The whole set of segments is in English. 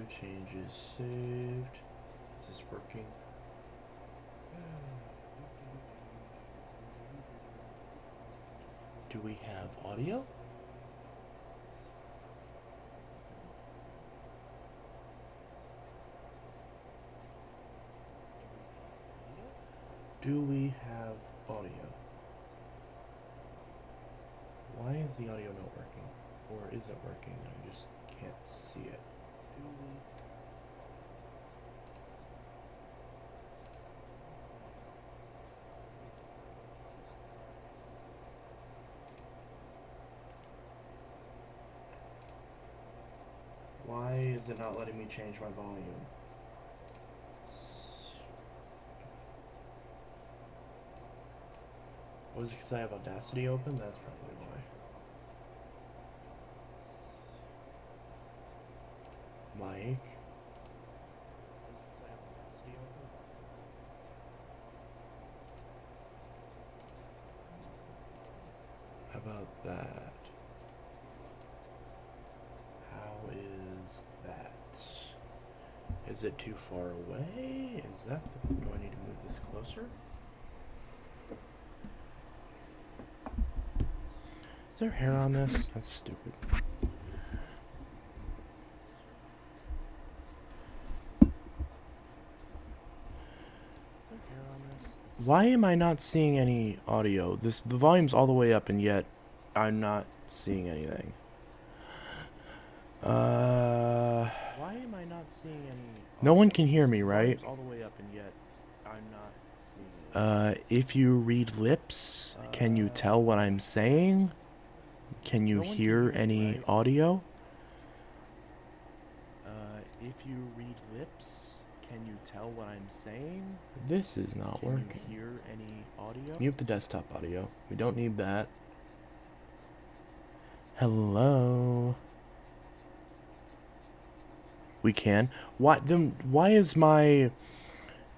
Changes saved. Is this working? Do we have audio? Do we have audio? Why is the audio not working? Or is it working? I just can't see it. Do we? Why is it not letting me change my volume? Was it because I have Audacity open? That's probably why. Mike? How about that? How is that? Is it too far away? Is that the, do I need to move this closer? Is there hair on this? That's stupid. Why am I not seeing any audio? The volume's all the way up and yet I'm not seeing anything. Why am I not seeing any audio? No one can hear me, right? All the way up and yet I'm not seeing if you read lips, can you tell what I'm saying? Can you hear any audio? If you read lips, can you tell what I'm saying? This is not working. Can you hear any audio? Mute the desktop audio. We don't need that. Hello. We can. Why then? Why is my?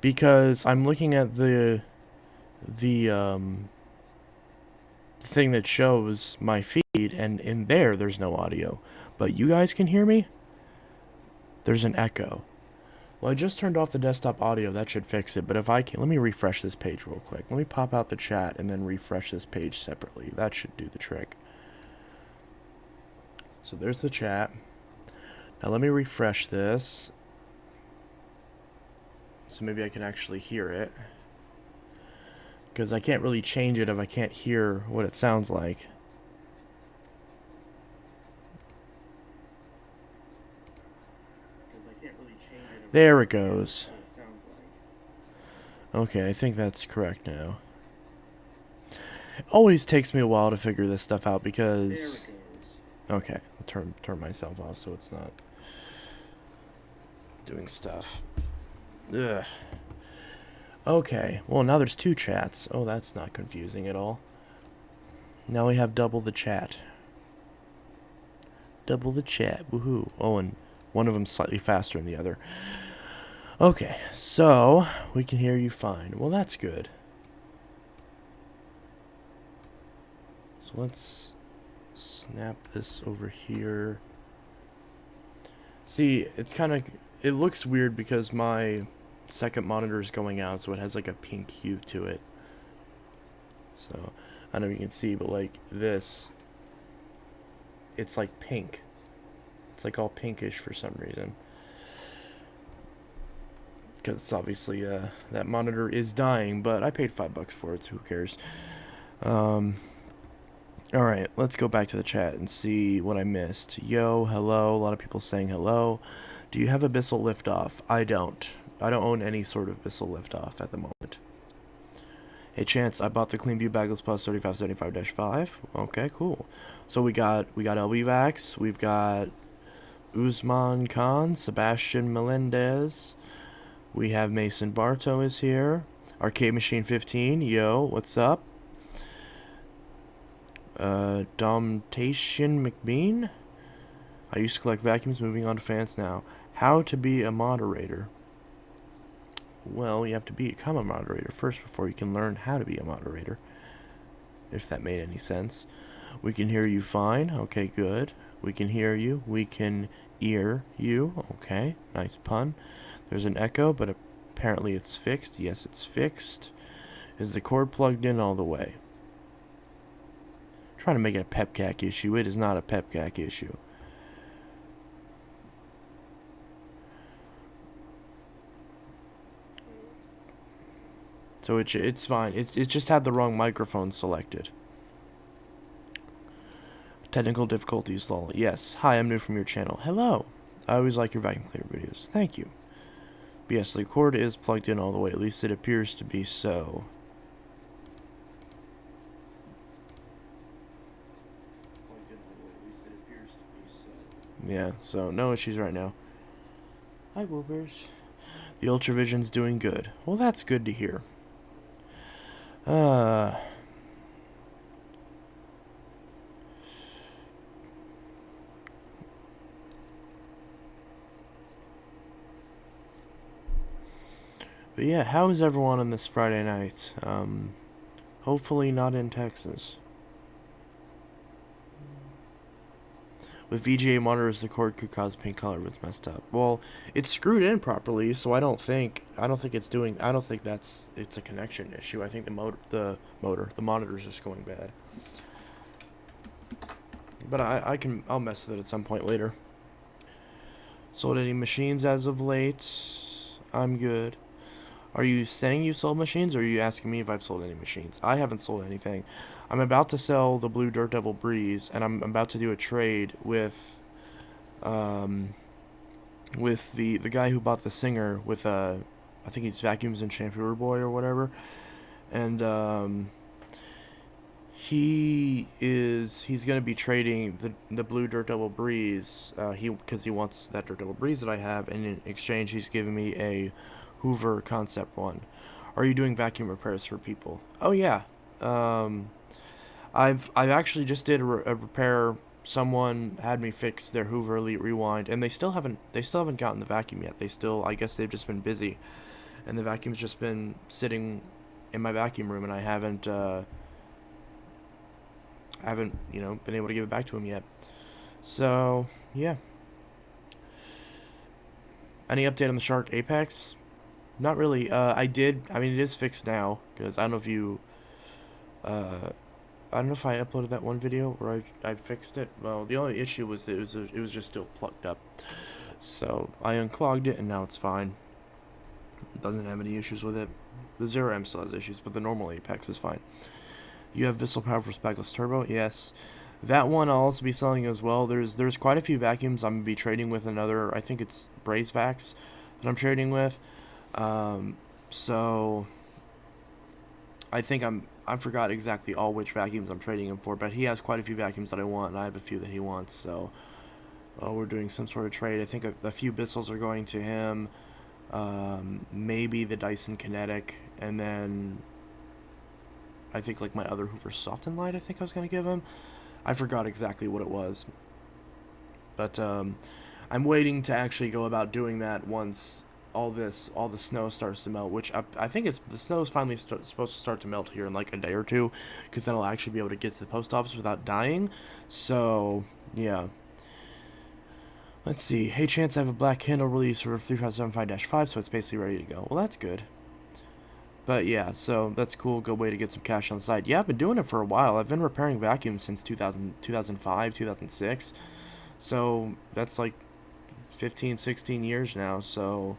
Because I'm looking at the thing that shows my feed, and in there's no audio, but you guys can hear me. There's an echo. Well, I just turned off the desktop audio. That should fix it. But if I can, let me refresh this page real quick. Let me pop out the chat and then refresh this page separately. That should do the trick. So there's the chat. Now let me refresh this. So maybe I can actually hear it. Because I can't really change it if I can't hear what it sounds like. There it goes. Okay, I think that's correct now. It always takes me a while to figure this stuff out because... Okay, I'll turn myself off so it's not doing stuff. Ugh. Okay, well now there's two chats. Oh, that's not confusing at all. Now we have double the chat. Double the chat, woohoo. Oh, and one of them slightly faster than the other. Okay, so we can hear you fine. Well, that's good. So let's snap this over here. See, it's kind of, it looks weird because my second monitor is going out, so it has like a pink hue to it. So I don't know if you can see, but like this, it's like pink. It's like all pinkish for some reason. Because it's obviously that monitor is dying, but I paid $5 for it, so who cares? Alright, let's go back to the chat and see what I missed. Yo, hello, a lot of people saying hello. Do you have Abyssal Liftoff? I don't. I don't own any sort of Abyssal Liftoff at the moment. Hey Chance, I bought the Cleanview Bagless Plus 3575-5. Okay, cool. So we got LBVax, we've got Usman Khan, Sebastian Melendez. We have Mason Bartow is here. Arcade Machine 15, yo, what's up? Domtation McBean. I used to collect vacuums, moving on to fans now. How to be a moderator? Well, you have to become a moderator first before you can learn how to be a moderator. If that made any sense. We can hear you fine. Okay, good. We can hear you. We can ear you. Okay, nice pun. There's an echo, but apparently it's fixed. Yes, it's fixed. Is the cord plugged in all the way? Trying to make it a pepcac issue. It is not a pepcac issue. So it's fine. It just had the wrong microphone selected. Technical difficulties, lol. Yes. Hi, I'm new from your channel. Hello. I always like your vacuum cleaner videos. Thank you. But yes, the cord is plugged in all the way. At least it appears to be so. Yeah, so no issues right now. Hi, Wilbers. The Ultravision's doing good. Well, that's good to hear. But yeah, how is everyone on this Friday night? Hopefully not in Texas. With VGA monitors, the cord could cause pink color if it's messed up. Well, it's screwed in properly, so I don't think it's a connection issue. I think the monitor's just going bad. But I'll mess with it at some point later. Sold any machines as of late? I'm good. Are you saying you sold machines, or are you asking me if I've sold any machines? I haven't sold anything. I'm about to sell the blue Dirt Devil Breeze, and I'm about to do a trade with the guy who bought the Singer with I think he's Vacuums and Shampooer Boy or whatever, and he's gonna be trading the blue Dirt Devil Breeze because he wants that Dirt Devil Breeze that I have, and in exchange he's giving me a Hoover Concept 1. Are you doing vacuum repairs for people? Oh yeah. I've actually just did a repair. Someone had me fix their Hoover Elite Rewind, and they still haven't gotten the vacuum yet. I guess they've just been busy, and the vacuum's just been sitting in my vacuum room, and I haven't been able to give it back to him yet. So yeah. Any update on the Shark Apex? Not really. I mean, it is fixed now, because I don't know if you I don't know if I uploaded that one video where I fixed it. Well, the only issue was that it was just still plugged up. So I unclogged it, and now it's fine. It doesn't have any issues with it. The 0M still has issues, but the normal Apex is fine. You have Vissel Power for Speckless Turbo? Yes. That one I'll also be selling as well. There's quite a few vacuums I'm going to be trading with another, I think it's Braze Vax that I'm trading with. So I think I forgot exactly all which vacuums I'm trading him for, but he has quite a few vacuums that I want, and I have a few that he wants, so we're doing some sort of trade. I think a few Bissels are going to him, maybe the Dyson Kinetic, and then I think like my other Hoover Soft and Light I think I was going to give him. I forgot exactly what it was, but I'm waiting to actually go about doing that once all the snow starts to melt, which I think the snow is finally supposed to start to melt here in like a day or two, because then I'll actually be able to get to the post office without dying. So yeah, let's see. Hey Chance, I have a black Kindle release for 3575-5, so it's basically ready to go. Well, that's good. But yeah, so that's cool. Good way to get some cash on the side. Yeah, I've been doing it for a while. I've been repairing vacuums since 2005, 2006. So that's like 15, 16 years now. So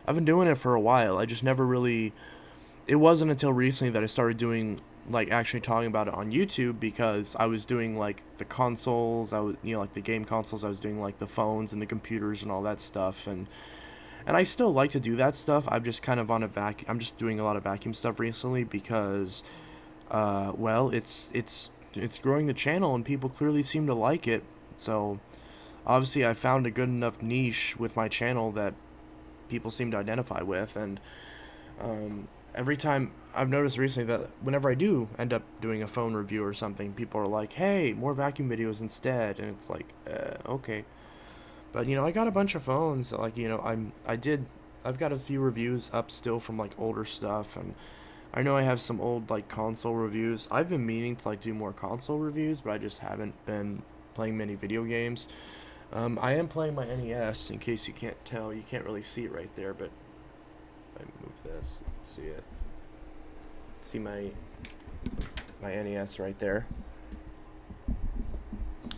I've been doing it for a while. I just never really... It wasn't until recently that I started doing, like, actually talking about it on YouTube, because I was doing, like, the consoles, like, the game consoles, I was doing, like, the phones and the computers and all that stuff, and I still like to do that stuff. I'm just kind of on I'm just doing a lot of vacuum stuff recently because, well, it's growing the channel, and people clearly seem to like it, so obviously I found a good enough niche with my channel that people seem to identify with, and every time I've noticed recently that whenever I do end up doing a phone review or something, people are like, hey, more vacuum videos instead, and it's like, okay. But, I got a bunch of phones, like, I've got a few reviews up still from, like, older stuff, and I know I have some old like console reviews. I've been meaning to like do more console reviews, but I just haven't been playing many video games. I am playing my NES. In case you can't tell, you can't really see it right there, but if I move this, you can see it. See my NES right there.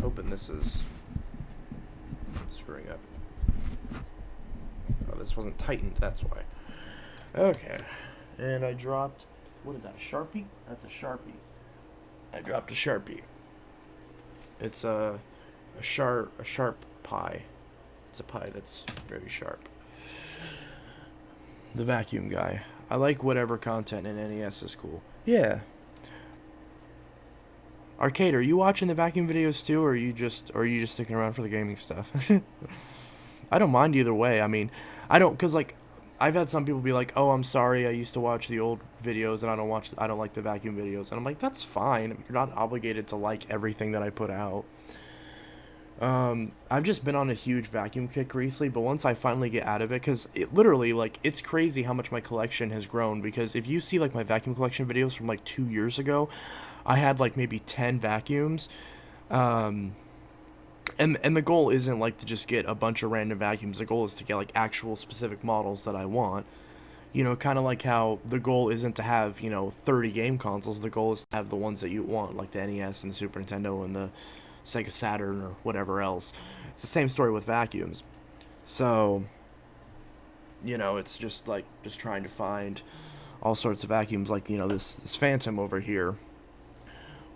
Hoping this is screwing up. Oh, this wasn't tightened. That's why. Okay. And I dropped, what is that, a Sharpie? That's a Sharpie. I dropped a Sharpie. It's a sharp pie. It's a pie that's very sharp. The vacuum guy. I like whatever content in NES is cool. Yeah. Arcade, are you watching the vacuum videos too, or are you just sticking around for the gaming stuff? I don't mind either way. I mean, I don't, cause like I've had some people be like, "Oh, I'm sorry, I used to watch the old videos and I don't like the vacuum videos." And I'm like, "That's fine. You're not obligated to like everything that I put out." I've just been on a huge vacuum kick recently, but once I finally get out of it, cuz it literally like it's crazy how much my collection has grown, because if you see like my vacuum collection videos from like 2 years ago, I had like maybe 10 vacuums. Um and the goal isn't like to just get a bunch of random vacuums. The goal is to get like actual specific models that I want. You know, kind of like how the goal isn't to have, 30 game consoles. The goal is to have the ones that you want, like the NES and the Super Nintendo and the Sega Saturn or whatever else. It's the same story with vacuums. So, it's just like just trying to find all sorts of vacuums, like, this Phantom over here,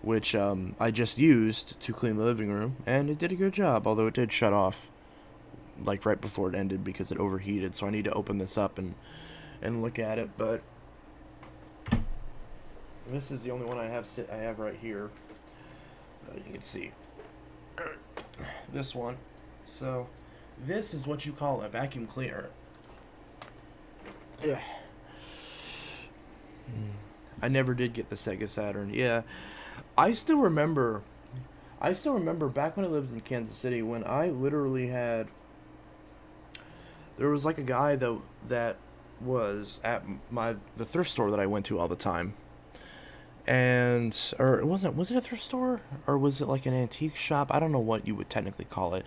which I just used to clean the living room, and it did a good job, although it did shut off like right before it ended because it overheated. So I need to open this up and look at it. But this is the only one I have right here. You can see this one. So this is what you call a vacuum cleaner. Yeah. I never did get the Sega Saturn. Yeah. I still remember back when I lived in Kansas City, when I literally had, there was like a guy that was at the thrift store that I went to all the time. And or was it a thrift store, or was it like an antique shop? I don't know what you would technically call it.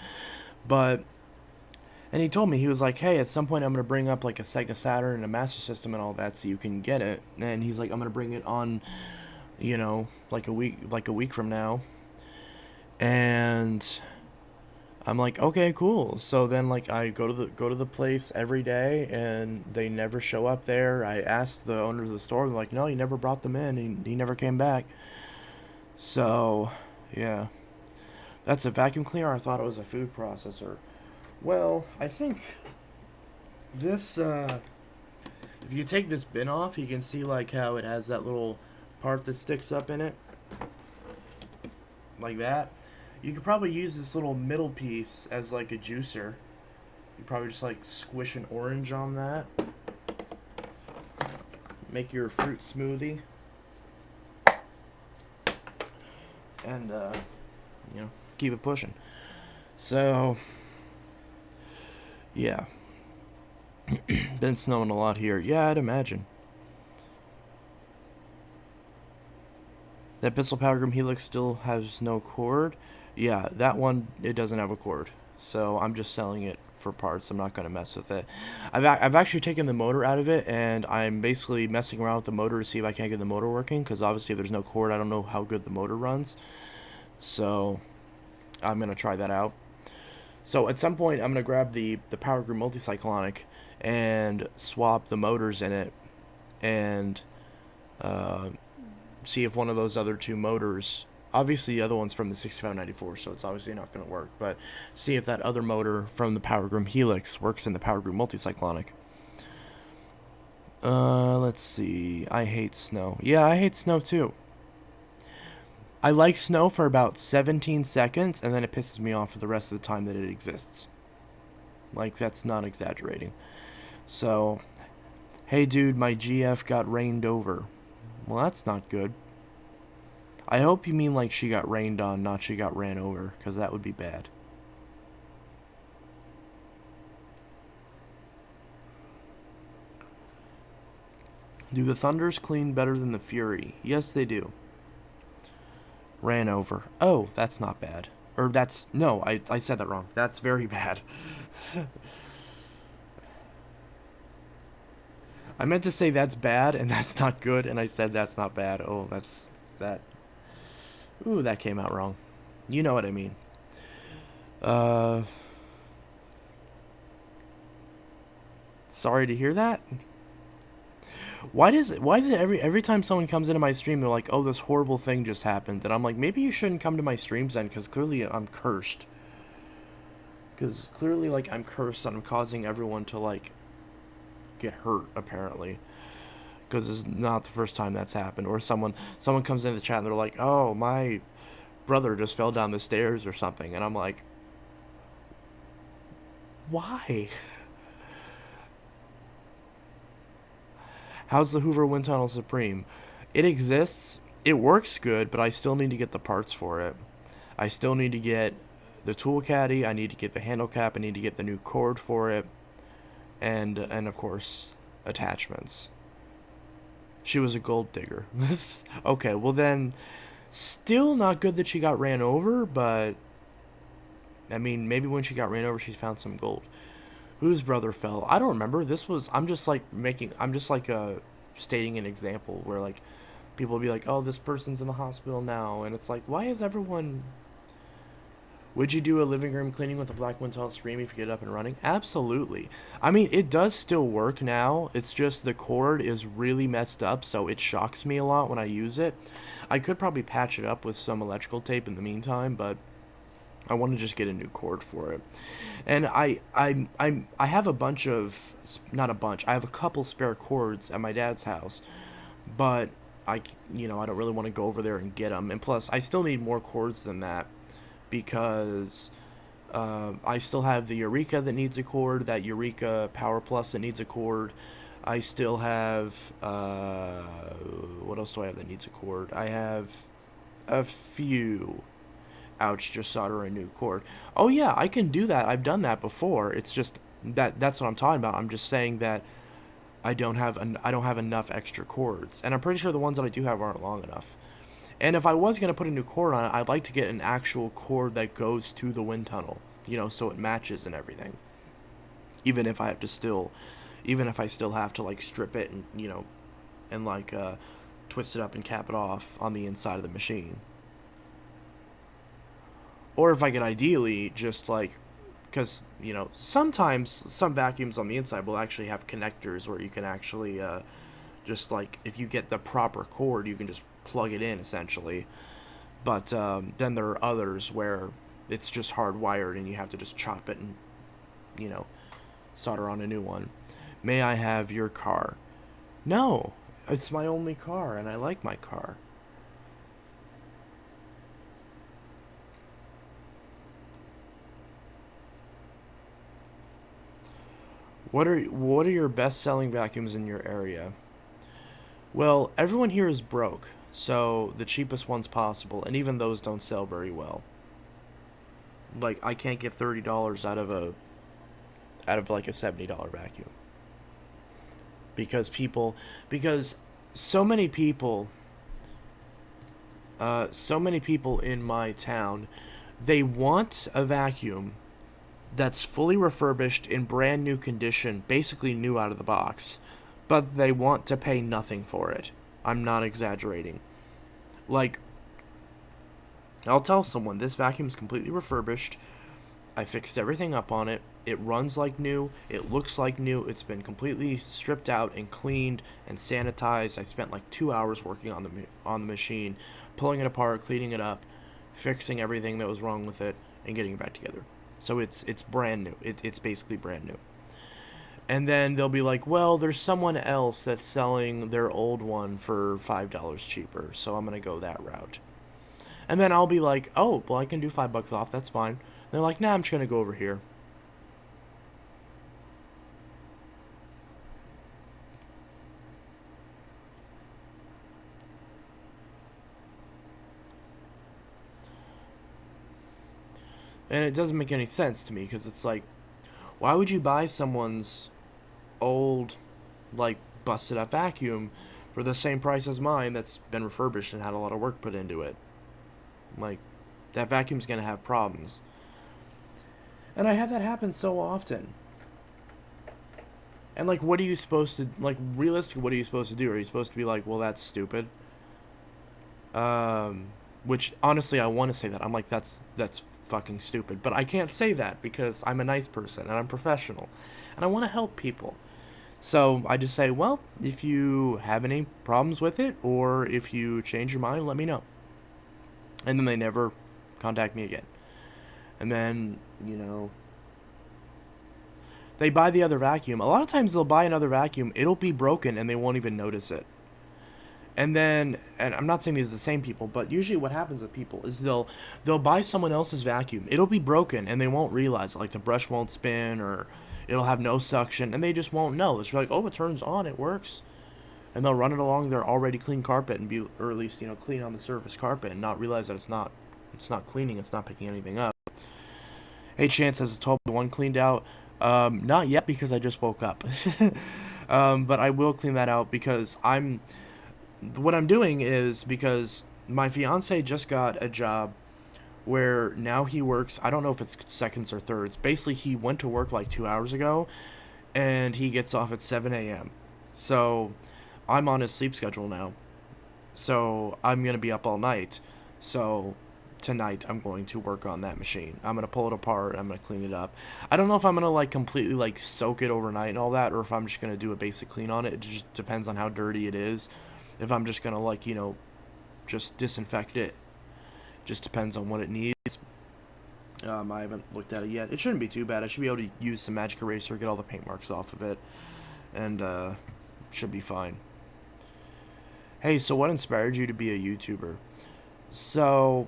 But and he told me, he was like, "Hey, at some point I'm going to bring up like a Sega Saturn and a Master System and all that so you can get it." And he's like, "I'm going to bring it on, like a week from now." And I'm like, "Okay, cool." So then like I go to the place every day, and they never show up there. I asked the owners of the store, they're like, "No, he never brought them in. He never came back." So, yeah. That's a vacuum cleaner. I thought it was a food processor. Well, I think this if you take this bin off, you can see like how it has that little part that sticks up in it. Like that. You could probably use this little middle piece as like a juicer. You probably just like squish an orange on that. Make your fruit smoothie. And keep it pushing. So yeah. Been snowing a lot here. Yeah, I'd imagine. That Bissell Power Helix still has no cord. Yeah, that one, it doesn't have a cord. So I'm just selling it for parts. I'm not going to mess with it. I've actually taken the motor out of it, and I'm basically messing around with the motor to see if I can't get the motor working, because obviously if there's no cord, I don't know how good the motor runs. So I'm going to try that out. So at some point, I'm going to grab the Power Group Multicyclonic and swap the motors in it, and see if one of those other two motors, obviously the other one's from the 6594, so it's obviously not going to work, but see if that other motor from the Power Group Helix works in the Power Group Multicyclonic. Let's see. I hate snow. Yeah, I hate snow too. I like snow for about 17 seconds, and then it pisses me off for the rest of the time that it exists. Like, that's not exaggerating. So, hey dude, my GF got rained over. Well, that's not good. I hope you mean like she got rained on, not she got ran over, because that would be bad. Do the Thunders clean better than the Fury? Yes, they do. Ran over. Oh, that's not bad. Or that's... No, I said that wrong. That's very bad. I meant to say that's bad and that's not good, and I said that's not bad. Oh, that's... That... Ooh, that came out wrong. You know what I mean. Sorry to hear that. Why is it every time someone comes into my stream, they're like, oh, this horrible thing just happened, and I'm like, maybe you shouldn't come to my streams then, because clearly I'm cursed. Because clearly, like, I'm cursed and I'm causing everyone to, like, get hurt, apparently. Because it's not the first time that's happened. Or someone comes into the chat and they're like, oh, my brother just fell down the stairs or something, and I'm like, why? How's the Hoover Wind Tunnel Supreme? It exists. It works good, but I still need to get the parts for it. I still need to get the tool caddy. I need to get the handle cap. I need to get the new cord for it. And of course, attachments. She was a gold digger. Okay, well then, still not good that she got ran over, but I mean, maybe when she got ran over, she found some gold. Whose brother fell? I don't remember. I'm just like stating an example where like people will be like, oh, this person's in the hospital now, and it's like, why is everyone... Would you do a living room cleaning with a black wind tunnel stream if you get it up and running? Absolutely. I mean, it does still work now. It's just the cord is really messed up, so it shocks me a lot when I use it. I could probably patch it up with some electrical tape in the meantime, but I want to just get a new cord for it. And I have a bunch of... Not a bunch. I have a couple spare cords at my dad's house, but I don't really want to go over there and get them. And plus, I still need more cords than that, because I still have the Eureka that needs a cord, that Eureka Power Plus that needs a cord. I still have, what else do I have that needs a cord? I have a few. Ouch, just solder a new cord. Oh yeah, I can do that. I've done that before. It's just that's what I'm talking about. I'm just saying that I don't have enough extra cords, and I'm pretty sure the ones that I do have aren't long enough. And if I was going to put a new cord on it, I'd like to get an actual cord that goes to the wind tunnel, so it matches and everything. Even if I still have to like strip it and, and like twist it up and cap it off on the inside of the machine. Or if I could ideally just like, because, sometimes some vacuums on the inside will actually have connectors where you can actually just like, if you get the proper cord, you can just plug it in essentially. But then there are others where it's just hardwired and you have to just chop it and solder on a new one. May I have your car? No, it's my only car and I like my car. What are your best-selling vacuums in your area? Well, everyone here is broke, so the cheapest ones possible, and even those don't sell very well. Like, I can't get $30 out of like a $70 vacuum. Because so many people in my town, they want a vacuum that's fully refurbished in brand new condition, basically new out of the box, but they want to pay nothing for it. I'm not exaggerating. Like, I'll tell someone, this vacuum's completely refurbished, I fixed everything up on it, it runs like new, it looks like new, it's been completely stripped out and cleaned and sanitized. I spent like 2 hours working on the machine, pulling it apart, cleaning it up, fixing everything that was wrong with it, and getting it back together. So it's brand new. It's basically brand new. And then they'll be like, well, there's someone else that's selling their old one for $5 cheaper, so I'm going to go that route. And then I'll be like, oh, well, I can do $5 off, that's fine. And they're like, nah, I'm just going to go over here. And it doesn't make any sense to me, because it's like, why would you buy someone's old, like, busted up vacuum for the same price as mine that's been refurbished and had a lot of work put into it. Like, that vacuum's gonna have problems. And I have that happen so often. And, like, what are you supposed to, like, realistically, what are you supposed to do? Are you supposed to be like, well, that's stupid? Which, honestly, I want to say that. I'm like, that's fucking stupid. But I can't say that because I'm a nice person and I'm professional. And I want to help people. So I just say, well, if you have any problems with it or if you change your mind, let me know. And then they never contact me again. And then, you know, they buy the other vacuum. A lot of times they'll buy another vacuum. It'll be broken and they won't even notice it. And then, and I'm not saying these are the same people, but usually what happens with people is they'll buy someone else's vacuum. It'll be broken and they won't realize it. Like the brush won't spin or it'll have no suction and they just won't know. It's like, oh, it turns on, it works. And they'll run it along their already clean carpet and be, or at least, you know, clean on the surface carpet and not realize that it's not cleaning, it's not picking anything up. Hey, Chance, has the 12-1 cleaned out? Not yet because I just woke up. But I will clean that out because what I'm doing is because my fiance just got a job where now he works, I don't know if it's seconds or thirds. Basically, he went to work like 2 hours ago and he gets off at 7 a.m. So I'm on his sleep schedule now. So I'm going to be up all night. So tonight I'm going to work on that machine. I'm going to pull it apart. I'm going to clean it up. I don't know if I'm going to like completely like soak it overnight and all that or if I'm just going to do a basic clean on it. It just depends on how dirty it is. If I'm just going to like, you know, just disinfect it. Just depends on what it needs. I haven't looked at it yet. It shouldn't be too bad. I should be able to use some magic eraser, get all the paint marks off of it. And should be fine. Hey, so what inspired you to be a YouTuber? So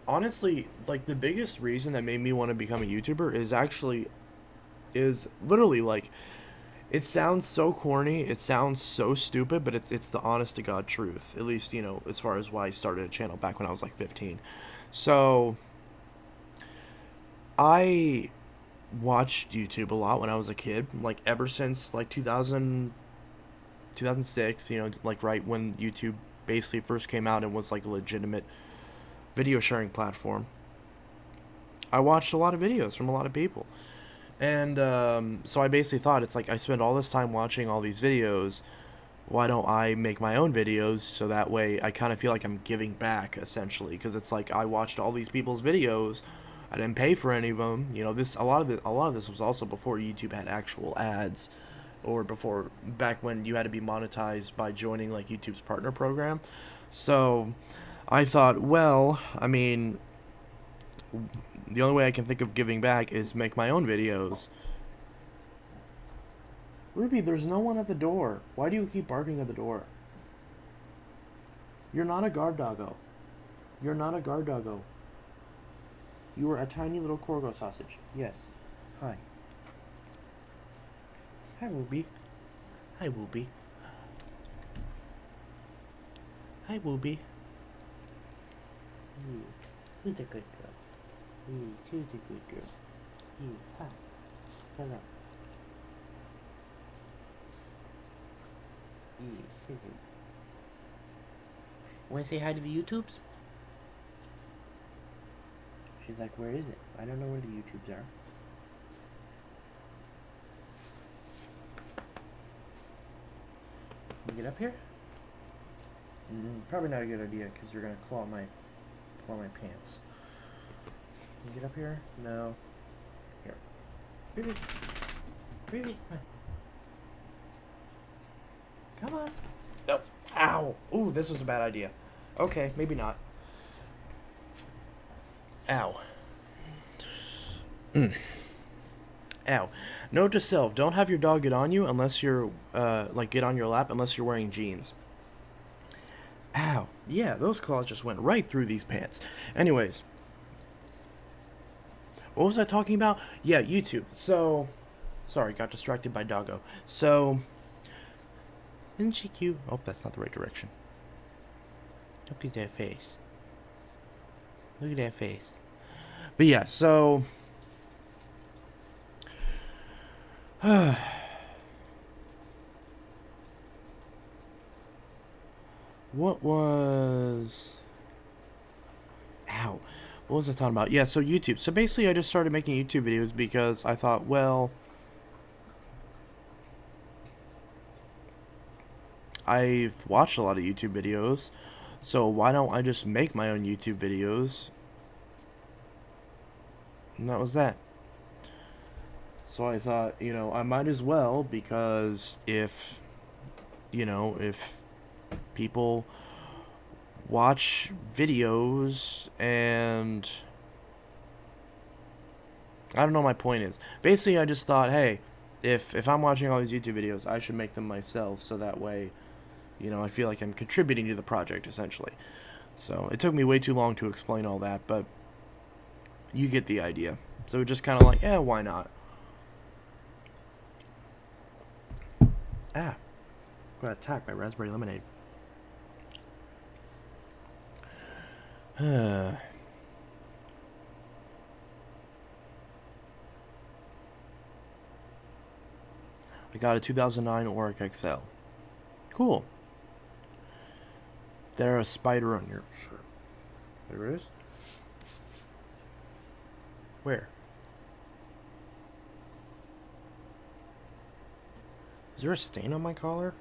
honestly, like the biggest reason that made me want to become a YouTuber is literally like, it sounds so corny, it sounds so stupid, but it's the honest to God truth. At least, you know, as far as why I started a channel back when I was like 15. So I watched YouTube a lot when I was a kid, like ever since like 2006, you know, like right when YouTube basically first came out and was like a legitimate video sharing platform. I watched a lot of videos from a lot of people. And so I basically thought, it's like I spend all this time watching all these videos, why don't I make my own videos so that way I kind of feel like I'm giving back essentially, because it's like I watched all these people's videos, I didn't pay for any of them, you know. A lot of this was also before YouTube had actual ads, or before, back when you had to be monetized by joining like YouTube's partner program. So I thought, well, I mean, the only way I can think of giving back is make my own videos. Ruby, there's no one at the door. Why do you keep barking at the door? You're not a guard doggo. You're not a guard doggo. You are a tiny little Corgo sausage. Yes. Hi. Hi, Ruby. Hi, Ruby. Hi, Ruby. Who's a good girl? She's a good girl. Hi. Hello. Want to say hi to the YouTubes? She's like, where is it? I don't know where the YouTubes are. Can you get up here? Probably not a good idea because you're gonna claw my pants. Can you get up here? No. Here. Ruby. Ruby. Come on. No. Ow. Ooh, this was a bad idea. Okay, maybe not. Ow. Ow. Note to self, don't have your dog get on you unless you're, like, get on your lap unless you're wearing jeans. Ow. Yeah, those claws just went right through these pants. Anyways. What was I talking about? Yeah, YouTube. So, sorry, got distracted by doggo. So, isn't she cute? Oh, that's not the right direction. Look at that face. Look at that face. But yeah, so What was... Ow. What was I talking about? Yeah, so YouTube. So basically I just started making YouTube videos because I thought, well, I've watched a lot of YouTube videos, so why don't I just make my own YouTube videos? And that was that. So I thought, I might as well, because if people watch videos and I don't know, my point is. Basically, I just thought, hey, if I'm watching all these YouTube videos, I should make them myself, so that way, I feel like I'm contributing to the project, essentially. So it took me way too long to explain all that, but you get the idea. So just kind of like, why not? Got attacked by raspberry lemonade. I got a 2009 Oric XL. Cool. There's a spider on your shirt. There is? Where? Is there a stain on my collar?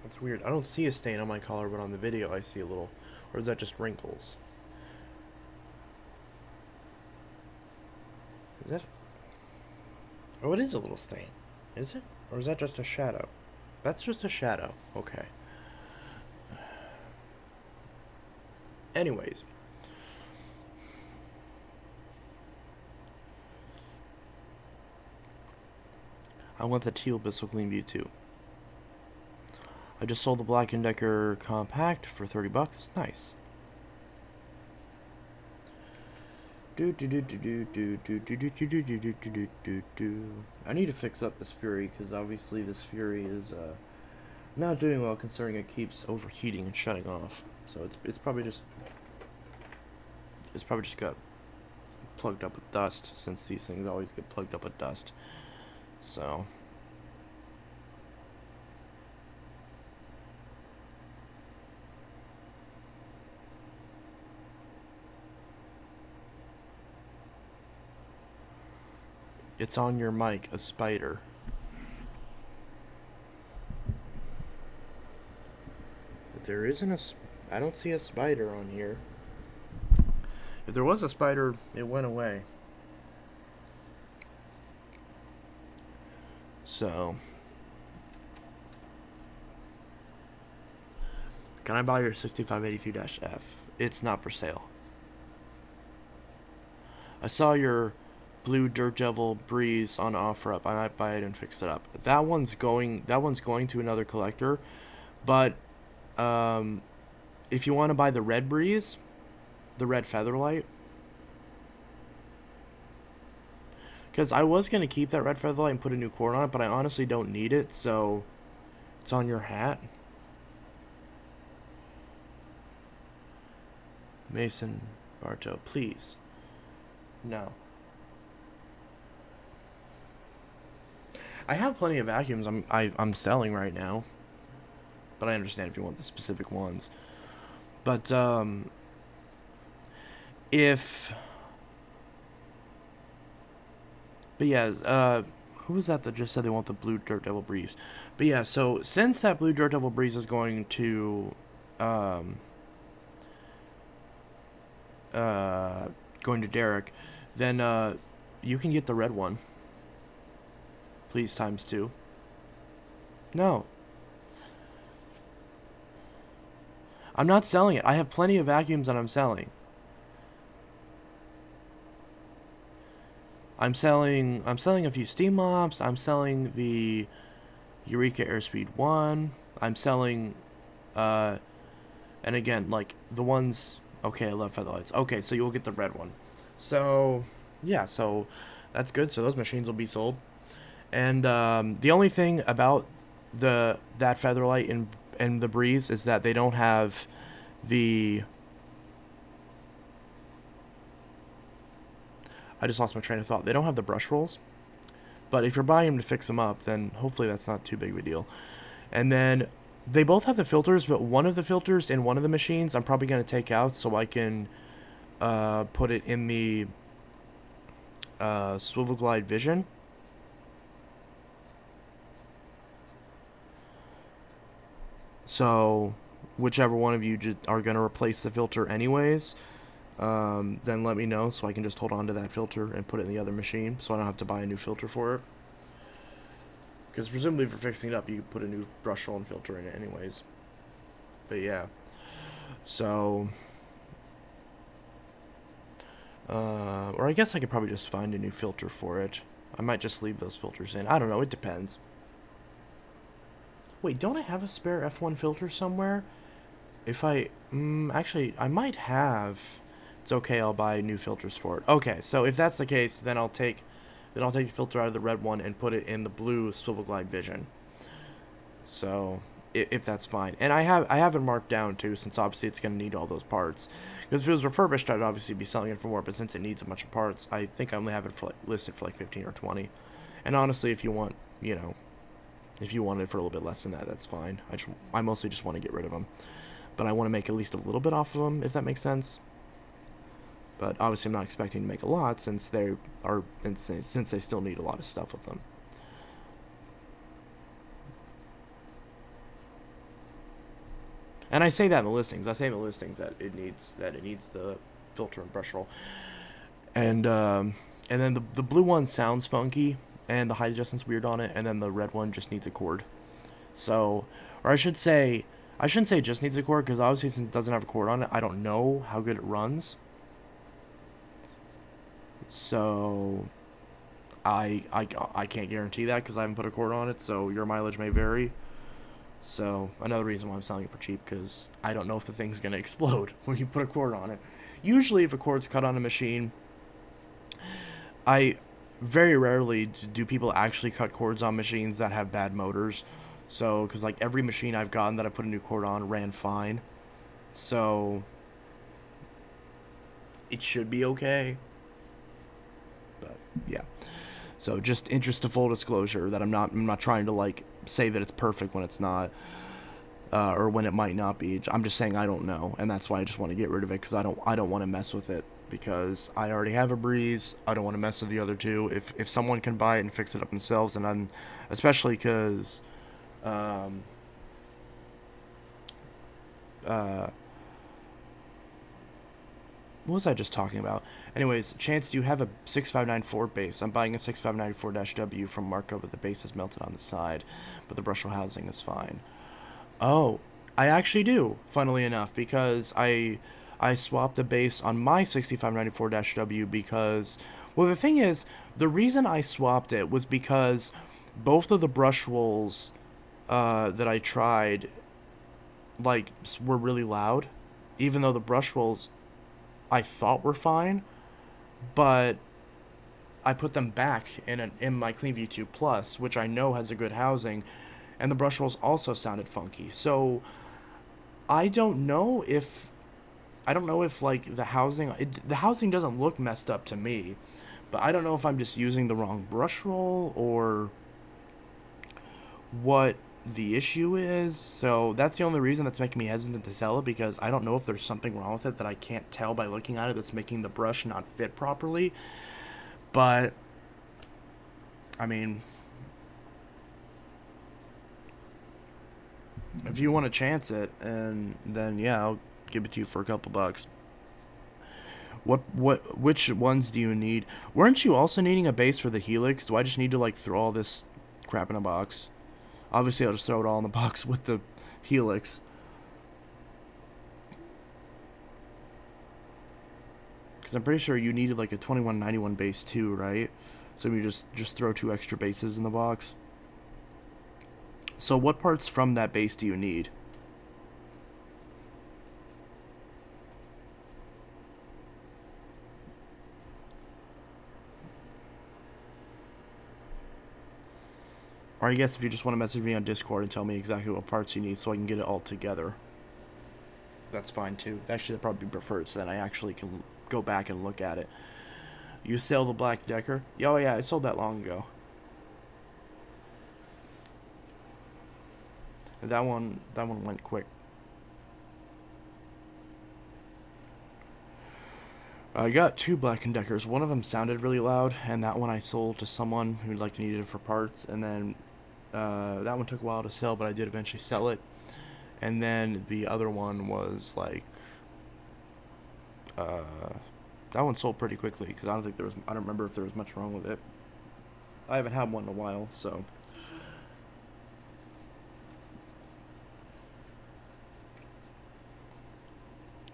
That's weird. I don't see a stain on my collar, but on the video I see a little. Or is that just wrinkles? Is it? Oh, it is a little stain. Is it? Or is that just a shadow? That's just a shadow. Okay. Anyways. I want the teal Bissell Gleam View too. I just sold the Black & Decker Compact for $30. Nice. I need to fix up this Fury, because obviously this Fury is not doing well, considering it keeps overheating and shutting off. So it's probably just got plugged up with dust, since these things always get plugged up with dust. So it's on your mic, a spider. But there isn't I don't see a spider on here. If there was a spider, it went away. So, can I buy your 6582-F? It's not for sale. I saw your blue Dirt Devil Breeze on OfferUp. I might buy it and fix it up. That one's going to another collector, but if you want to buy the red Breeze, the red Featherlight, because I was going to keep that red Featherlight and put a new cord on it, but I honestly don't need it, so it's on your hat. Mason Bartow, please. No. I have plenty of vacuums I'm selling right now, but I understand if you want the specific ones. But who was that just said they want the blue Dirt Devil Breeze? But yeah, so since that blue Dirt Devil Breeze is going to Derek, then you can get the red one. Please, ×2. No. I'm not selling it. I have plenty of vacuums that I'm selling. I'm selling a few steam mops. I'm selling the Eureka Airspeed 1. I'm selling and again, like the ones, okay, I love Featherlights. Okay, so you'll get the red one. So, yeah, so that's good. So those machines will be sold. And the only thing about that Featherlight and the Breeze is that they don't have the... I just lost my train of thought. They don't have the brush rolls. But if you're buying them to fix them up, then hopefully that's not too big of a deal. And then they both have the filters, but one of the filters in one of the machines I'm probably going to take out so I can put it in the swivel glide vision. So whichever one of you are going to replace the filter anyways, then let me know so I can just hold on to that filter and put it in the other machine so I don't have to buy a new filter for it. Because presumably if you're fixing it up, you could put a new brush roll and filter in it anyways. But yeah. So... or I guess I could probably just find a new filter for it. I might just leave those filters in. I don't know, it depends. Wait, don't I have a spare F1 filter somewhere? If I... actually, I might have... It's okay, I'll buy new filters for it. Okay, so if that's the case, then I'll take the filter out of the red one and put it in the blue swivel glide vision. So, if that's fine. And I have it marked down, too, since obviously it's going to need all those parts. Because if it was refurbished, I'd obviously be selling it for more, but since it needs a bunch of parts, I think I only have it for, listed for 15 or 20. And honestly, if you want, if you want it for a little bit less than that, that's fine. I mostly just want to get rid of them. But I want to make at least a little bit off of them, if that makes sense. But obviously I'm not expecting to make a lot since they still need a lot of stuff with them. And I say that in the listings. I say in the listings that it needs the filter and brush roll. And then the blue one sounds funky and the height adjustment's weird on it, and then the red one just needs a cord. So, or I shouldn't say it just needs a cord, because obviously since it doesn't have a cord on it, I don't know how good it runs. So I can't guarantee that because I haven't put a cord on it, so your mileage may vary. So another reason why I'm selling it for cheap, because I don't know if the thing's going to explode when you put a cord on it. Usually if a cord's cut on a machine, very rarely do people actually cut cords on machines that have bad motors. So, because like every machine I've gotten that I put a new cord on ran fine. So it should be okay. But yeah, so just interest to full disclosure that I'm not trying to like say that it's perfect when it's not, or when it might not be. I'm just saying I don't know, and that's why I just want to get rid of it, because I don't want to mess with it, because I already have a Breeze. I don't want to mess with the other two. If someone can buy it and fix it up themselves, and I'm especially because what was I just talking about? Anyways, Chance, do you have a 6594 base? I'm buying a 6594-W from Marco, but the base is melted on the side, but the brush roll housing is fine. Oh, I actually do, funnily enough, because I swapped the base on my 6594-W because, well, the thing is, the reason I swapped it was because both of the brush rolls that I tried, like, were really loud, even though the brush rolls I thought were fine, but I put them back in my CleanView 2 Plus, which I know has a good housing, and the brush rolls also sounded funky. So I don't know if like the housing doesn't look messed up to me, but I don't know if I'm just using the wrong brush roll or what the issue is. So that's the only reason that's making me hesitant to sell it, because I don't know if there's something wrong with it that I can't tell by looking at it that's making the brush not fit properly. But I mean, if you want to chance it, and then yeah, I'll give it to you for a couple bucks. Which ones do you need? Weren't you also needing a base for the Helix? Do I just need to like throw all this crap in a box? Obviously, I'll just throw it all in the box with the Helix. Because I'm pretty sure you needed like a 2191 base too, right? So you just throw 2 extra bases in the box. So what parts from that base do you need? Or I guess if you just want to message me on Discord and tell me exactly what parts you need so I can get it all together, that's fine too. Actually, that'd probably be preferred, so that I actually can go back and look at it. You sell the Black Decker? Oh yeah, I sold that long ago. That one went quick. I got 2 Black & Deckers. One of them sounded really loud, and that one I sold to someone who needed it for parts. And then that one took a while to sell, but I did eventually sell it. And then the other one was like, that one sold pretty quickly because I don't remember if there was much wrong with it. I haven't had one in a while, so.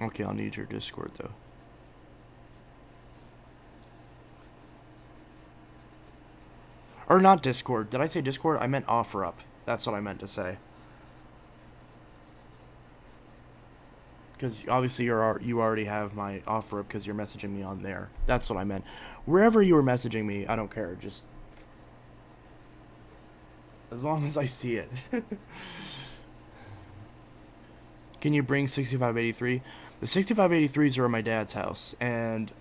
Okay, I'll need your Discord though. Or not Discord. Did I say Discord? I meant OfferUp. That's what I meant to say. Because obviously you already have my OfferUp because you're messaging me on there. That's what I meant. Wherever you were messaging me, I don't care. Just as long as I see it. Can you bring 6583? The 6583s are at my dad's house, and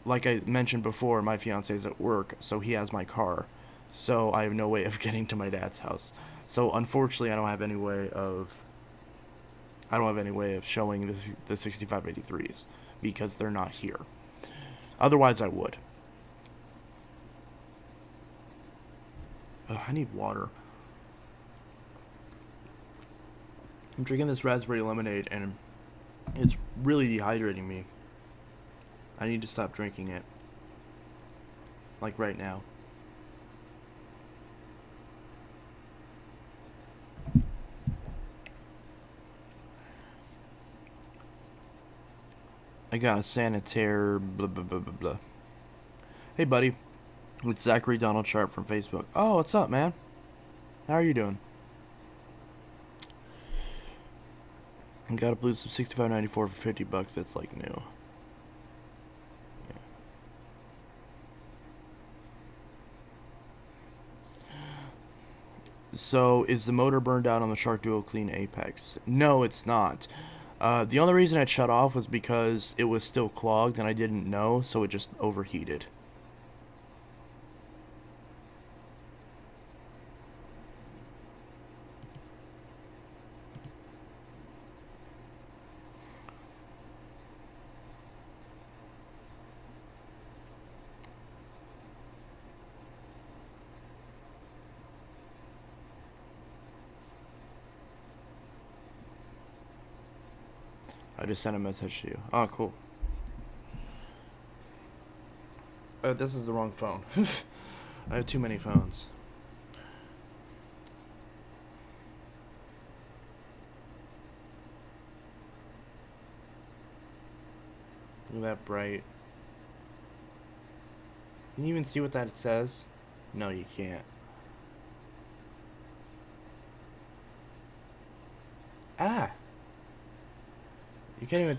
like I mentioned before, my fiance's at work, so he has my car. So I have no way of getting to my dad's house. So unfortunately, I don't have any way of showing the 6583s because they're not here. Otherwise, I would. I need water. I'm drinking this raspberry lemonade, and it's really dehydrating me. I need to stop drinking it. Like right now. I got a sanitaire, blah, blah, blah, blah, blah. Hey, buddy. It's Zachary Donald Sharp from Facebook. Oh, what's up, man? How are you doing? I got a blue sub 65.94 for $50. That's like new. So, is the motor burned out on the Shark Duo Clean Apex? No, it's not. The only reason it shut off was because it was still clogged and I didn't know, so it just overheated. I just sent a message to you. Oh, cool. This is the wrong phone. I have too many phones. Look at that bright. Can you even see what that says? No, you can't. Ah! You can't even...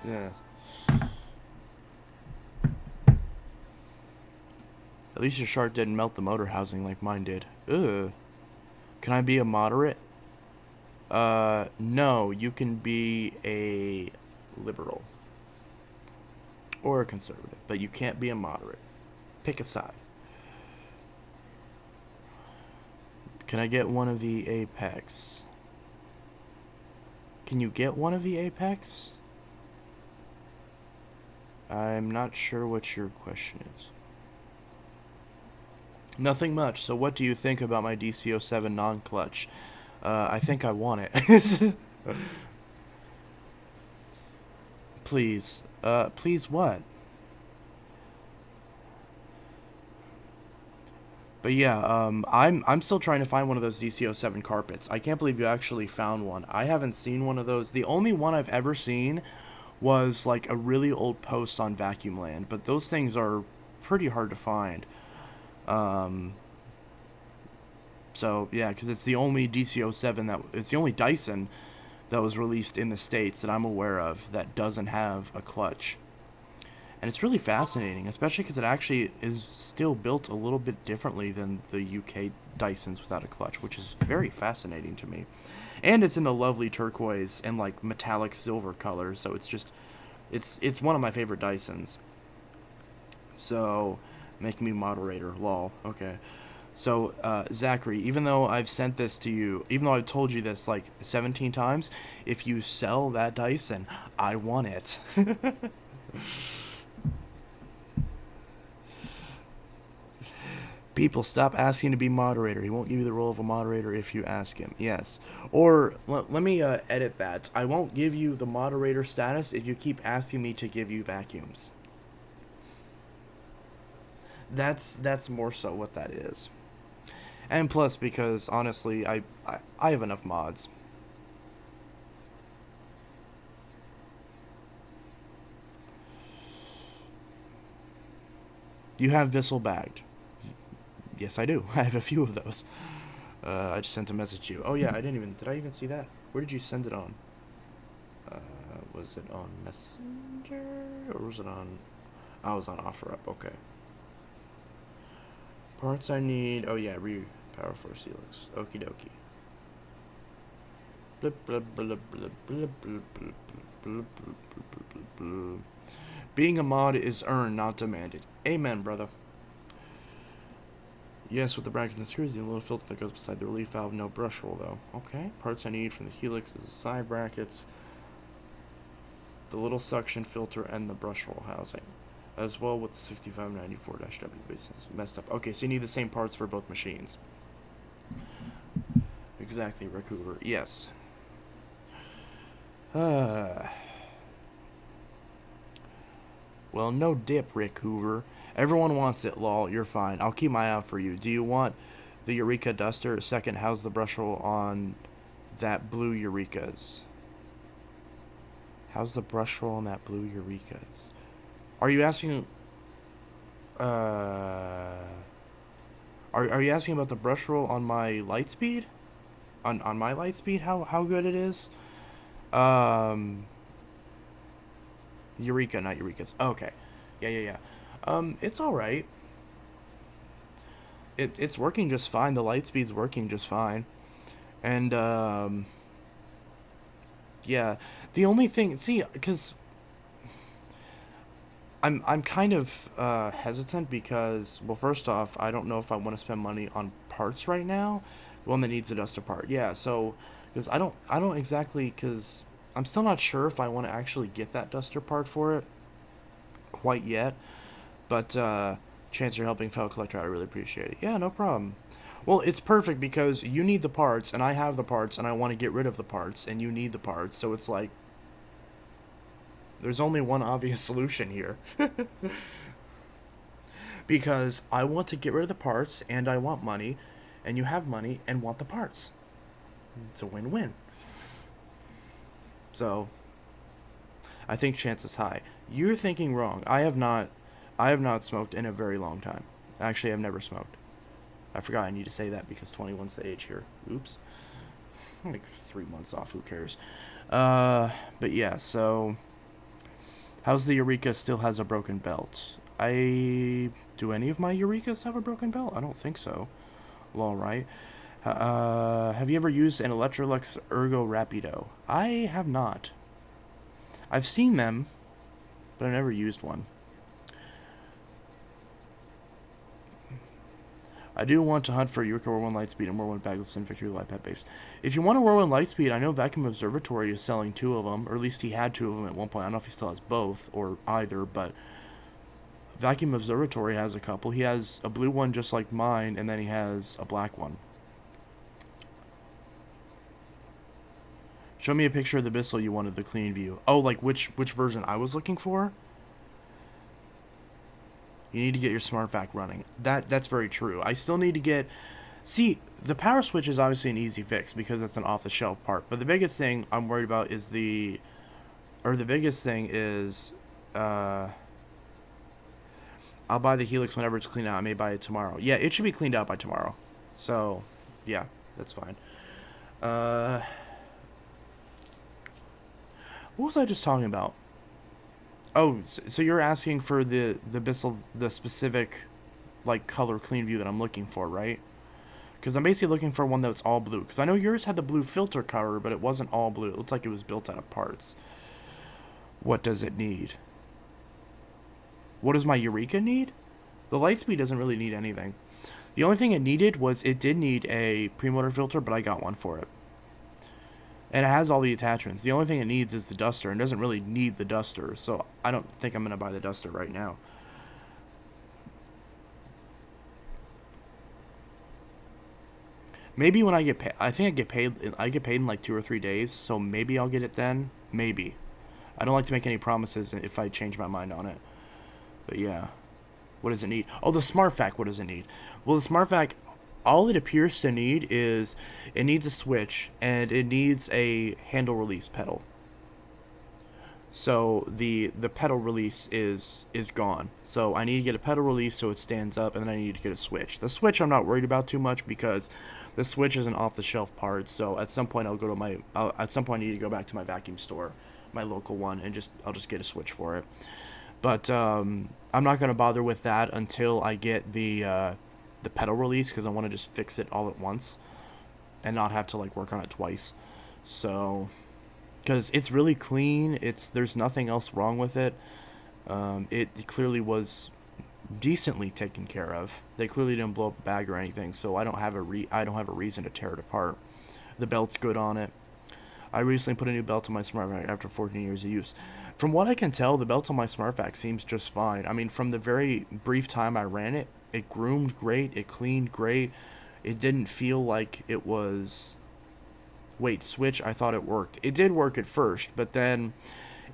Yeah. At least your Shark didn't melt the motor housing like mine did. Ugh. Can I be a moderate? No. You can be a liberal. Or a conservative. But you can't be a moderate. Pick a side. Can I get one of the Apex? Can you get one of the Apex? I'm not sure what your question is. Nothing much. So what do you think about my DC07 non-clutch? I think I want it. Please. Please what? But yeah, I'm still trying to find one of those DC07 carpets. I can't believe you actually found one. I haven't seen one of those. The only one I've ever seen was like a really old post on Vacuum Land, but those things are pretty hard to find. So yeah, because it's the only DC07 it's the only Dyson that was released in the States that I'm aware of that doesn't have a clutch. And it's really fascinating, especially because it actually is still built a little bit differently than the UK Dysons without a clutch, which is very fascinating to me. And it's in the lovely turquoise and like metallic silver color, so it's just, it's one of my favorite Dysons. So, make me moderator, lol. Okay. So, Zachary, even though I've sent this to you, even though I've told you this like 17 times, if you sell that Dyson, I want it. People, stop asking to be moderator. He won't give you the role of a moderator if you ask him. Yes. Or, let me edit that. I won't give you the moderator status if you keep asking me to give you vacuums. That's more so what that is. And plus, because honestly, I have enough mods. You have Bissell bagged. Yes, I do. I have a few of those. I just sent a message to you. Oh yeah, did I even see that? Where did you send it on? Was it on Messenger? Or was it on... I was on OfferUp, okay. Parts I need... Oh yeah, Power Force Helix. Okie dokie. Blip, blip, blip, blip, blip, blip, blip, blip, blip, blip. Being a mod is earned, not demanded. Amen, brother. Yes, with the brackets and screws, the little filter that goes beside the relief valve. No brush roll, though. Okay. Parts I need from the Helix is the side brackets, the little suction filter, and the brush roll housing. As well with the 6594-W basis. Messed up. Okay, so you need the same parts for both machines. Exactly, Rick Hoover. Yes. Well, no dip, Rick Hoover. Everyone wants it, lol. You're fine. I'll keep my eye out for you. Do you want the Eureka Duster? Second, how's the brush roll on that blue Eureka's? How's the brush roll on that blue Eureka's? Are you asking... Are you asking about the brush roll on my Lightspeed? On my Lightspeed? How good it is? Eureka, not Eureka's. Okay. Yeah. It's alright. It's working just fine. The Lightspeed's working just fine. And, yeah. The only thing... See, because... I'm kind of hesitant because, well, first off, I don't know if I want to spend money on parts right now. One that needs a duster part. Yeah, so... Because I don't exactly... Because... I'm still not sure if I want to actually get that duster part for it quite yet, but chance you're helping fellow collector, I really appreciate it. Yeah, no problem. Well, it's perfect because you need the parts and I have the parts and I want to get rid of the parts and you need the parts, so it's like there's only one obvious solution here. Because I want to get rid of the parts and I want money, and you have money and want the parts. It's a win-win. So, I think chance is high. You're thinking wrong. I have not smoked in a very long time. Actually, I've never smoked. I forgot I need to say that because 21's the age here. Oops. I'm like 3 months off, who cares? But yeah, so... How's the Eureka still has a broken belt? Do any of my Eurekas have a broken belt? I don't think so. Well, right. Have you ever used an Electrolux Ergo Rapido? I have not. I've seen them, but I've never used one. I do want to hunt for Eureka War 1 Lightspeed and War 1 Bagless and Victory Light Pet Babes. If you want a War 1 Lightspeed, I know Vacuum Observatory is selling 2 of them, or at least he had 2 of them at one point. I don't know if he still has both, or either, but... Vacuum Observatory has a couple. He has a blue one just like mine, and then he has a black one. Show me a picture of the Bissell you wanted, the clean view. Oh, like which version I was looking for? You need to get your smart vac running. That's very true. I still need to get... See, the power switch is obviously an easy fix because it's an off-the-shelf part. But the biggest thing I'm worried about is the... Or the biggest thing is... I'll buy the Helix whenever it's cleaned out. I may buy it tomorrow. Yeah, it should be cleaned out by tomorrow. So, yeah, that's fine. What was I just talking about? Oh, so you're asking for the Bissell, the specific, like, color clean view that I'm looking for, right? Because I'm basically looking for one that's all blue. Because I know yours had the blue filter cover, but it wasn't all blue. It looked like it was built out of parts. What does it need? What does my Eureka need? The Lightspeed doesn't really need anything. The only thing it needed was it did need a premotor filter, but I got one for it. And it has all the attachments. The only thing it needs is the duster, and doesn't really need the duster, so I don't think I'm going to buy the duster right now. Maybe when I get paid. I think I get paid in like 2 or 3 days, so maybe I'll get it then. Maybe. I don't like to make any promises if I change my mind on it. But yeah. What does it need? Oh, the Smart Vac, what does it need? Well, the Smart Vac, all it appears to need is it needs a switch and it needs a handle release pedal. So the pedal release is gone. So I need to get a pedal release so it stands up, and then I need to get a switch. The switch I'm not worried about too much because the switch is an off-the-shelf part. So at some point at some point I need to go back to my vacuum store, my local one, and I'll just get a switch for it. But I'm not gonna bother with that until I get the pedal release, because I want to just fix it all at once and not have to like work on it twice. So, because it's really clean, there's nothing else wrong with it. It clearly was decently taken care of. They clearly didn't blow up a bag or anything, so I don't have a reason to tear it apart. The belt's good on it. I recently put a new belt on my Smart Vac after 14 years of use. From what I can tell, the belt on my Smart Vac seems just fine. I mean, from the very brief time I ran it, it groomed great, it cleaned great. It didn't feel like it was... Wait, switch? I thought it worked. It did work at first, but then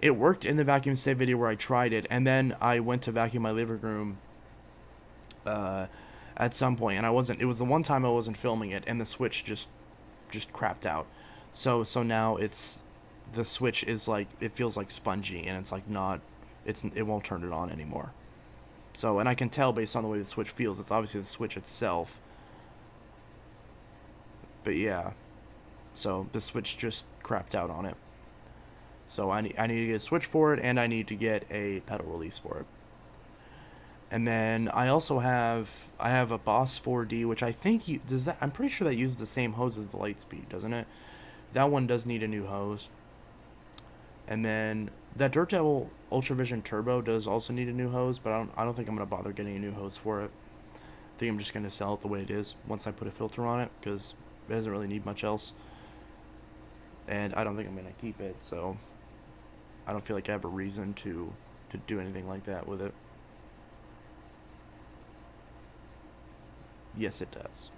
it worked in the vacuum save video where I tried it, and then I went to vacuum my living room at some point, and it was the one time I wasn't filming it, and the switch just crapped out. So now the switch is like, it feels like spongy, and it's like it won't turn it on anymore. So, and I can tell based on the way the switch feels, it's obviously the switch itself. But yeah, so the switch just crapped out on it. So I need to get a switch for it, and I need to get a pedal release for it. And then I also have a Boss 4D, which I think I'm pretty sure that uses the same hose as the Lightspeed, doesn't it? That one does need a new hose. And then that Dirt Devil Ultravision Turbo does also need a new hose, but I don't think I'm gonna bother getting a new hose for it. I think I'm just gonna sell it the way it is once I put a filter on it, because it doesn't really need much else. And I don't think I'm gonna keep it, so I don't feel like I have a reason to do anything like that with it. Yes, it does.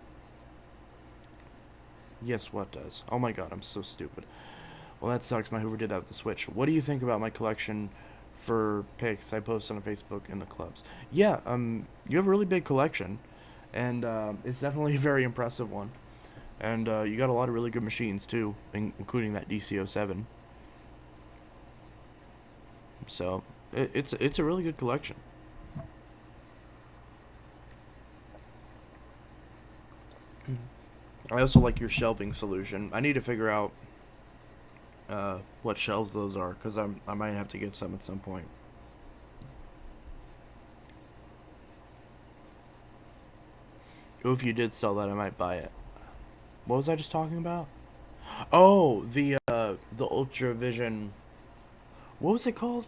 Yes, what does? Oh my god, I'm so stupid. Well, that sucks. My Hoover did that with the Switch. What do you think about my collection for pics I post on Facebook and the clubs? Yeah, you have a really big collection, and it's definitely a very impressive one. And you got a lot of really good machines too, including that DC-07. So it's a really good collection. I also like your shelving solution. I need to figure out what shelves those are, because I might have to get some at some point. Oh, if you did sell that, I might buy it. What was I just talking about? Oh, the Ultra Vision. What was it called?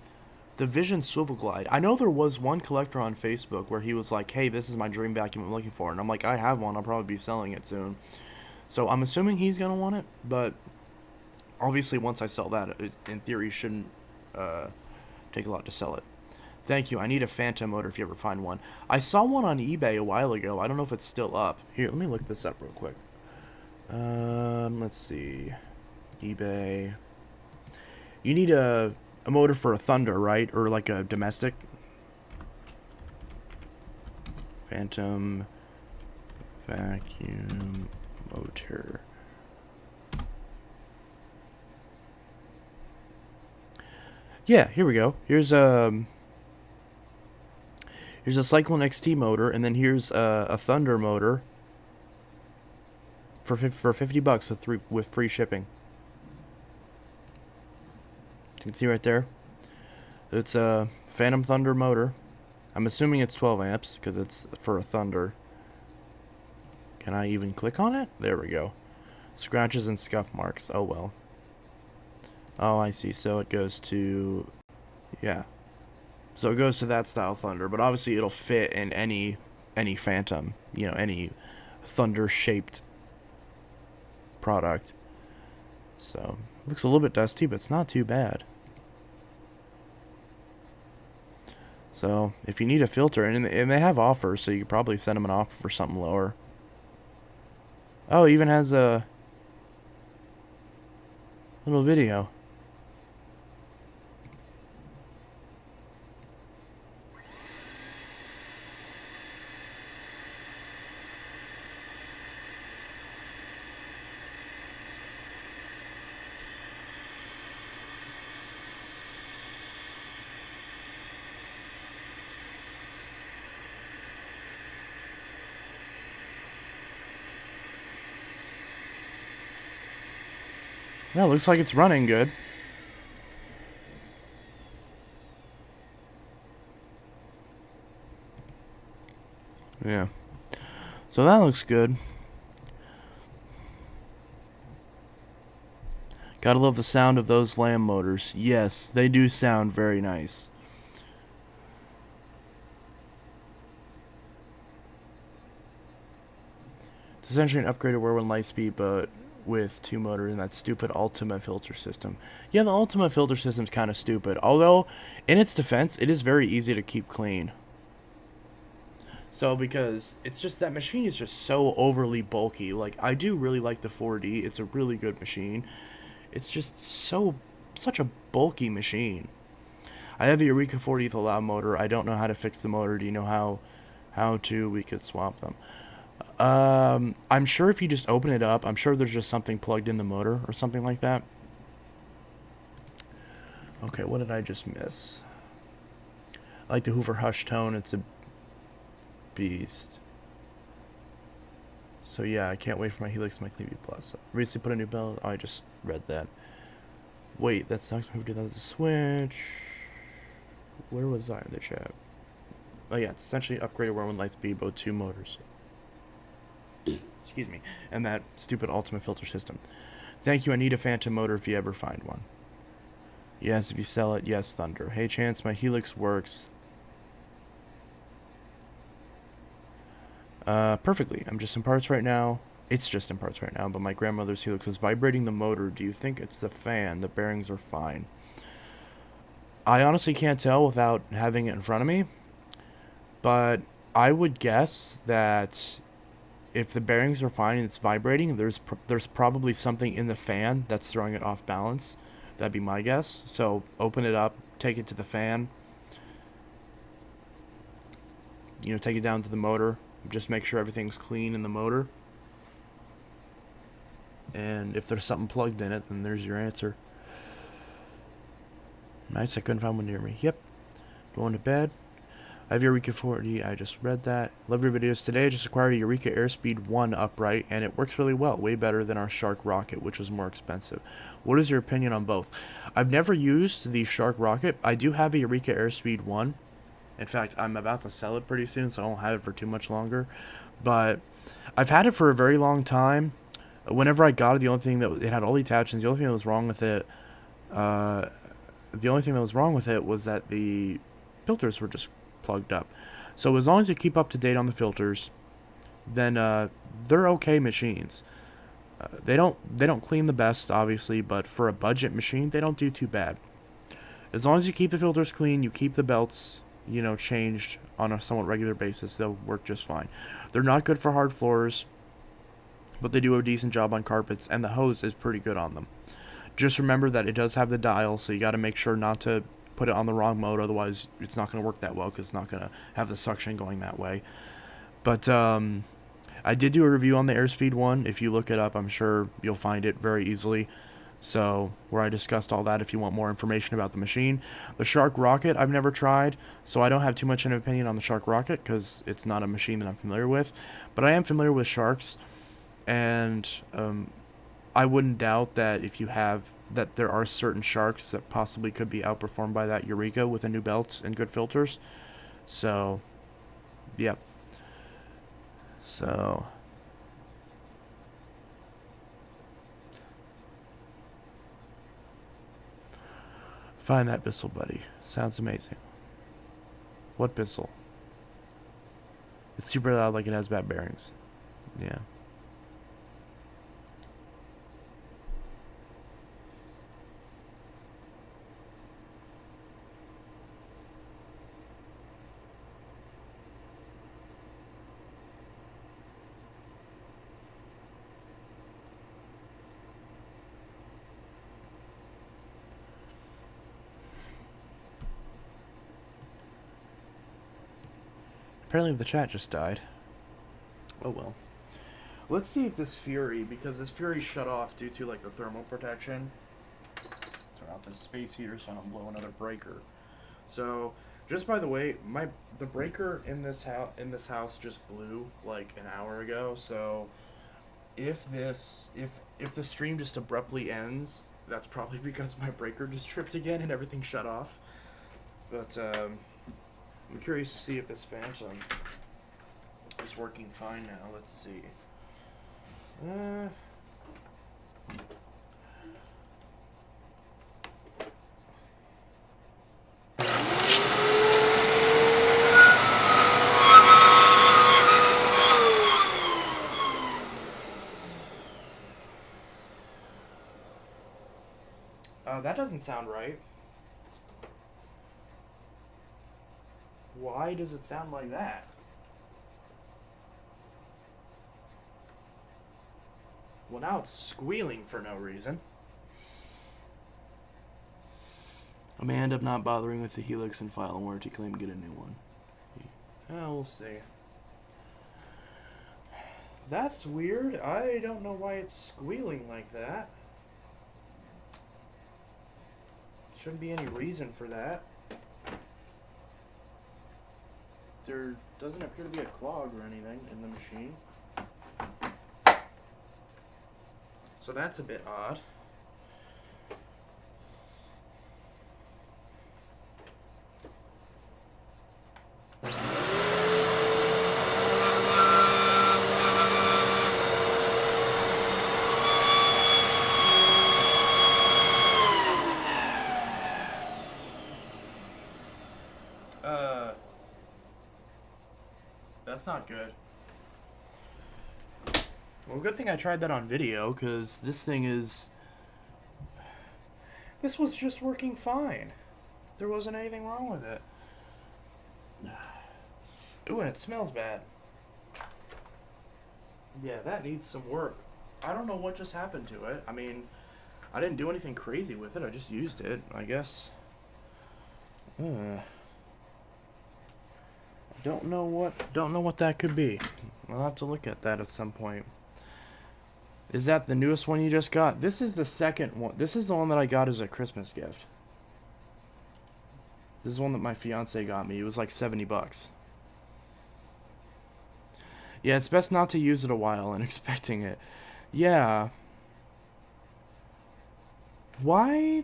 The Vision Swivel Glide. I know there was one collector on Facebook where he was like, "Hey, this is my dream vacuum I'm looking for," and I'm like, "I have one. I'll probably be selling it soon." So I'm assuming he's gonna want it, but obviously once I sell that, it, in theory, shouldn't take a lot to sell it. Thank you. I need a Phantom motor if you ever find one. I saw one on eBay a while ago. I don't know if it's still up. Here, let me look this up real quick. Let's see. eBay. You need a motor for a Thunder, right? Or like a domestic? Phantom vacuum motor. Yeah, here we go. Here's a Cyclone XT motor, and then here's a Thunder motor for $50 with free shipping. You can see right there. It's a Phantom Thunder motor. I'm assuming it's 12 amps because it's for a Thunder. Can I even click on it? There we go. Scratches and scuff marks. Oh well. Oh, I see. So it goes to... Yeah. So it goes to that style Thunder, but obviously it'll fit in any any Phantom, any thunder-shaped product. So, looks a little bit dusty, but it's not too bad. So, if you need a filter, and they have offers, so you could probably send them an offer for something lower. Oh, it even has a little video. Yeah, looks like it's running good. Yeah. So that looks good. Gotta love the sound of those lamb motors. Yes, they do sound very nice. It's essentially an upgraded Whirlwind Lightspeed, but with 2 motors and that stupid Ultima filter system. Yeah, the Ultima filter system's kind of stupid. Although, in its defense, it is very easy to keep clean. So, because it's just that machine is just so overly bulky. Like, I do really like the 4D. It's a really good machine. It's just such a bulky machine. I have a Eureka 40th allow motor. I don't know how to fix the motor. Do you know how to? We could swap them. I'm sure if you just open it up, I'm sure there's just something plugged in the motor or something like that. Okay, what did I just miss? I like the Hoover Hush tone. It's a beast. So yeah, I can't wait for my Helix and my Clevie Plus. Recently put a new belt. Oh, I just read that. Wait, that sucks. Who did that with the Switch? Where was I in the chat? Oh yeah, it's essentially upgraded Whirlwind Lightspeed, both 2 motors. Excuse me. And that stupid Ultimate filter system. Thank you, I need a Phantom motor if you ever find one. Yes, if you sell it, yes, Thunder. Hey Chance, my Helix works. Perfectly. I'm just in parts right now. It's just in parts right now, but my grandmother's Helix was vibrating the motor. Do you think it's the fan? The bearings are fine. I honestly can't tell without having it in front of me, but I would guess that if the bearings are fine and it's vibrating, there's probably something in the fan that's throwing it off balance. That'd be my guess. So open it up, take it to the fan, take it down to the motor. Just make sure everything's clean in the motor. And if there's something plugged in it, then there's your answer. Nice, I couldn't find one near me. Yep. Going to bed. I have Eureka 40. I just read that. Love your videos today. I just acquired a Eureka Airspeed 1 upright, and it works really well. Way better than our Shark Rocket, which was more expensive. What is your opinion on both? I've never used the Shark Rocket. I do have a Eureka Airspeed 1. In fact, I'm about to sell it pretty soon, so I won't have it for too much longer. But I've had it for a very long time. Whenever I got it, the only thing that it had all the attachments. The only thing that was wrong with it, was that the filters were just plugged up. So as long as you keep up to date on the filters, then they're okay machines. They don't clean the best, obviously, but for a budget machine, they don't do too bad. As long as you keep the filters clean, you keep the belts changed on a somewhat regular basis, they'll work just fine. They're not good for hard floors, but they do a decent job on carpets, and the hose is pretty good on them. Just remember that it does have the dial, so you got to make sure not to put it on the wrong mode, otherwise it's not going to work that well, because it's not going to have the suction going that way. But I did do a review on the Airspeed 1. If you look it up, I'm sure you'll find it very easily. So, where I discussed all that if you want more information about the machine. The Shark Rocket I've never tried, so I don't have too much of an opinion on the Shark Rocket because it's not a machine that I'm familiar with. But I am familiar with sharks, and I wouldn't doubt that that there are certain sharks that possibly could be outperformed by that Eureka with a new belt and good filters. So, yeah. So... find that Bissell, buddy. Sounds amazing. What Bissell? It's super loud, like it has bad bearings. Yeah. Apparently the chat just died. Oh well. Let's see if this Fury, because this Fury shut off due to like the thermal protection. Turn off this space heater so I don't blow another breaker. So, just by the way, the breaker in this house just blew like an hour ago. So, if the stream just abruptly ends, that's probably because my breaker just tripped again and everything shut off. But I'm curious to see if this Phantom is working fine now. Let's see. That doesn't sound right. Why does it sound like that? Well, now it's squealing for no reason. I may end up not bothering with the Helix and file a warranty claim and get a new one. Oh, we'll see. That's weird. I don't know why it's squealing like that. Shouldn't be any reason for that. There doesn't appear to be a clog or anything in the machine. So that's a bit odd. That's not good. Well, good thing I tried that on video, because this was just working fine. There wasn't anything wrong with it. Ooh, and it smells bad. Yeah, that needs some work. I don't know what just happened to it. I mean, I didn't do anything crazy with it. I just used it, I guess. Don't know what that could be. I'll have to look at that at some point. Is that the newest one you just got? This is the second one. This is the one that I got as a Christmas gift. This is one that my fiance got me. It was like $70. Yeah, it's best not to use it a while and expecting it. Yeah. Why?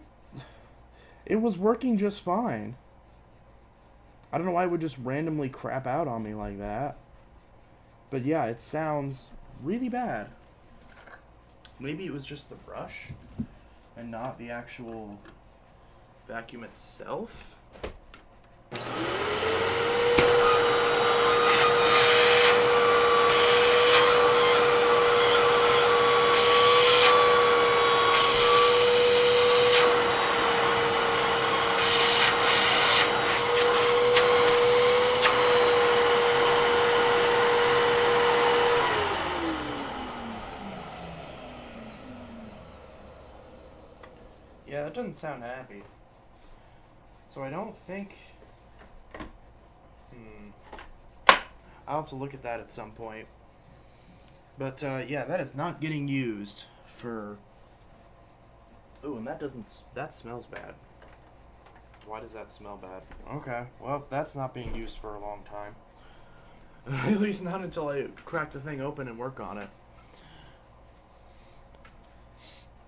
It was working just fine. I don't know why it would just randomly crap out on me like that. But yeah, it sounds really bad. Maybe it was just the brush and not the actual vacuum itself. Yeah, that doesn't sound happy. So I don't think... I'll have to look at that at some point. But, yeah, that is not getting used for... Ooh, and that smells bad. Why does that smell bad? Okay, well, that's not being used for a long time. At least not until I crack the thing open and work on it.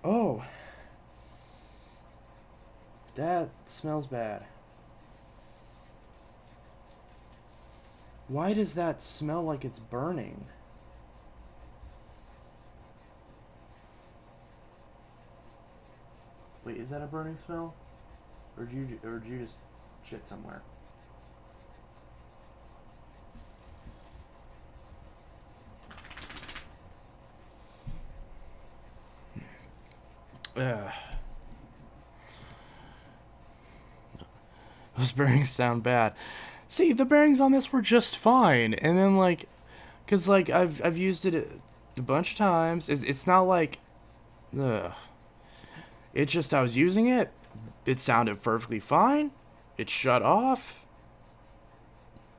Oh... That smells bad. Why does that smell like it's burning? Wait, is that a burning smell? Or did you just shit somewhere? Those bearings sound bad. See, the bearings on this were just fine, and then like, cause like I've used it a bunch of times. It's not like, ugh. It's just I was using it. It sounded perfectly fine. It shut off.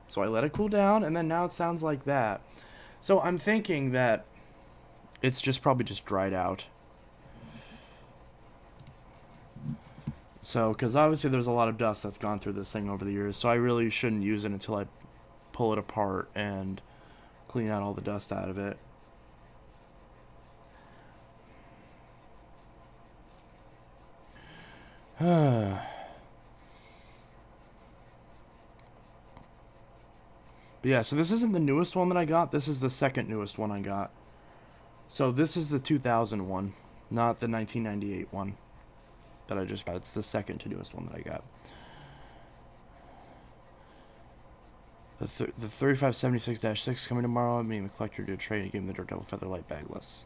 So I let it cool down, and then now it sounds like that. So I'm thinking that it's just probably just dried out. So, because obviously there's a lot of dust that's gone through this thing over the years, so I really shouldn't use it until I pull it apart and clean out all the dust out of it. But yeah, so this isn't the newest one that I got. This is the second newest one I got. So this is the 2000 one, not the 1998 one that I just got. It's the second to newest one that I got. The 3576-6 coming tomorrow. Me and the collector do a trade and give him the Daredevil Feather Light bagless.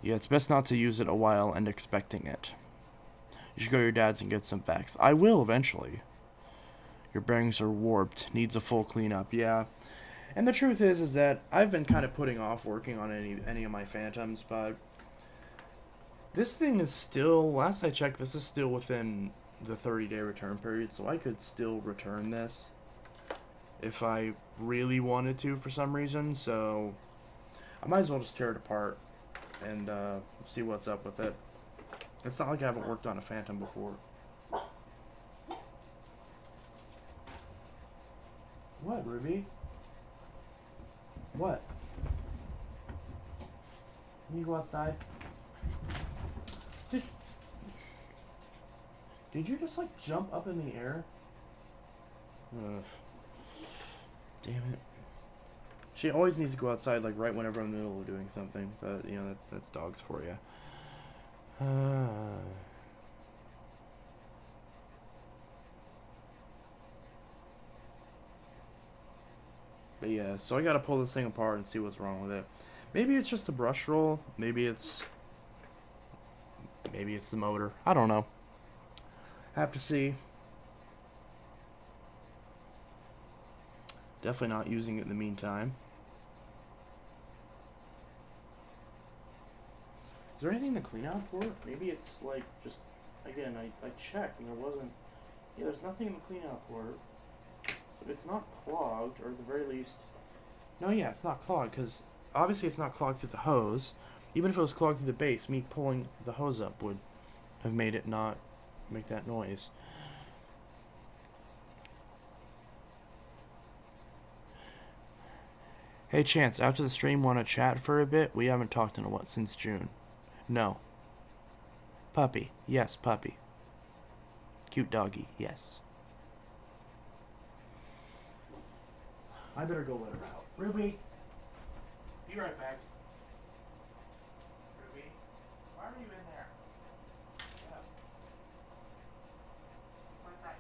Yeah, it's best not to use it a while and expecting it. You should go to your dad's and get some facts. I will eventually. Your bearings are warped. Needs a full cleanup. Yeah. And the truth is that I've been kind of putting off working on any of my Phantoms, but this thing is still, last I checked, this is still within the 30-day return period, so I could still return this if I really wanted to for some reason, so I might as well just tear it apart and see what's up with it. It's not like I haven't worked on a Phantom before. What, Ruby? What? Can you go outside? Did you just like jump up in the air? Ugh. Damn it. She always needs to go outside like right whenever I'm in the middle of doing something. But you know, that's dogs for you. But yeah, so I gotta pull this thing apart and see what's wrong with it. Maybe it's just the brush roll. Maybe it's the motor. I don't know. Have to see. Definitely not using it in the meantime. Is there anything to clean out for it? Maybe it's like just, again, I checked and there wasn't, yeah, there's nothing to clean out for it. So it's not clogged, or at the very least, no, yeah, it's not clogged, because obviously it's not clogged through the hose. Even if it was clogged through the base, me pulling the hose up would have made it not make that noise. Hey Chance, after the stream wanna chat for a bit? We haven't talked in a what since June. No. Puppy. Yes, puppy. Cute doggy. Yes. I better go let her out. Ruby! Be right back. Ruby? Why are you in there? Yeah. Go inside.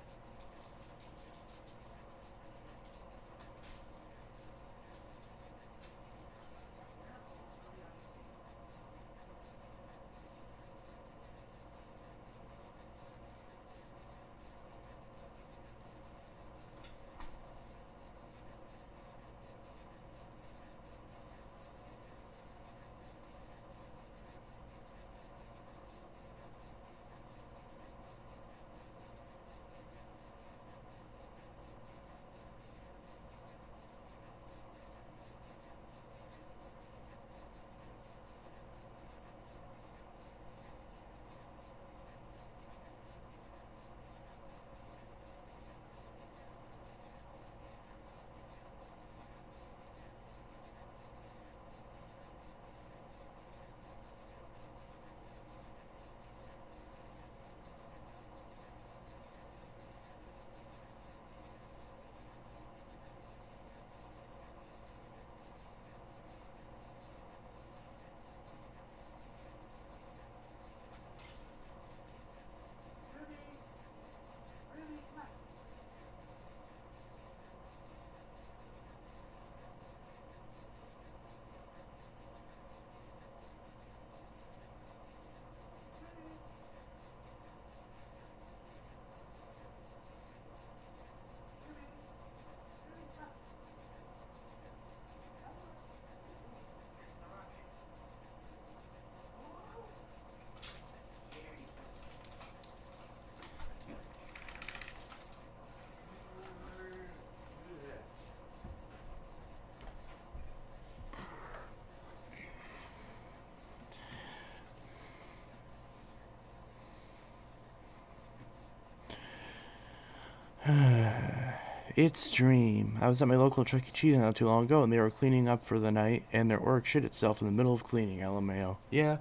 It's Dream. I was at my local Chuck E. Cheese not too long ago, and they were cleaning up for the night, and their org shit itself in the middle of cleaning. LMAO. Yeah,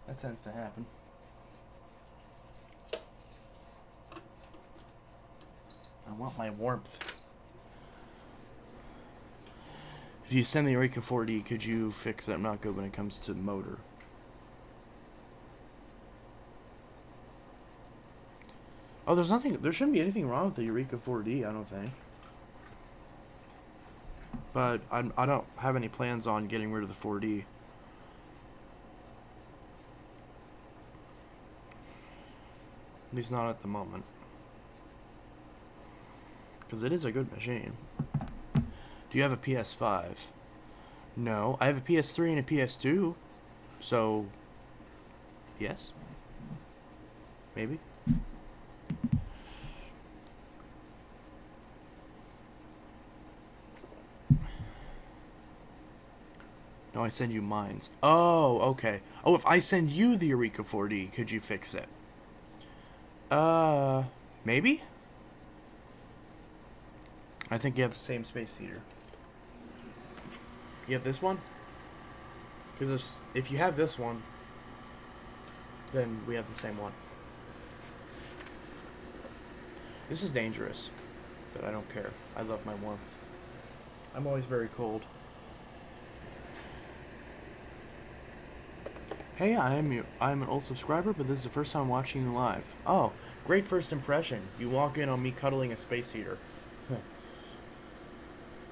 that tends to happen. I want my warmth. If you send the Eureka 4D, could you fix it? I'm not good when it comes to the motor. Oh, there shouldn't be anything wrong with the Eureka 4D, I don't think. But I don't have any plans on getting rid of the 4D. At least not at the moment. Because it is a good machine. Do you have a PS5? No. I have a PS3 and a PS2. So, yes. Maybe. No, I send you mines. Oh, okay. Oh, if I send you the Eureka 4D, could you fix it? Maybe? I think you have the same space heater. You have this one? Because if you have this one, then we have the same one. This is dangerous, but I don't care. I love my warmth. I'm always very cold. Hey, I'm an old subscriber, but this is the first time watching you live. Oh, great first impression. You walk in on me cuddling a space heater.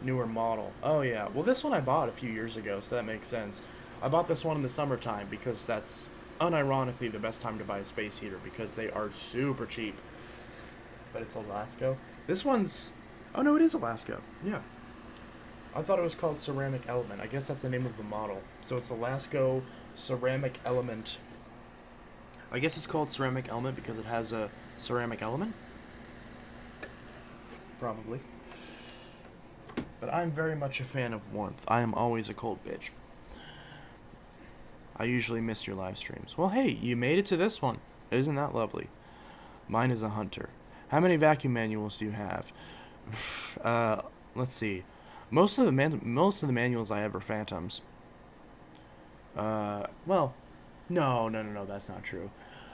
Newer model. Oh yeah. Well, this one I bought a few years ago, so that makes sense. I bought this one in the summertime because that's unironically the best time to buy a space heater because they are super cheap. But it's Alaska. This one's... Oh no, it is Alaska. Yeah. I thought it was called Ceramic Element. I guess that's the name of the model. So it's Alaska Ceramic Element. I guess it's called Ceramic Element because it has a ceramic element? Probably. But I'm very much a fan of warmth. I am always a cold bitch. I usually miss your live streams. Well, hey, you made it to this one. Isn't that lovely? Mine is a Hunter. How many vacuum manuals do you have? Let's see. Most of the manuals I have are Phantoms. Well, no, that's not true.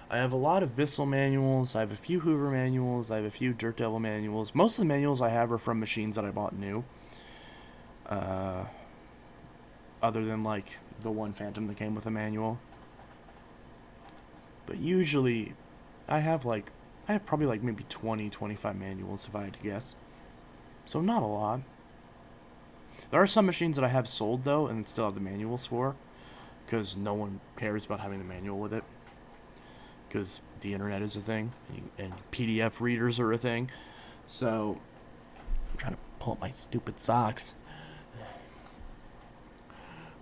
I have a lot of Bissell manuals. I have a few Hoover manuals. I have a few Dirt Devil manuals. Most of the manuals I have are from machines that I bought new. Other than like the one Phantom that came with a manual. But usually I have probably like maybe 20, 25 manuals if I had to guess. So not a lot. There are some machines that I have sold though and still have the manuals for. Because no one cares about having the manual with it. Because the internet is a thing. And PDF readers are a thing. So I'm trying to pull up my stupid socks.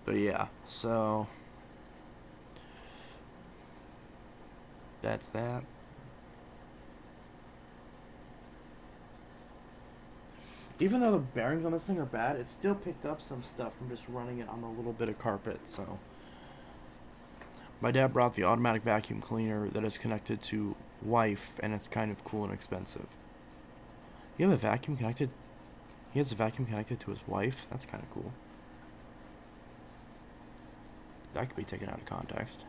But yeah, so that's that. Even though the bearings on this thing are bad, it still picked up some stuff from just running it on a little bit of carpet, so. My dad brought the automatic vacuum cleaner that is connected to wife, and it's kind of cool and expensive. You have a vacuum connected? He has a vacuum connected to his wife? That's kind of cool. That could be taken out of context.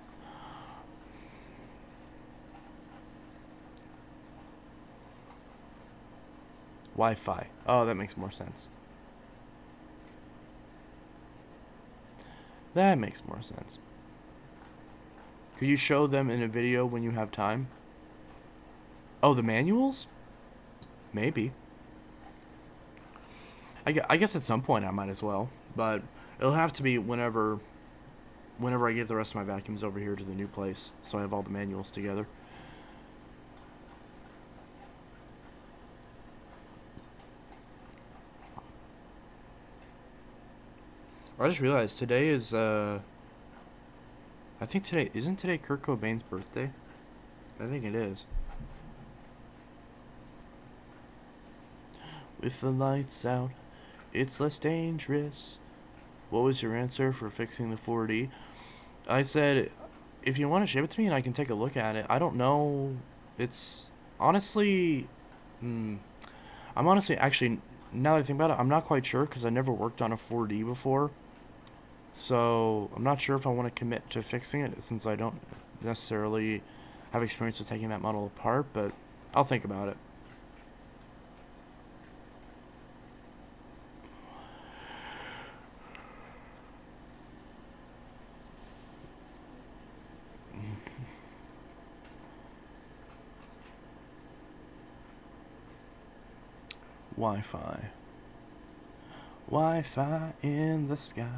Wi-Fi. Oh, that makes more sense. That makes more sense. Could you show them in a video when you have time? Oh, the manuals? Maybe. I guess at some point I might as well. But it'll have to be whenever I get the rest of my vacuums over here to the new place. So I have all the manuals together. I just realized today is, I think isn't today Kurt Cobain's birthday? I think it is. With the lights out, it's less dangerous. What was your answer for fixing the 4D? I said, if you want to ship it to me and I can take a look at it. I don't know. It's honestly, I'm honestly, actually, now that I think about it, I'm not quite sure because I never worked on a 4D before. So I'm not sure if I want to commit to fixing it since I don't necessarily have experience with taking that model apart, but I'll think about it. Wi-Fi. Wi-Fi in the sky.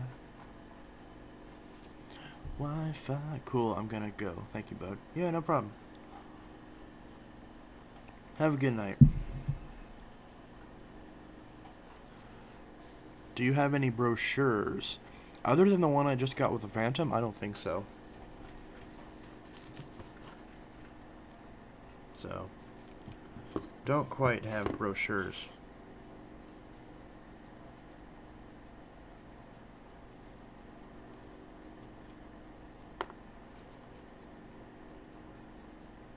Wi-Fi. Cool, I'm gonna go. Thank you, bud. Yeah, no problem. Have a good night. Do you have any brochures? Other than the one I just got with the Phantom, I don't think so. So, don't quite have brochures.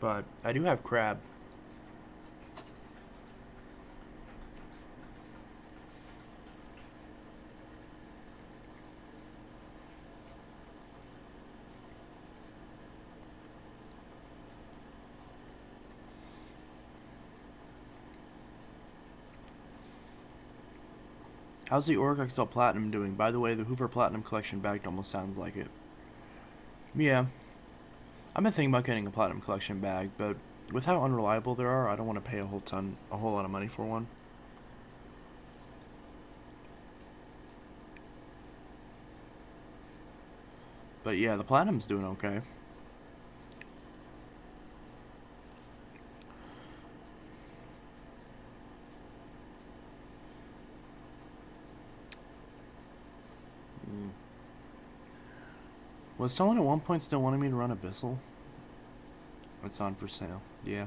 But I do have crab. How's the Auric XL Platinum doing? By the way, the Hoover Platinum Collection bag almost sounds like it. Yeah. I've been thinking about getting a Platinum Collection bag, but with how unreliable they are, I don't want to pay a whole lot of money for one. But yeah, the Platinum's doing okay. Was someone at one point still wanting me to run Abyssal? It's on for sale. Yeah.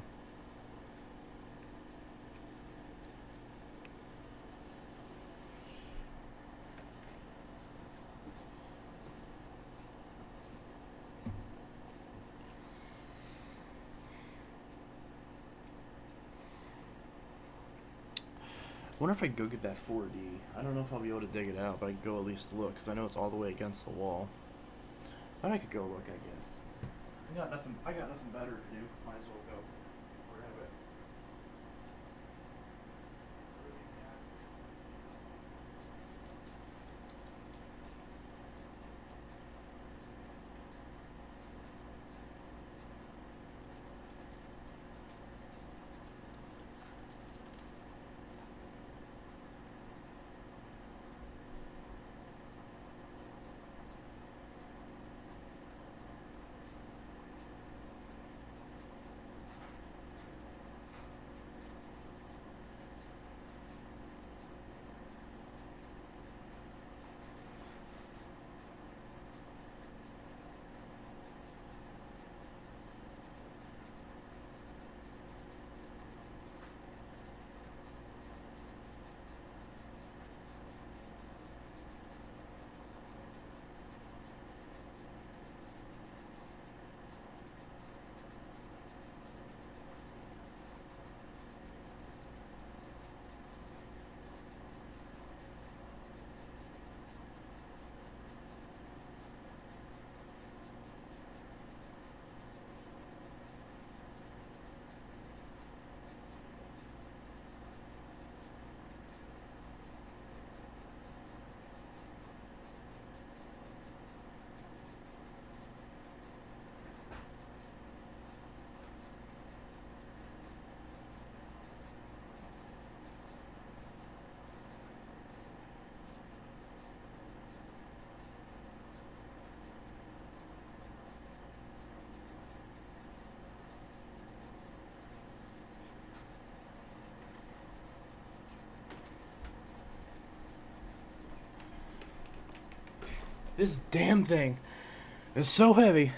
I wonder if I could go get that 4D. I don't know if I'll be able to dig it out, but I could go at least look, because I know it's all the way against the wall. But I could go look, I guess. I got nothing better to do. Might as well go. Grab it. This damn thing is so heavy.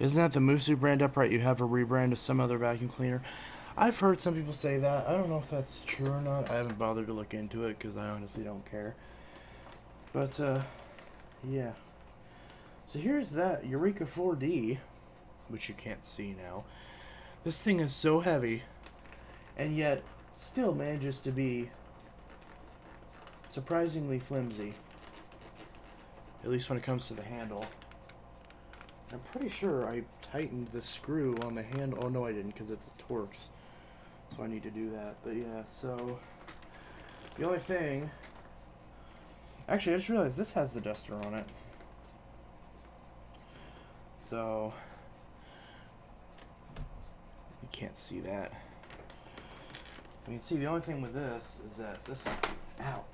Isn't that the Musu brand upright? You have a rebrand of some other vacuum cleaner. I've heard some people say that. I don't know if that's true or not. I haven't bothered to look into it because I honestly don't care. But, yeah. So here's that Eureka 4D, which you can't see now. This thing is so heavy, and yet still manages to be surprisingly flimsy. At least when it comes to the handle. I'm pretty sure I tightened the screw on the handle. Oh no, I didn't, because it's a Torx. So I need to do that. But yeah, so the only thing... Actually, I just realized this has the duster on it. So you can't see that. You can see the only thing with this is that this, ow,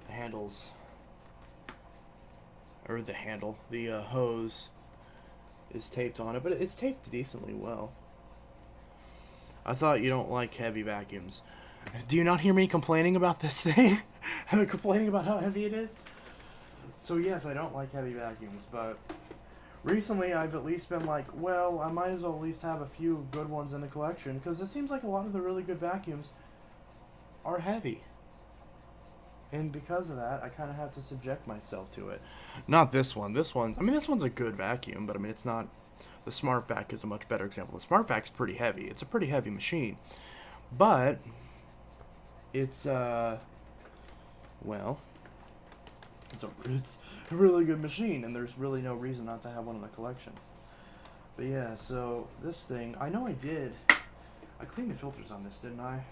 the handles, or the handle, the hose is taped on it, but it's taped decently well. I thought you don't like heavy vacuums. Do you not hear me complaining about this thing? I'm complaining about how heavy it is? So yes, I don't like heavy vacuums, but recently I've at least been like, well, I might as well at least have a few good ones in the collection, because it seems like a lot of the really good vacuums are heavy. And because of that, I kind of have to subject myself to it. Not this one. This one's a good vacuum, but I mean, it's not... The Smart Vac is a much better example. The Smart Vac's pretty heavy. It's a pretty heavy machine. But it's, well, it's a really good machine, and there's really no reason not to have one in the collection. But yeah, so this thing, I know I did. I cleaned the filters on this, didn't I?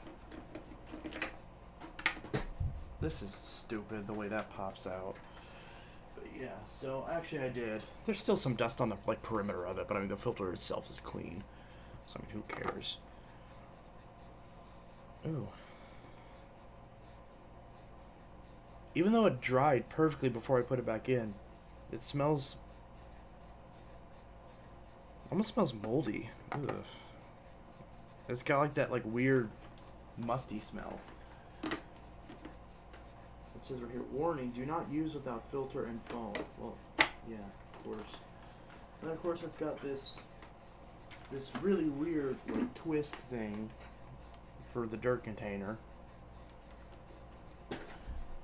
This is stupid, the way that pops out. But yeah, so actually I did. There's still some dust on the perimeter of it, but I mean the filter itself is clean. So I mean, who cares? Ooh. Even though it dried perfectly before I put it back in, it smells... almost smells moldy. Ugh. It's got like that weird musty smell. It says right here, warning, do not use without filter and foam. Well, yeah, of course. And of course it's got this really weird twist thing for the dirt container.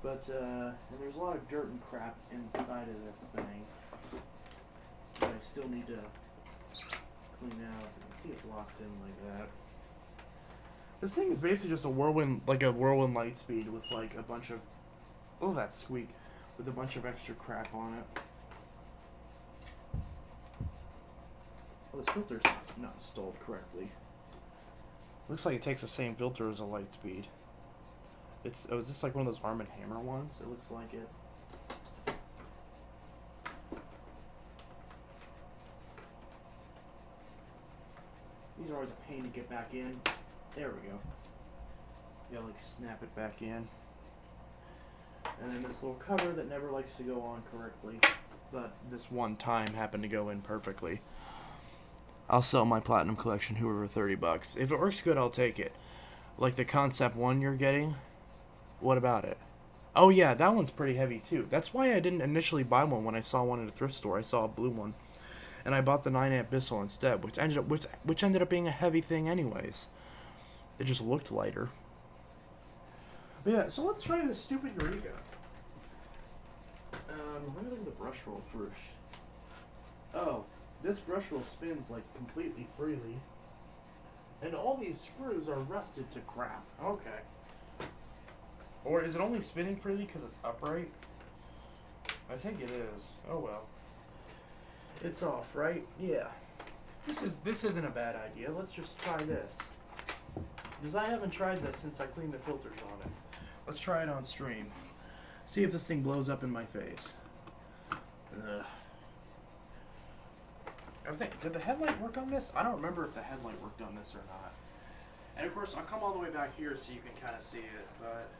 But and there's a lot of dirt and crap inside of this thing that I still need to clean out. You can see it locks in like that. This thing is basically just a whirlwind, like a whirlwind light speed with like a bunch of, oh that squeak, with a bunch of extra crap on it. Oh, this filter's not installed correctly. Looks like it takes the same filter as a light speed. Oh, is this like one of those Arm & Hammer ones? It looks like it. These are always a pain to get back in. There we go. You gotta snap it back in. And then this little cover that never likes to go on correctly, but this one time happened to go in perfectly. I'll sell my Platinum Collection Hoover for $30. If it works good, I'll take it. Like the Concept 1 you're getting, what about it? Oh yeah, that one's pretty heavy too. That's why I didn't initially buy one when I saw one at a thrift store. I saw a blue one. And I bought the 9-amp Bissell instead, which ended up being a heavy thing anyways. It just looked lighter. But yeah, so let's try this stupid Eureka. Let me look at the brush roll first. Oh, this brush roll spins like completely freely. And all these screws are rusted to crap. Okay. Or is it only spinning freely because it's upright? I think it is. Oh well. It's off, right? Yeah. This isn't a bad idea. Let's just try this. Because I haven't tried this since I cleaned the filters on it. Let's try it on stream. See if this thing blows up in my face. Ugh. Did the headlight work on this? I don't remember if the headlight worked on this or not. And of course, I'll come all the way back here so you can kind of see it, but...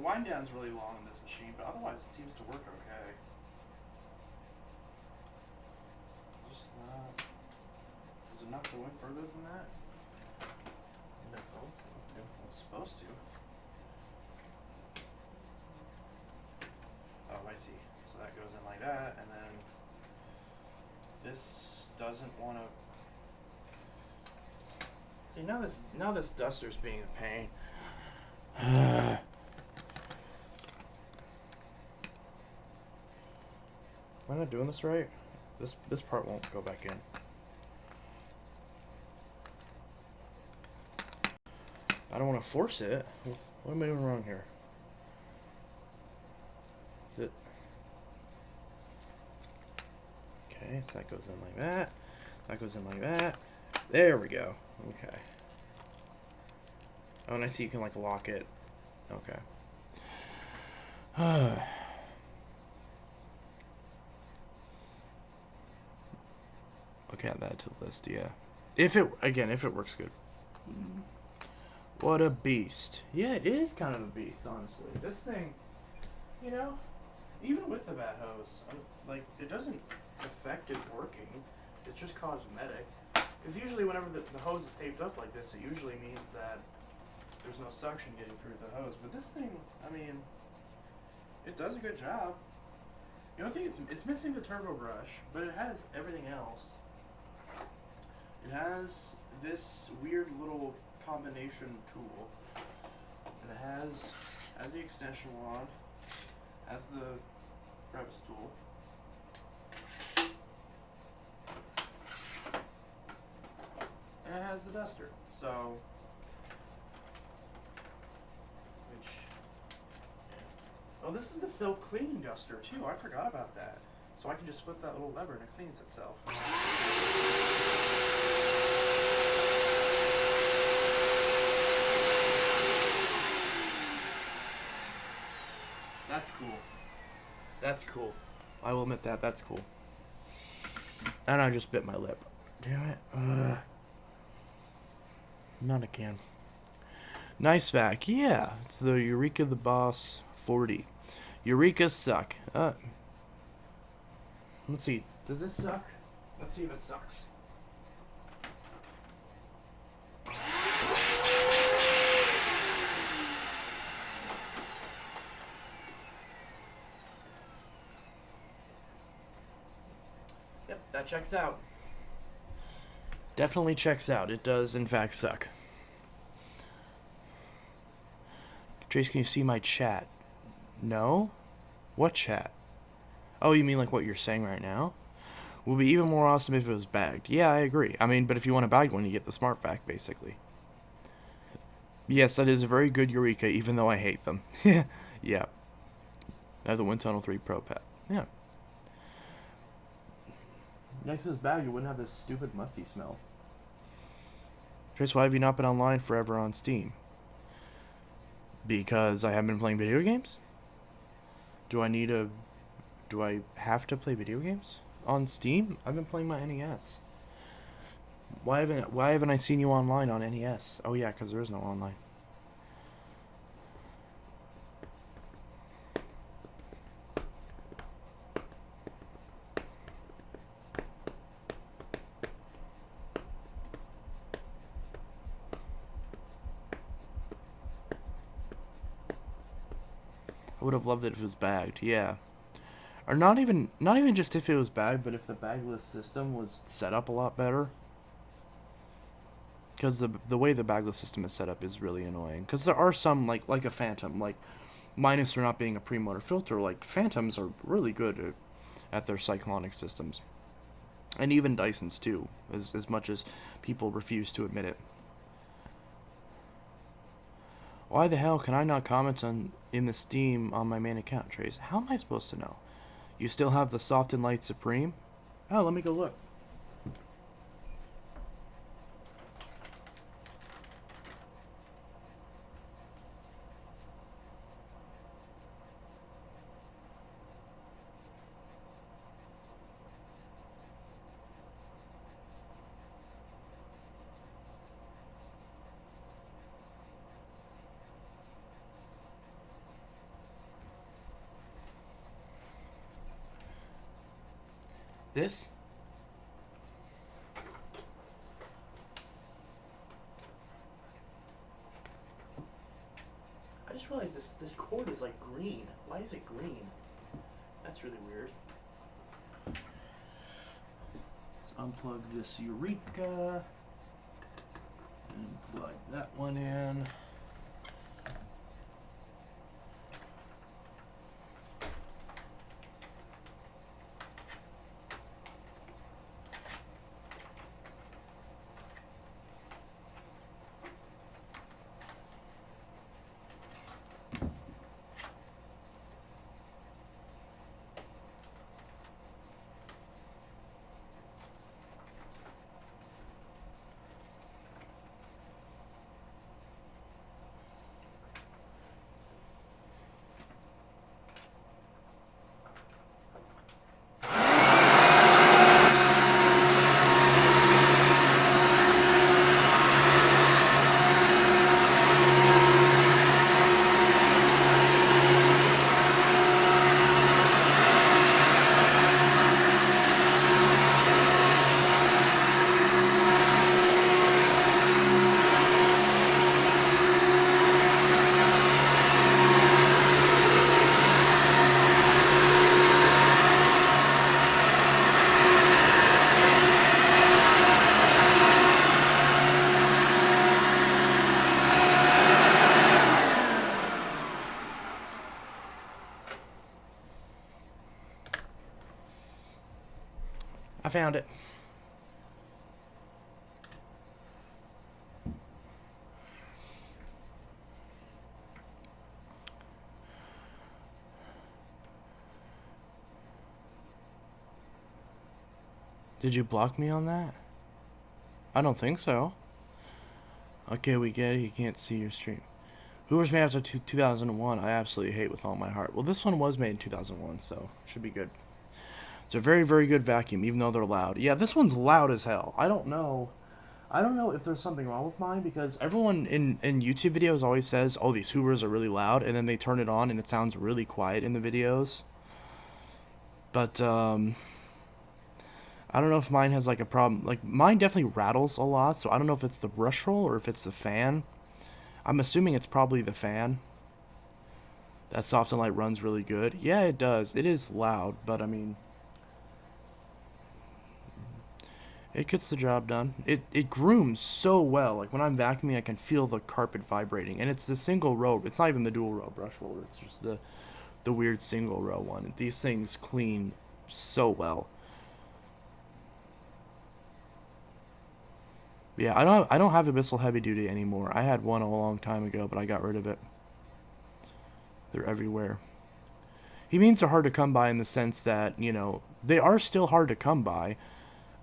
wind down's really long on this machine, but otherwise it seems to work okay. Just not. Does it not go in further than that? No. It was supposed to. Oh, I see. So that goes in like that, and then this doesn't want to. See, now this duster's being a pain. Am I not doing this right? This part won't go back in. I don't want to force it. What am I doing wrong here? Is it? Okay, so that goes in like that. That goes in like that. There we go. Okay. Oh, and I see you can like lock it. Okay. Okay, add that to the list, yeah. If it works good. What a beast. Yeah, it is kind of a beast, honestly. This thing, you know, even with the bad hose, like, it doesn't affect it working. It's just cosmetic. Because usually whenever the hose is taped up like this, it usually means that there's no suction getting through the hose. But this thing, I mean, it does a good job. The only thing, it's missing the turbo brush, but it has everything else. It has this weird little combination tool. And it has the extension wand, has the crevice tool. And it has the duster. So, which, yeah. Oh, this is the self-cleaning duster too. I forgot about that. So I can just flip that little lever and it cleans itself. That's cool. That's cool. I will admit that. That's cool. And I just bit my lip. Damn it. Not again. Nice vac. Yeah. It's the Eureka the Boss 40. Eureka suck. Let's see. Does this suck? Let's see if it sucks. Yep, that checks out. Definitely checks out. It does, in fact, suck. Trace, can you see my chat? No? What chat? Oh, you mean like what you're saying right now? Would be even more awesome if it was bagged. Yeah, I agree. I mean, but if you want a bagged one, you get the Smart Vac, basically. Yes, that is a very good Eureka, even though I hate them. Yeah. I have the Wind Tunnel 3 Pro Pet. Yeah. Next to this bag, you wouldn't have this stupid musty smell. Trace, why have you not been online forever on Steam? Because I haven't been playing video games? Do I have to play video games on Steam? I've been playing my NES. Why haven't I seen you online on NES? Oh yeah, because there is no online. I would have loved it if it was bagged, yeah. Or not even just if it was bagged, but if the bagless system was set up a lot better. Because the way the bagless system is set up is really annoying. Because there are some, like a Phantom, like, minus for not being a pre-motor filter, like, Phantoms are really good at their cyclonic systems. And even Dysons, too, as much as people refuse to admit it. Why the hell can I not comment in the Steam on my main account, Trace? How am I supposed to know? You still have the Soft and Light Supreme? Oh, let me go look. This? I just realized this cord is like green. Why is it green? That's really weird. Let's unplug this Eureka and plug that one in. I found it. Did you block me on that? I don't think so. Okay, we get it. You can't see your stream. Hoovers made after 2001. I absolutely hate with all my heart. Well, this one was made in 2001, so should be good. It's a very, very good vacuum, even though they're loud. Yeah, this one's loud as hell. I don't know if there's something wrong with mine, because everyone in YouTube videos always says, oh, these Hoovers are really loud, and then they turn it on and it sounds really quiet in the videos. But, I don't know if mine has like a problem. Like, mine definitely rattles a lot, so I don't know if it's the brush roll or if it's the fan. I'm assuming it's probably the fan. That soft and light runs really good. Yeah, it does. It is loud, but I mean, it gets the job done. It grooms so well. Like, when I'm vacuuming, I can feel the carpet vibrating. And it's the single row. It's not even the dual row brush roller. It's just the weird single row one. These things clean so well. Yeah, I don't have a Bissell Heavy Duty anymore. I had one a long time ago, but I got rid of it. They're everywhere. He means they're hard to come by in the sense that, you know, they are still hard to come by.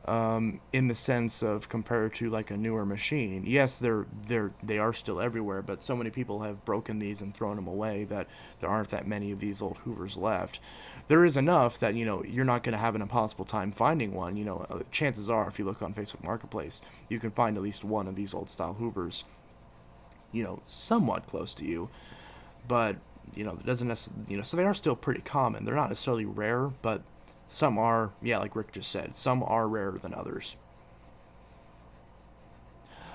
In the sense of compared to like a newer machine. Yes, they are still everywhere, but so many people have broken these and thrown them away that there aren't that many of these old Hoovers left. There is enough that, you know, you're not going to have an impossible time finding one. You know, chances are, if you look on Facebook Marketplace, you can find at least one of these old style Hoovers, you know, somewhat close to you. But, you know, it doesn't necessarily, you know, so they are still pretty common. They're not necessarily rare, but some are, yeah, like Rick just said, some are rarer than others.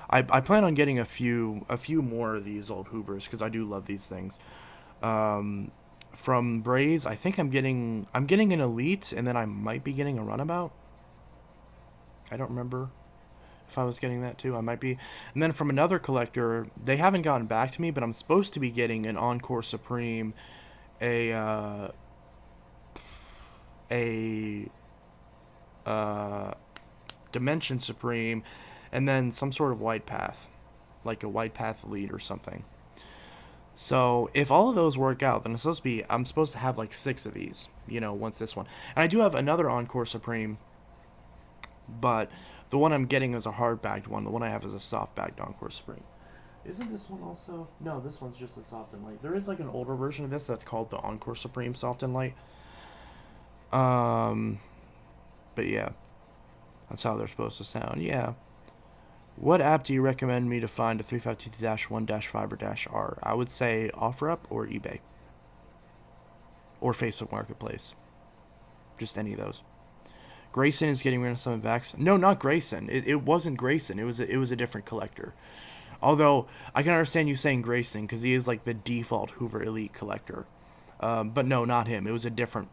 I plan on getting a few more of these old Hoovers because I do love these things. From Braze, I think I'm getting an Elite, and then I might be getting a Runabout. I don't remember if I was getting that too. I might be. And then from another collector, they haven't gotten back to me, but I'm supposed to be getting an Encore Supreme, a Dimension Supreme, and then some sort of White Path, like a White Path Elite or something. So if all of those work out, then I'm supposed to have like 6 of these, you know, once this one. And I do have another Encore Supreme, but the one I'm getting is a hard-bagged one. The one I have is a soft-bagged Encore Supreme. Isn't this one also? No, this one's just the soft and light. There is like an older version of this that's called the Encore Supreme Soft and Light. But yeah, that's how they're supposed to sound. Yeah. What app do you recommend me to find a 352-1-5 or -R? I would say OfferUp or eBay. Or Facebook Marketplace. Just any of those. Grayson is getting rid of some vacs. No, not Grayson. It wasn't Grayson. It was a different collector. Although I can understand you saying Grayson because he is like the default Hoover Elite collector. But no, not him. It was a different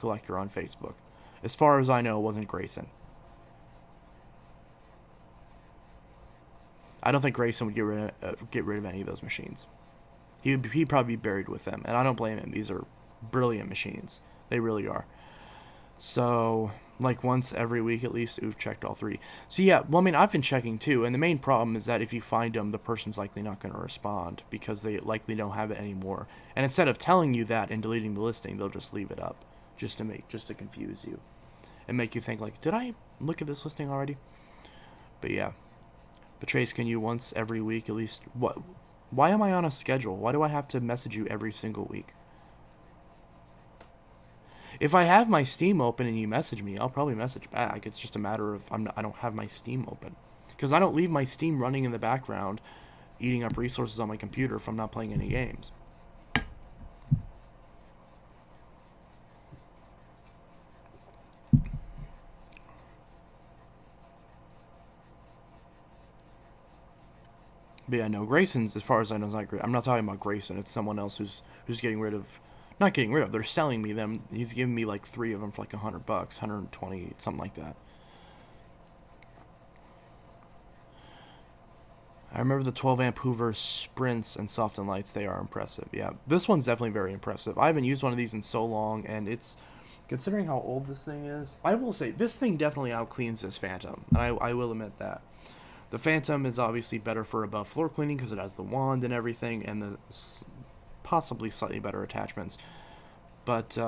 collector on Facebook. As far as I know, it wasn't Grayson. I don't think Grayson would get rid of any of those machines. He'd probably be buried with them, and I don't blame him. These are brilliant machines. They really are. So, like once every week at least, we've checked all three. So yeah, well, I mean, I've been checking too, and the main problem is that if you find them, the person's likely not going to respond because they likely don't have it anymore. And instead of telling you that and deleting the listing, they'll just leave it up, just to confuse you and make you think like, did I look at this listing already? But yeah. But Trace, can you once every week at least? What? Why am I on a schedule? Why do I have to message you every single week? If I have my Steam open and you message me, I'll probably message back. It's just a matter of I don't have my Steam open. Because I don't leave my Steam running in the background, eating up resources on my computer if I'm not playing any games. But yeah, no, Grayson's, as far as I know, is not great. I'm not talking about Grayson. It's someone else who's getting rid of, not getting rid of. They're selling me them. He's giving me like 3 of them for like $100, 120, something like that. I remember the 12 amp Hoover Sprints and Soft and Lights. They are impressive. Yeah, this one's definitely very impressive. I haven't used one of these in so long, and it's, considering how old this thing is, I will say this thing definitely outcleans this Phantom, and I will admit that. The Phantom is obviously better for above floor cleaning because it has the wand and everything, and the possibly slightly better attachments. But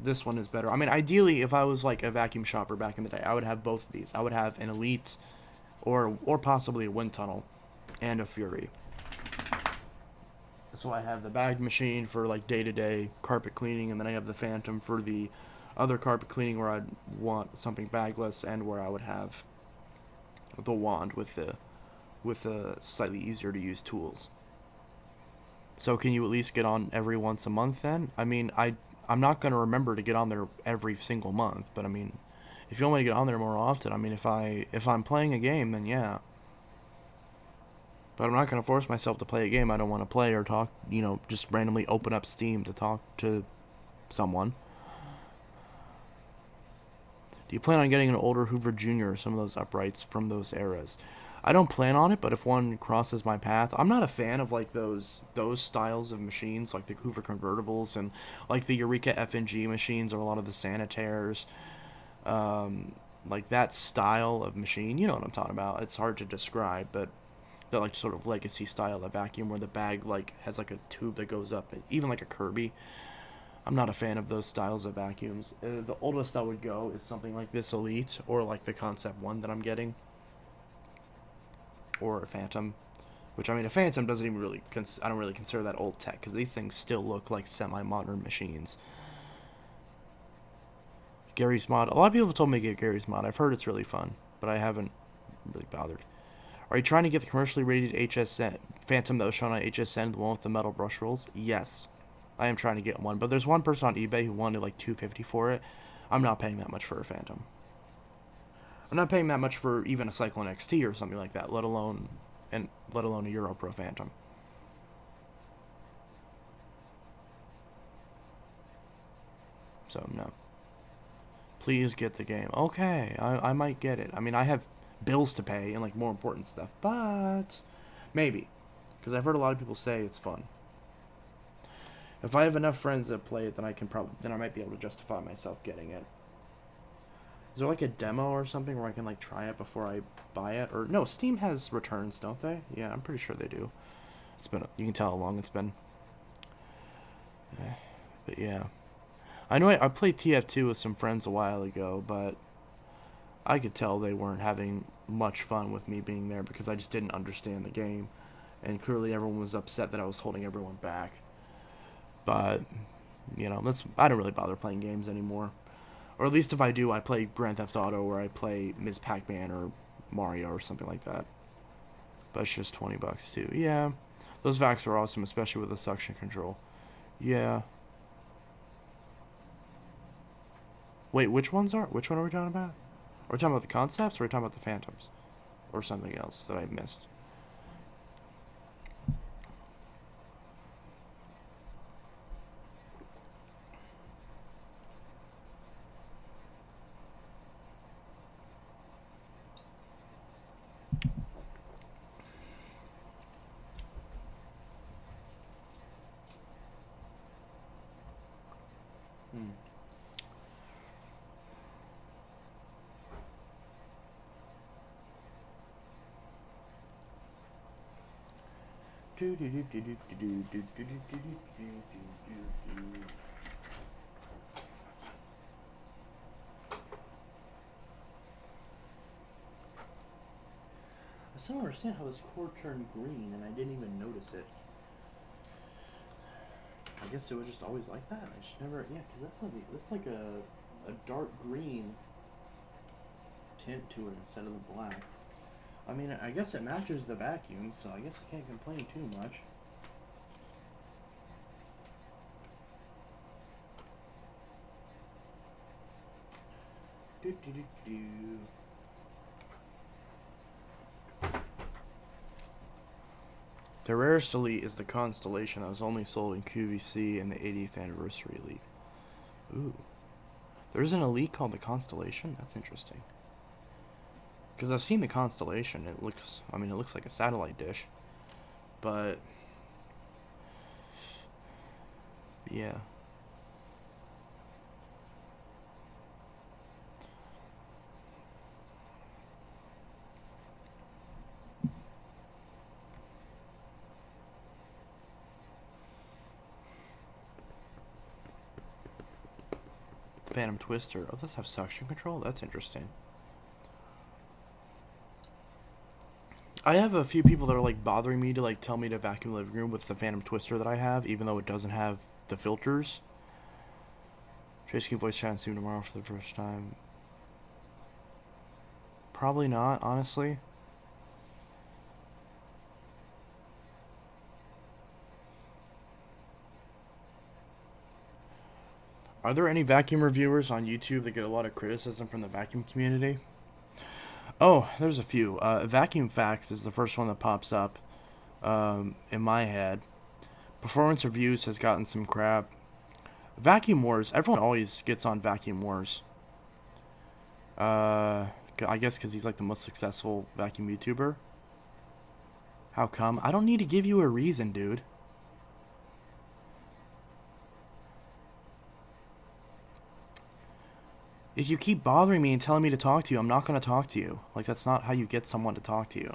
this one is better. I mean, ideally, if I was like a vacuum shopper back in the day, I would have both of these. I would have an Elite, or possibly a Wind Tunnel, and a Fury. So I have the bagged machine for like day-to-day carpet cleaning, and then I have the Phantom for the other carpet cleaning where I'd want something bagless, and where I would have the wand with the slightly easier to use tools. So can you at least get on every once a month then? I mean, I'm not going to remember to get on there every single month, but I mean, if you want me to get on there more often, I mean, if I'm playing a game, then yeah. But I'm not going to force myself to play a game I don't want to play or talk, just randomly open up Steam to talk to someone. Do you plan on getting an older Hoover Jr. or some of those uprights from those eras? I don't plan on it, but if one crosses my path, I'm not a fan of like those styles of machines, like the Hoover convertibles and like the Eureka FNG machines or a lot of the Sanitaires. Like that style of machine, you know what I'm talking about. It's hard to describe, but that like sort of legacy style of vacuum where the bag like has like a tube that goes up, even like a Kirby. I'm not a fan of those styles of vacuums. The oldest I would go is something like this Elite, or like the Concept 1 that I'm getting, or a Phantom, which, I mean, a Phantom doesn't even really, I don't really consider that old tech, because these things still look like semi-modern machines. Gary's Mod. A lot of people have told me to get Gary's Mod. I've heard it's really fun, but I haven't really bothered. Are you trying to get the commercially rated HSN Phantom that was shown on HSN, the one with the metal brush rolls? Yes. I am trying to get one, but there's one person on eBay who wanted like $250 for it. I'm not paying that much for a Phantom. I'm not paying that much for even a Cyclone XT or something like that, let alone a Europro Phantom. So no. Please get the game. Okay, I might get it. I mean, I have bills to pay and like more important stuff, but maybe, because I've heard a lot of people say it's fun. If I have enough friends that play it, then I might be able to justify myself getting it. Is there like a demo or something where I can like try it before I buy it? Or no, Steam has returns, don't they? Yeah, I'm pretty sure they do. It's been, you can tell how long it's been. But yeah, I know I played TF2 with some friends a while ago, but I could tell they weren't having much fun with me being there because I just didn't understand the game, and clearly everyone was upset that I was holding everyone back. But, I don't really bother playing games anymore. Or at least if I do, I play Grand Theft Auto, or I play Ms. Pac-Man or Mario or something like that. But it's just $20 too. Yeah, those vacs are awesome, especially with the suction control. Yeah. Wait, which one are we talking about? Are we talking about the concepts, or are we talking about the phantoms? Or something else that I missed? Hmm. I still don't understand how this core turned green and I didn't even notice it. I guess it was just always like that. I just never, yeah, because that's like a dark green tint to it instead of the black. I mean, I guess it matches the vacuum, so I guess I can't complain too much. Do do do do. The rarest elite is the Constellation that was only sold in QVC in the 80th anniversary elite. Ooh. There's an elite called the Constellation? That's interesting. Because I've seen the Constellation. It looks like a satellite dish. But yeah. Phantom Twister. Oh, does have suction control? That's interesting. I have a few people that are like bothering me to like tell me to vacuum the living room with the Phantom Twister that I have, even though it doesn't have the filters. Trace can voice chat soon tomorrow for the first time. Probably not, honestly. Are there any vacuum reviewers on YouTube that get a lot of criticism from the vacuum community? Oh, there's a few. Vacuum Facts is the first one that pops up in my head. Performance Reviews has gotten some crap. Vacuum Wars, everyone always gets on Vacuum Wars. I guess because he's like the most successful vacuum YouTuber. How come? I don't need to give you a reason, dude. If you keep bothering me and telling me to talk to you, I'm not going to talk to you. Like, that's not how you get someone to talk to you.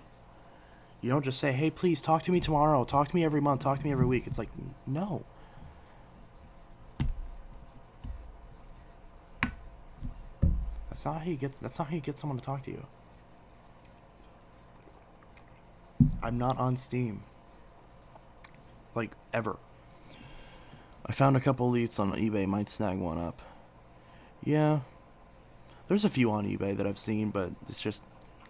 You don't just say, hey, please, talk to me tomorrow. Talk to me every month. Talk to me every week. It's like, no. That's not how you get someone to talk to you. I'm not on Steam. Like, ever. I found a couple leads on eBay. Might snag one up. Yeah. There's a few on eBay that I've seen, but it's a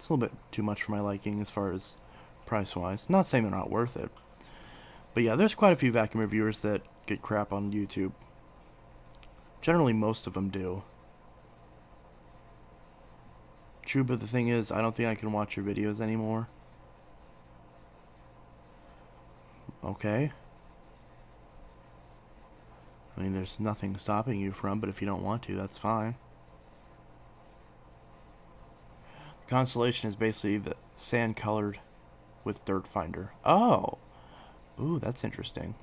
little bit too much for my liking as far as price-wise. Not saying they're not worth it. But yeah, there's quite a few vacuum reviewers that get crap on YouTube. Generally, most of them do. True, but the thing is, I don't think I can watch your videos anymore. Okay. I mean, there's nothing stopping you from, but if you don't want to, that's fine. The Constellation is basically the sand colored with dirt finder. Oh! Ooh, that's interesting.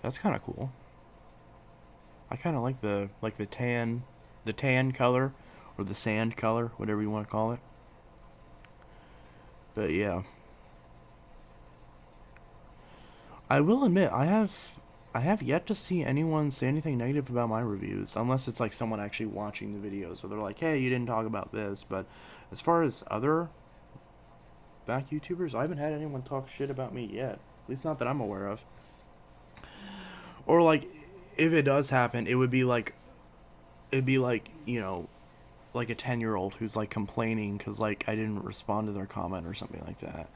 That's kind of cool. I kind of like the tan color, or the sand color, whatever you want to call it. But yeah. I will admit, I have yet to see anyone say anything negative about my reviews, unless it's like someone actually watching the videos where they're like, hey, you didn't talk about this. But as far as other back YouTubers, I haven't had anyone talk shit about me yet. At least not that I'm aware of. Or like, if it does happen, it'd be like, you know, like a 10-year-old who's like complaining because like I didn't respond to their comment or something like that.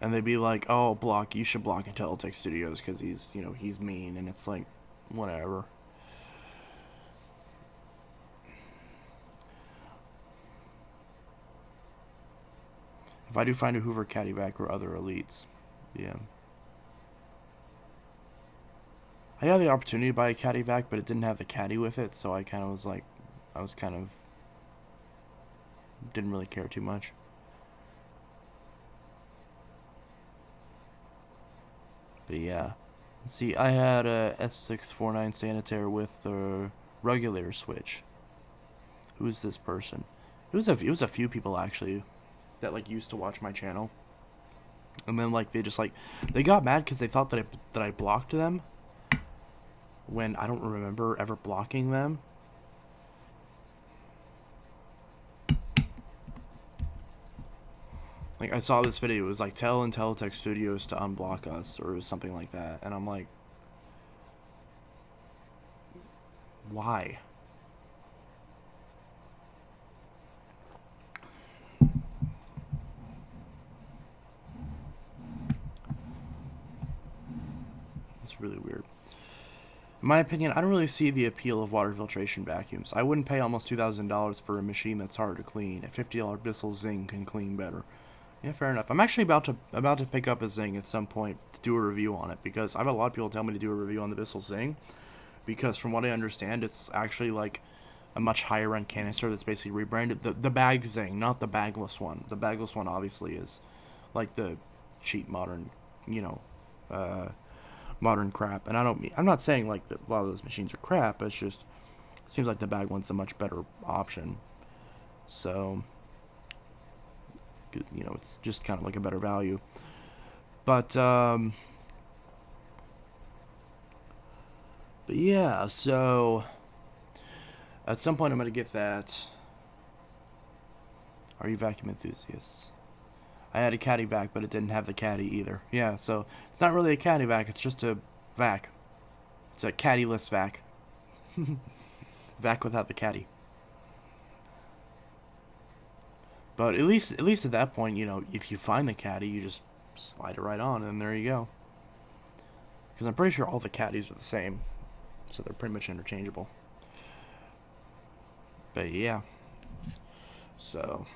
And they'd be like, "Oh, block. You should block Intelitech Studios because he's, he's mean." And it's like, whatever. If I do find a Hoover caddy back or other elites, yeah. I had the opportunity to buy a caddy back, but it didn't have the caddy with it, so I kind of was like, didn't really care too much. But yeah. See, I had a S649 Sanitaire with a regulator switch. Who's this person? It was a few people actually that like used to watch my channel. And then like they got mad because they thought that I blocked them when I don't remember ever blocking them. Like, I saw this video, it was like, tell Intelitech Studios to unblock us, or something like that, and I'm like, why? It's really weird. In my opinion, I don't really see the appeal of water filtration vacuums. I wouldn't pay almost $2,000 for a machine that's hard to clean. A $50 Bissell Zing can clean better. Yeah, fair enough. I'm actually about to pick up a Zing at some point to do a review on it, because I've had a lot of people tell me to do a review on the Bissell Zing, because from what I understand, it's actually like a much higher end canister that's basically rebranded. The bag Zing, not the bagless one. The bagless one obviously is like the cheap modern, modern crap. And I'm not saying like that a lot of those machines are crap. It's just, it seems like the bag one's a much better option. So, it's just kind of like a better value. But yeah, so at some point I'm going to get that. Are you vacuum enthusiasts? I had a caddy vac, but it didn't have the caddy either. Yeah, so it's not really a caddy vac, it's just a vac. It's a caddyless vac. Vac without the caddy. But at least at that point, if you find the caddy, you just slide it right on, and there you go. Because I'm pretty sure all the caddies are the same, so they're pretty much interchangeable. But yeah, so.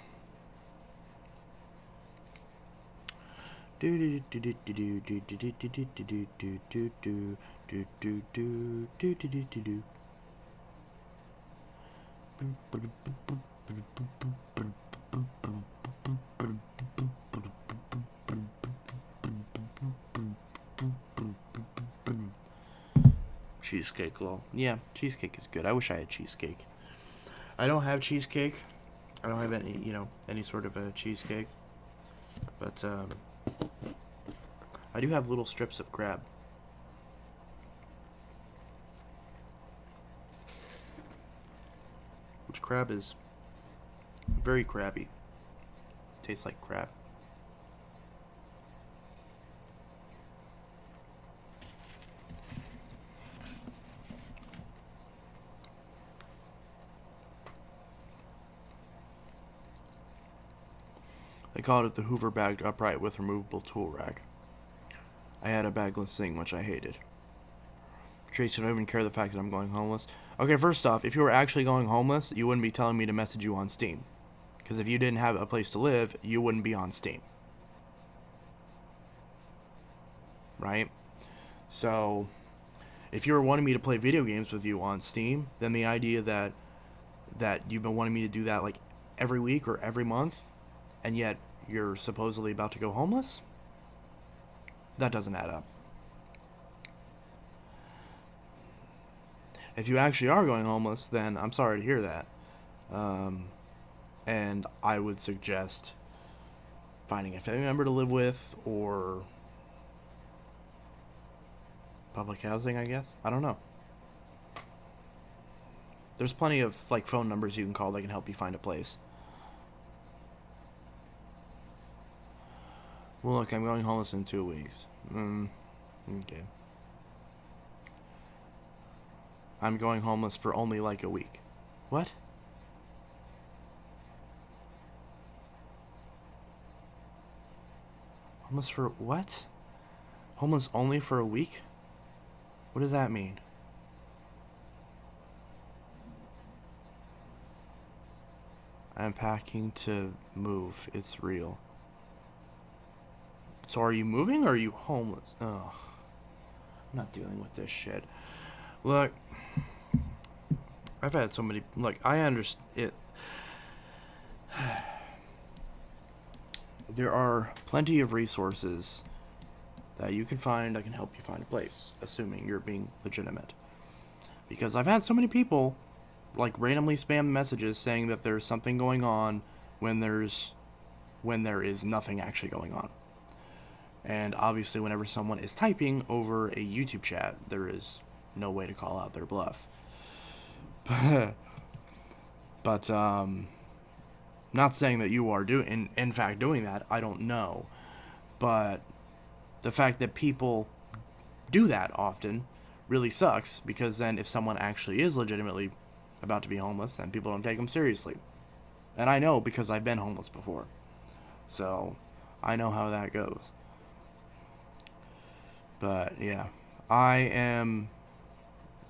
Cheesecake, lol. Yeah, cheesecake is good. I wish I had cheesecake. I don't have cheesecake. I don't have any sort of a cheesecake. But I do have little strips of crab. Which crab is very crabby. Tastes like crab. They called it the Hoover bagged upright with removable tool rack. I had a bagless Zing, which I hated. Tracy, don't even care the fact that I'm going homeless. Okay, first off, if you were actually going homeless, you wouldn't be telling me to message you on Steam. Because if you didn't have a place to live, you wouldn't be on Steam. Right? So, if you were wanting me to play video games with you on Steam, then the idea that you've been wanting me to do that like every week or every month, and yet you're supposedly about to go homeless, that doesn't add up. If you actually are going homeless, then I'm sorry to hear that. And I would suggest finding a family member to live with, or public housing, I guess. I don't know. There's plenty of like phone numbers you can call that can help you find a place. Well, look, I'm going homeless in 2 weeks. Okay. I'm going homeless for only like a week. What? Homeless for what? Homeless only for a week? What does that mean? I'm packing to move. It's real. So are you moving or are you homeless? Oh, I'm not dealing with this shit. Look, I've had so many. Like, I understand it. There are plenty of resources that you can find that can help you find a place, assuming you're being legitimate. Because I've had so many people, like, randomly spam messages saying that there's something going on when there is nothing actually going on. And obviously, whenever someone is typing over a YouTube chat, there is no way to call out their bluff. But not saying that you are in fact doing that. I don't know, but the fact that people do that often really sucks, because then if someone actually is legitimately about to be homeless, then people don't take them seriously. And I know, because I've been homeless before, so I know how that goes. But yeah, I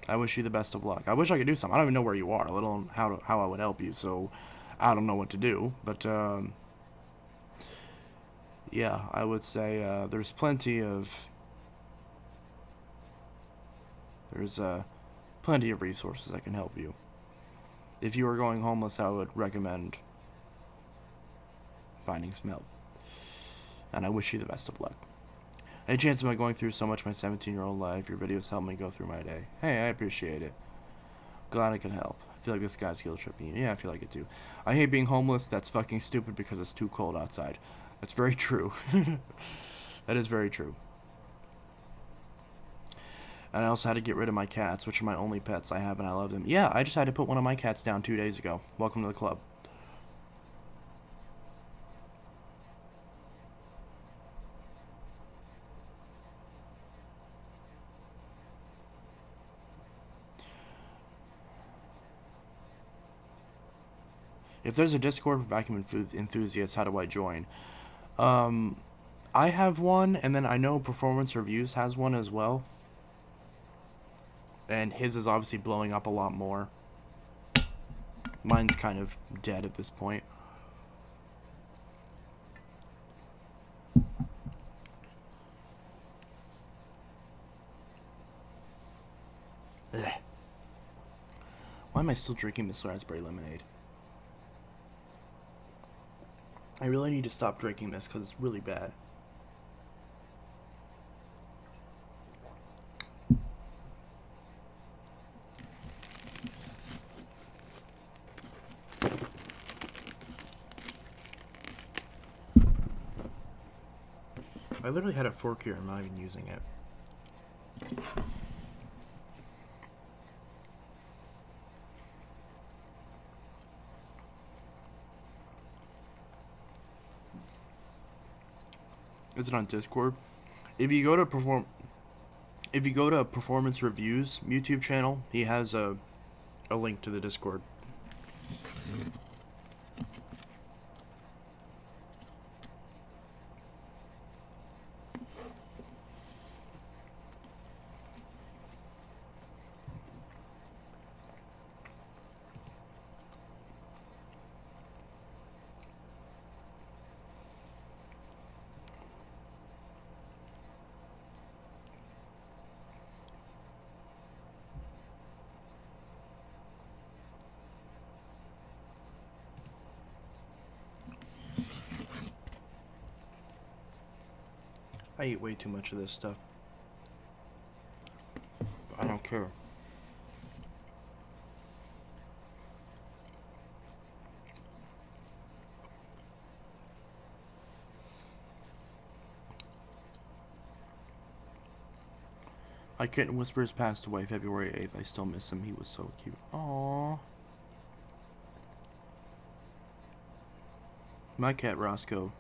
wish you the best of luck. I wish I could do something. I don't even know where you are, let alone how I would help you. So I don't know what to do. But yeah, I would say there's plenty of resources that can help you. If you are going homeless, I would recommend finding some help. And I wish you the best of luck. Any chance of my going through so much my 17-year-old life? Your videos help me go through my day. Hey, I appreciate it. Glad I could help. I feel like this guy's guilt tripping you. Yeah, I feel like it too. I hate being homeless. That's fucking stupid because it's too cold outside. That's very true. That is very true. And I also had to get rid of my cats, which are my only pets I have, and I love them. Yeah, I just had to put one of my cats down 2 days ago. Welcome to the club. If there's a Discord for vacuum enthusiasts, how do I join? I have one, and then I know Performance Reviews has one as well. And his is obviously blowing up a lot more. Mine's kind of dead at this point. Ugh. Why am I still drinking this raspberry lemonade? I really need to stop drinking this because it's really bad. I literally had a fork here. I'm not even using it. Is it on Discord? If you go to Performance Reviews YouTube channel, he has a link to the Discord. I eat way too much of this stuff. I don't care. My kitten Whispers passed away February 8th. I still miss him. He was so cute. Aww. My cat Roscoe,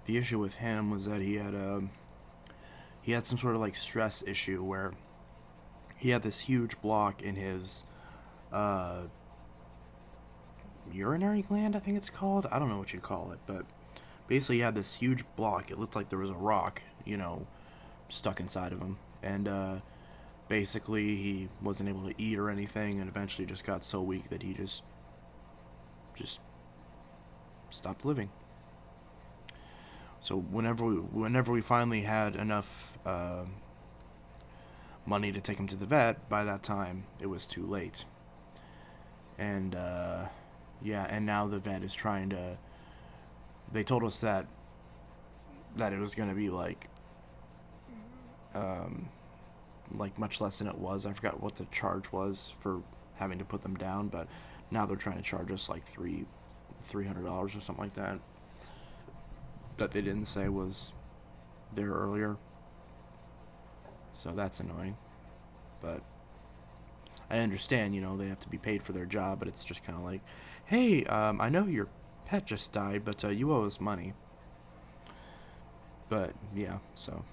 the issue with him was that he had some sort of like stress issue where he had this huge block in his urinary gland, I think it's called. I don't know what you call it, but basically he had this huge block. It looked like there was a rock, stuck inside of him. And basically he wasn't able to eat or anything, and eventually just got so weak that he just stopped living. So whenever we finally had enough money to take him to the vet, by that time it was too late. And and now the vet is trying to. They told us that it was gonna be like much less than it was. I forgot what the charge was for having to put them down, but now they're trying to charge us like $300 or something like that. That they didn't say was there earlier. So that's annoying. But I understand, they have to be paid for their job, but it's just kind of like, hey, I know your pet just died, but you owe us money. But yeah, so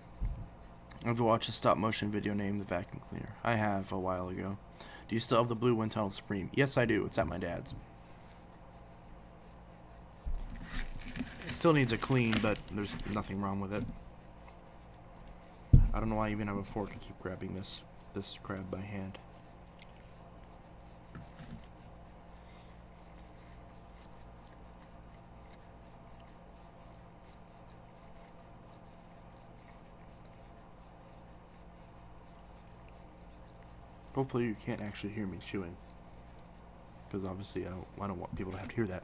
I've watched a stop motion video named The Vacuum Cleaner. I have a while ago. Do you still have the blue Wind Tunnel Supreme? Yes, I do. It's at my dad's. It still needs a clean, but there's nothing wrong with it. I don't know why I even have a fork and keep grabbing this crab by hand. Hopefully you can't actually hear me chewing, because obviously I don't want people to have to hear that.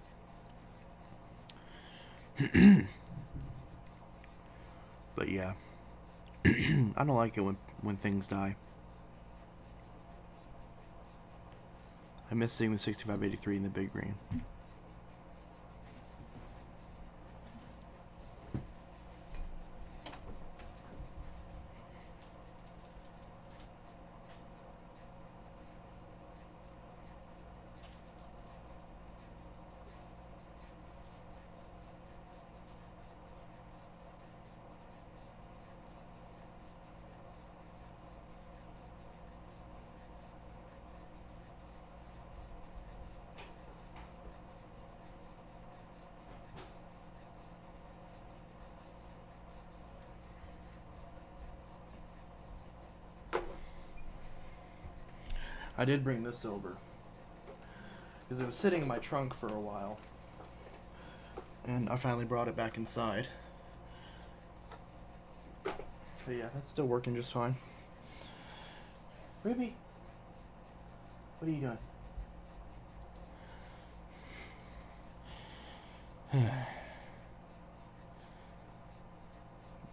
But yeah, I don't like it when things die. I miss seeing the 6583 in the big green. I did bring this over because it was sitting in my trunk for a while, and I finally brought it back inside. But yeah, that's still working just fine. Ruby, what are you doing?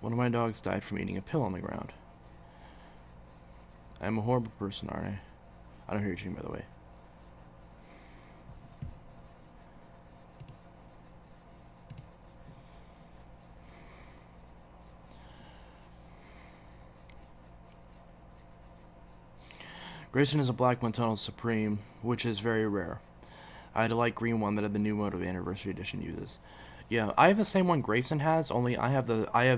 One of my dogs died from eating a pill on the ground. I'm a horrible person, aren't I? I don't hear you, by the way. Grayson is a black Wind Tunnel Supreme, which is very rare. I had a light green one that the new Moto Anniversary Edition uses. Yeah, I have the same one Grayson has, only I have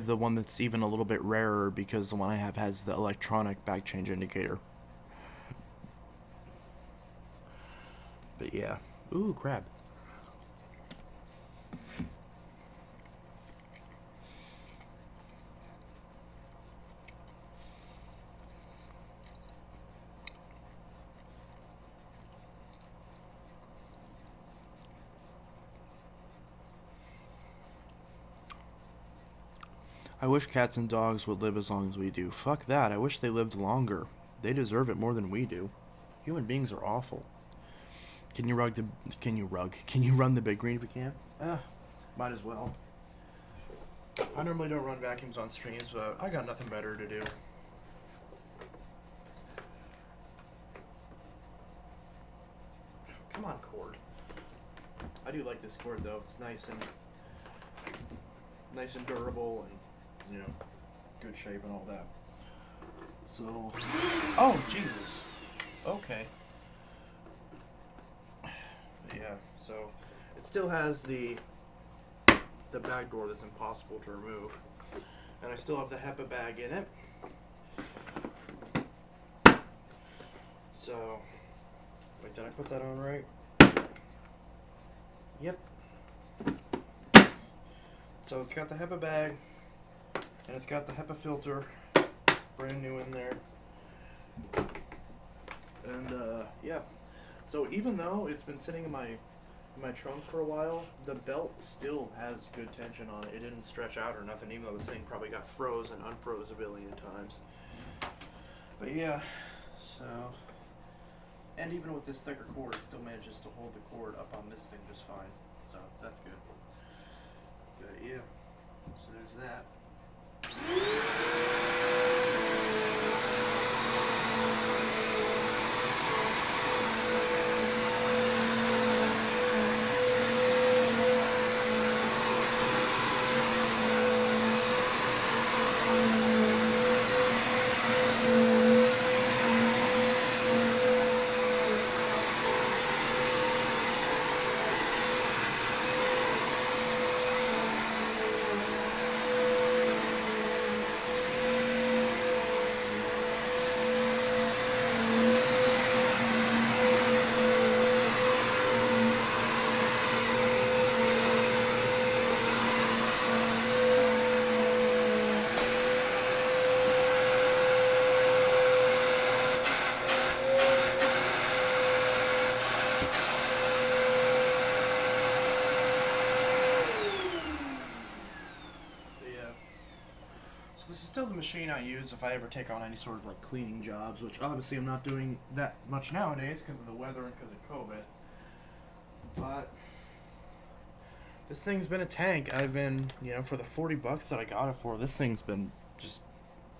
the one that's even a little bit rarer because the one I have has the electronic back change indicator. But yeah. Ooh, crab. I wish cats and dogs would live as long as we do. Fuck that. I wish they lived longer. They deserve it more than we do. Human beings are awful. Can you run the big green if you can? Might as well. I normally don't run vacuums on streams, but I got nothing better to do. Come on, cord. I do like this cord though. It's nice and durable and, good shape and all that. So, oh Jesus. Okay. Yeah, so it still has the back door that's impossible to remove, and I still have the HEPA bag in it. So, wait, did I put that on right? Yep. So it's got the HEPA bag, and it's got the HEPA filter, brand new in there. And yeah, so even though it's been sitting in my trunk for a while, the belt still has good tension on it. It didn't stretch out or nothing, even though this thing probably got froze and unfroze a billion times. But yeah, so, and even with this thicker cord, it still manages to hold the cord up on this thing just fine. So that's good. But yeah, so there's that. This is still the machine I use if I ever take on any sort of like cleaning jobs, which obviously I'm not doing that much nowadays because of the weather and because of COVID. But this thing's been a tank. I've been, for the $40 that I got it for, this thing's been just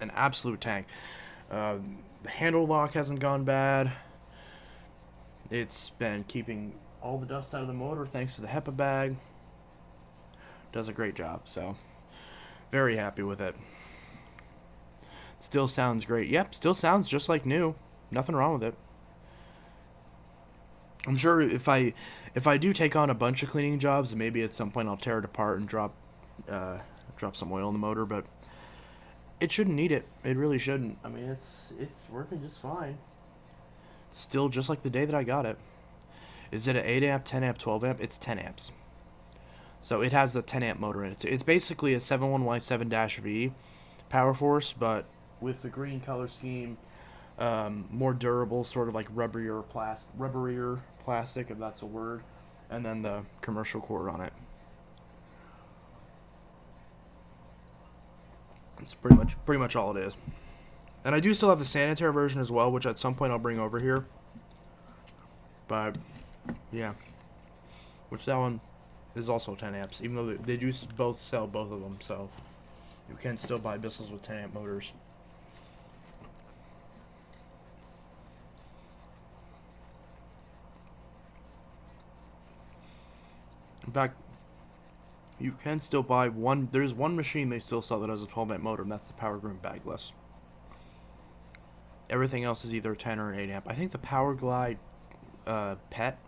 an absolute tank. The handle lock hasn't gone bad. It's been keeping all the dust out of the motor thanks to the HEPA bag. Does a great job, so very happy with it. Still sounds great. Yep, still sounds just like new. Nothing wrong with it. I'm sure if I do take on a bunch of cleaning jobs, maybe at some point I'll tear it apart and drop some oil in the motor, but it shouldn't need it. It really shouldn't. I mean, it's working just fine. Still just like the day that I got it. Is it an 8 amp, 10 amp, 12 amp? It's 10 amps. So it has the 10 amp motor in it. It's basically a 71Y7-V power force, but with the green color scheme, more durable, sort of like rubberier plastic, if that's a word, and then the commercial cord on it. It's pretty much all it is. And I do still have the sanitary version as well, which at some point I'll bring over here. But yeah, which that one is also 10 amps, even though they do both sell both of them, so you can still buy Bissells with 10 amp motors. In fact, you can still buy there's one machine they still sell that has a 12 amp motor, and that's the Power Groom bagless. Everything else is either a 10 or an 8 amp. I think the Power Glide Pet,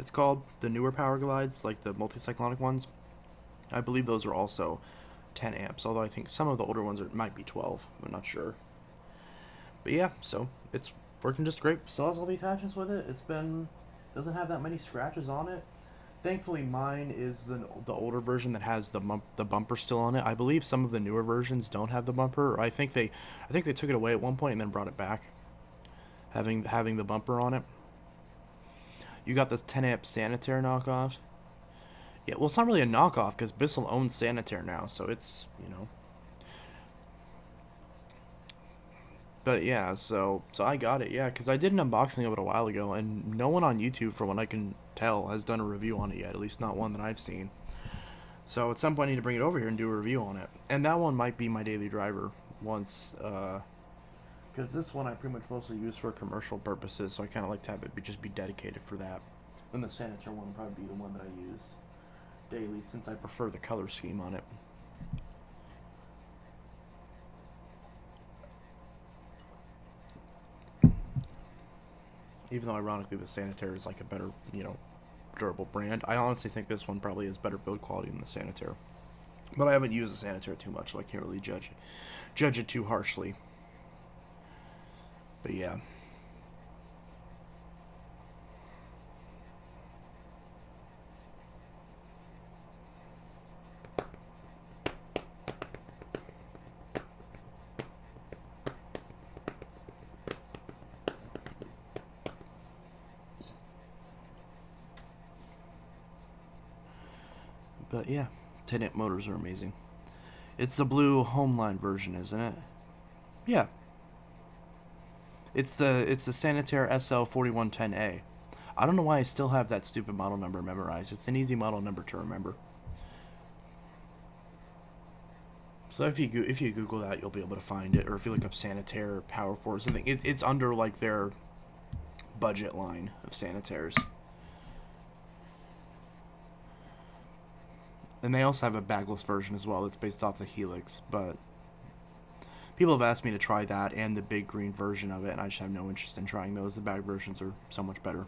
it's called, the newer Power Glides, like the multi-cyclonic ones, I believe those are also 10 amps, although I think some of the older ones might be 12. I'm not sure. But yeah, so it's working just great. Still has all the attachments with it. Doesn't have that many scratches on it. Thankfully, mine is the older version that has the bumper still on it. I believe some of the newer versions don't have the bumper. Or I think they took it away at one point and then brought it back, having the bumper on it. You got this 10 amp Sanitaire knockoff. Yeah, well, it's not really a knockoff because Bissell owns Sanitaire now, so it's, But yeah, so I got it, yeah, because I did an unboxing of it a while ago, and no one on YouTube, from what I can tell, has done a review on it yet, at least not one that I've seen. So at some point I need to bring it over here and do a review on it. And that one might be my daily driver once, because this one I pretty much mostly use for commercial purposes, so I kind of like to have it just be dedicated for that. And the Sanitaire one would probably be the one that I use daily, since I prefer the color scheme on it. Even though ironically the Sanitaire is like a better, durable brand, I honestly think this one probably has better build quality than the Sanitaire. But I haven't used the Sanitaire too much, so I can't really judge it too harshly. But yeah. But yeah, 10-amp motors are amazing. It's the blue Homeline version, isn't it? Yeah. It's the Sanitaire SL4110A. I don't know why I still have that stupid model number memorized. It's an easy model number to remember. So if you Google that, you'll be able to find it. Or if you look up Sanitaire Power Force, I think it's under like their budget line of Sanitaires. And they also have a bagless version as well that's based off the Helix, but people have asked me to try that and the big green version of it, and I just have no interest in trying those. The bag versions are so much better.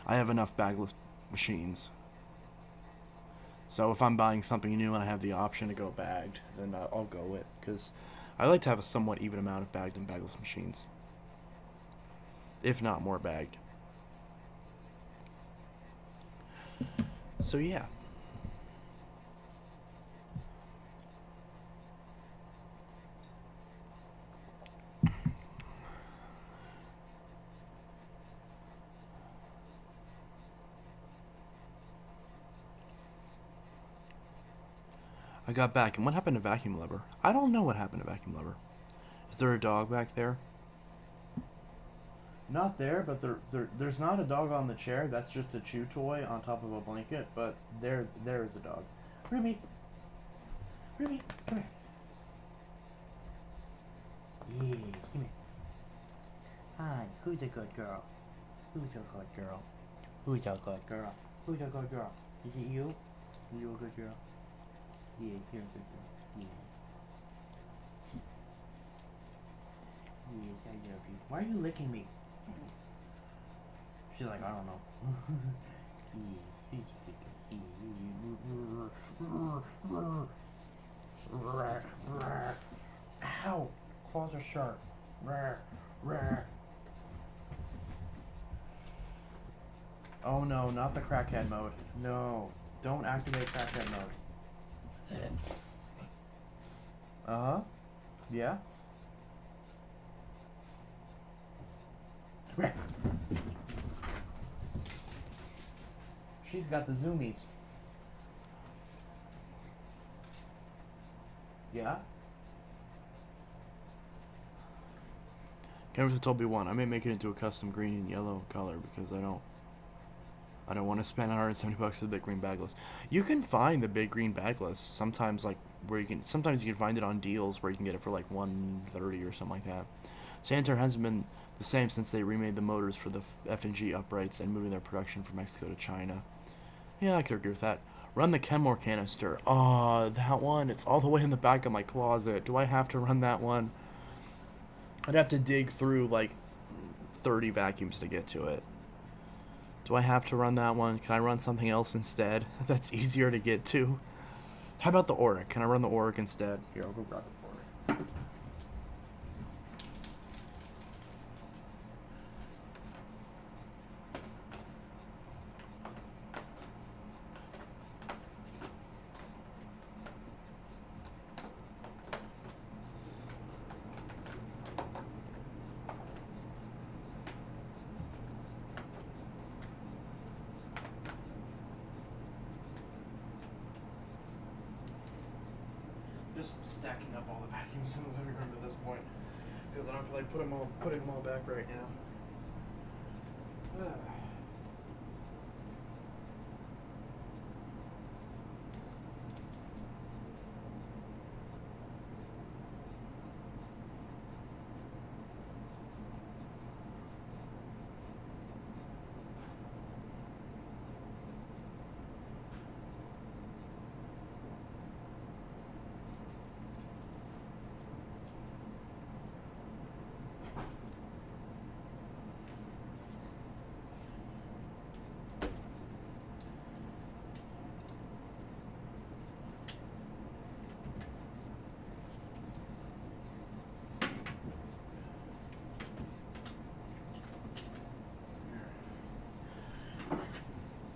I have enough bagless machines. So if I'm buying something new and I have the option to go bagged, then I'll go it, because I like to have a somewhat even amount of bagged and bagless machines. If not more bagged. So yeah. I got back, and what happened to Vacuum Lever? I don't know what happened to Vacuum Lever. Is there a dog back there? Not there, but there's not a dog on the chair. That's just a chew toy on top of a blanket, but there is a dog. Ruby, come here. Yeah, come here. Hi, who's a good girl? Who's a good girl? Who's a good girl? Who's a good girl? Is it you? Are you a good girl? Yeah, you're a good girl. Yeah. Yes, I love you. Why are you licking me? She's like, I don't know. Ow! Claws are sharp. Oh no, not the crackhead mode. No, don't activate crackhead mode. Uh-huh. Yeah? She's got the zoomies. Yeah? Cameras have told me one. I may make it into a custom green and yellow color because I don't want to spend $170 for the big green bagless. You can find the big green bagless sometimes, like sometimes you can find it on deals where you can get it for like $130 or something like that. Sanitaire hasn't been the same since they remade the motors for the F&G uprights and moving their production from Mexico to China. Yeah, I could agree with that. Run the Kenmore canister. Oh, that one. It's all the way in the back of my closet. Do I have to run that one? I'd have to dig through like 30 vacuums to get to it. Do I have to run that one? Can I run something else instead? That's easier to get to. How about the Auric? Can I run the Auric instead? Here, I'll go grab the Auric. Just stacking up all the vacuums in the living room at this point, because I don't feel like putting them all back right now.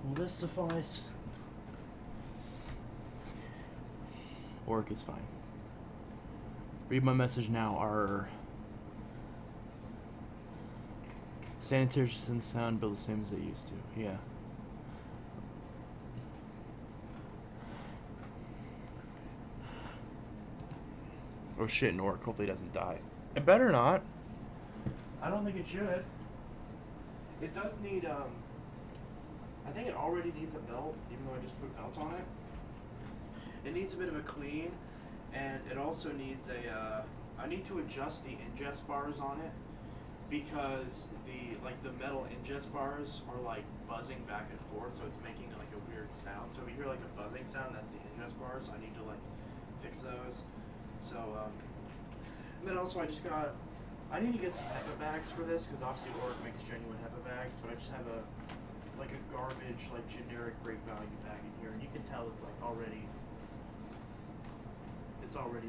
Will this suffice? Auric is fine. Read my message now. Our sanitaires and sound bill the same as they used to. Yeah. Oh shit, an orc. Hopefully it doesn't die. It better not. I don't think it should. It does need, I think it already needs a belt, even though I just put a belt on it. It needs a bit of a clean, and it also needs a, I need to adjust the ingest bars on it, because the metal ingest bars are like buzzing back and forth, so it's making like a weird sound. So if you hear like a buzzing sound, that's the ingest bars. I need to like fix those. So, and then also I need to get some HEPA bags for this, because obviously Orc makes genuine HEPA bags, but I just have a garbage, like generic great value bag in here, and you can tell it's like already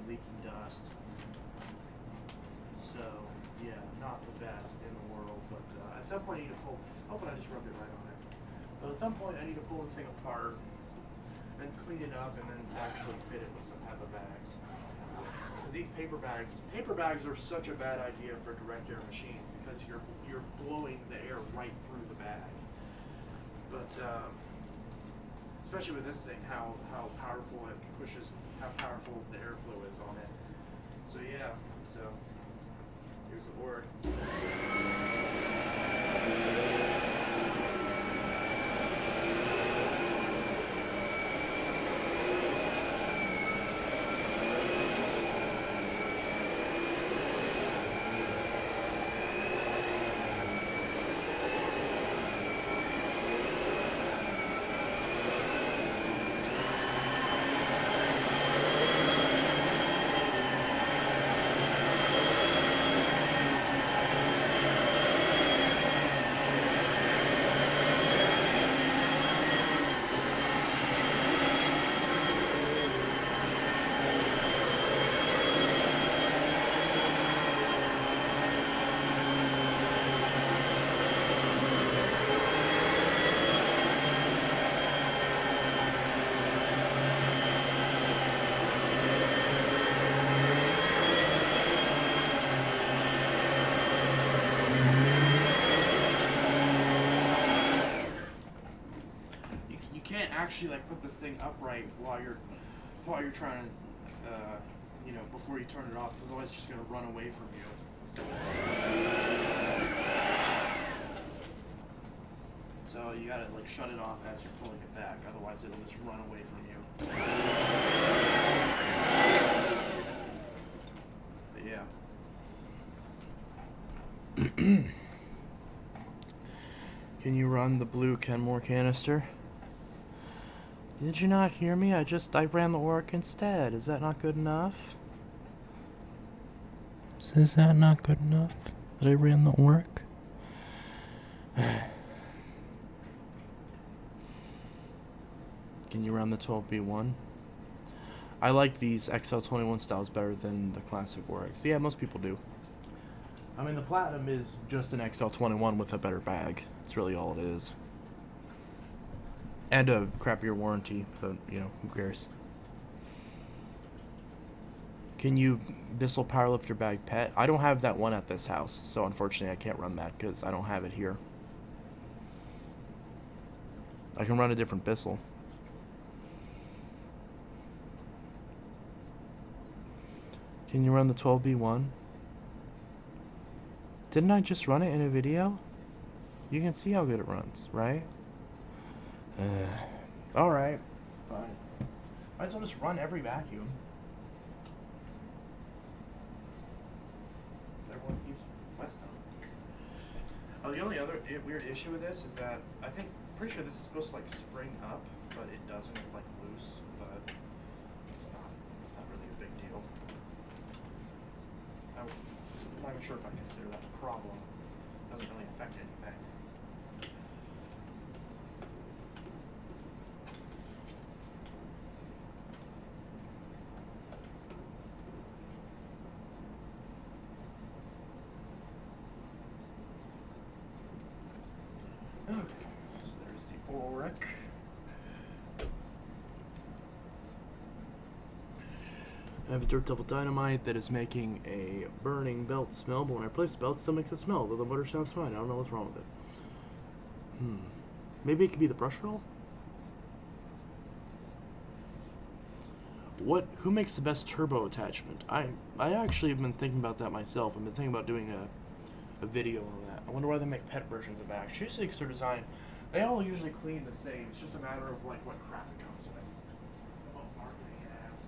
leaking dust. So, yeah, not the best in the world, but at some point I need to pull, oh, but I just rubbed it right on it. So at some point I need to pull this thing apart and clean it up and then actually fit it with some HEPA bags. Because these paper bags are such a bad idea for direct air machines, because you're blowing the air right through the bag. But especially with this thing, how powerful it pushes, how powerful the airflow is on it. So yeah, so here's the board. Actually like put this thing upright while you're trying to before you turn it off, because otherwise it's just going to run away from you. So you gotta like shut it off as you're pulling it back, otherwise it'll just run away from you. But yeah. Can you run the blue Kenmore canister? Did you not hear me? I ran the orc instead. Is that not good enough? Is that not good enough that I ran the orc? Can you run the 12B1? I like these XL21 styles better than the classic orcs. Yeah, most people do. I mean, the Platinum is just an XL21 with a better bag. That's really all it is. And a crappier warranty, but, who cares? Can you Bissell Powerlifter bag pet? I don't have that one at this house, so unfortunately I can't run that because I don't have it here. I can run a different Bissell. Can you run the 12B1? Didn't I just run it in a video? You can see how good it runs, right? Alright, fine. Might as well just run every vacuum. So everyone keeps Weston. Oh, the only other weird issue with this is that pretty sure this is supposed to like spring up, but it doesn't. It's like loose, but it's not really a big deal. I'm not even sure if I consider that a problem. It doesn't really affect anything. Okay, so there's the Oric. I have a dirt double dynamite that is making a burning belt smell, but when I place the belt, it still makes it smell, though the motor sounds fine. I don't know what's wrong with it. Maybe it could be the brush roll? Who makes the best turbo attachment? I actually have been thinking about that myself. I've been thinking about doing a video on that. I wonder why they make pet versions of Axe. Usually, are designed. They all usually clean the same. It's just a matter of like what crap it comes with. What marketing it has.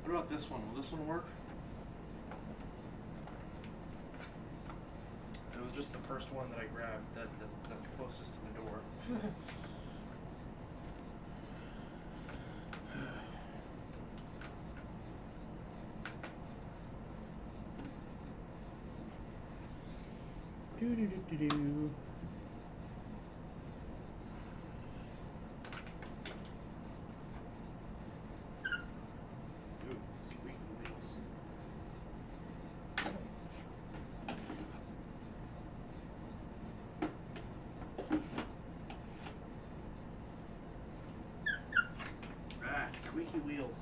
What about this one? Will this one work? It was just the first one that I grabbed that's closest to the door. Do. Squeaky wheels.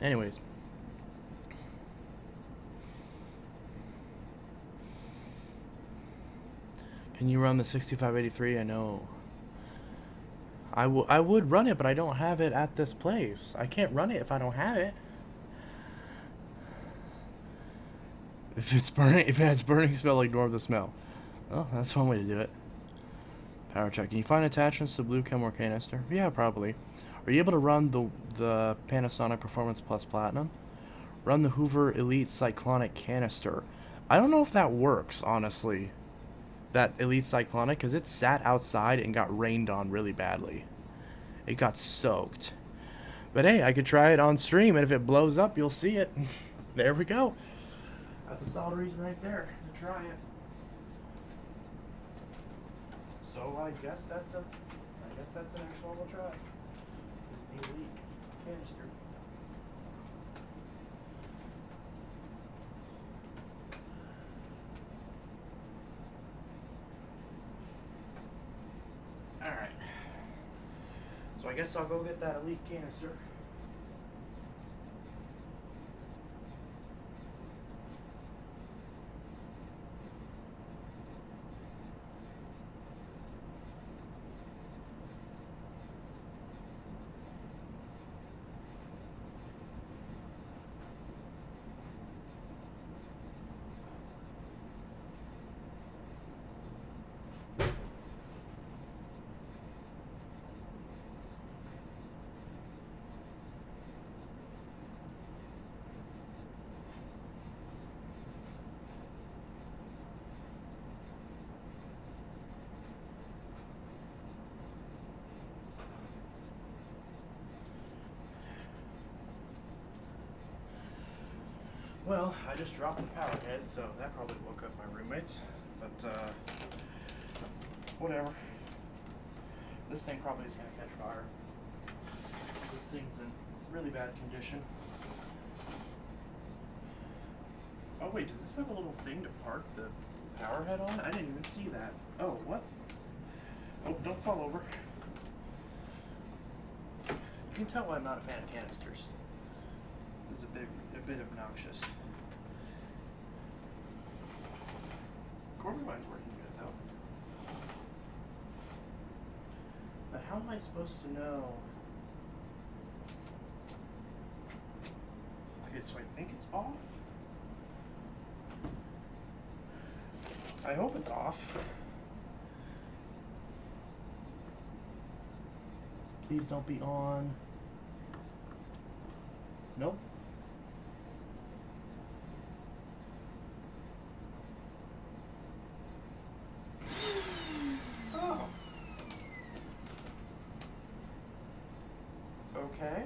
Anyways. Can you run the 6583? I know. I would run it, but I don't have it at this place. I can't run it if I don't have it. If it's burning, if it has burning smell, ignore the smell. Oh, that's one way to do it. Power check. Can you find attachments to blue chem or canister? Yeah, probably. Are you able to run the Panasonic Performance Plus Platinum? Run the Hoover Elite Cyclonic canister. I don't know if that works, honestly. That Elite Cyclonic, because it sat outside and got rained on really badly. It got soaked. But hey, I could try it on stream, and if it blows up, you'll see it. There we go. That's a solid reason right there to try it. So I guess that's an actual one we'll try. It's the Elite canister. Alright. So I guess I'll go get that Elite canister. Well, I just dropped the power head, so that probably woke up my roommates. But, whatever. This thing probably is going to catch fire. This thing's in really bad condition. Oh wait, does this have a little thing to park the power head on? I didn't even see that. Oh, what? Oh, don't fall over. You can tell why I'm not a fan of canisters. It's a bit obnoxious. Corbivine's working good though. But how am I supposed to know? Okay, so I think it's off. I hope it's off. Please don't be on. Nope. Oh. Okay.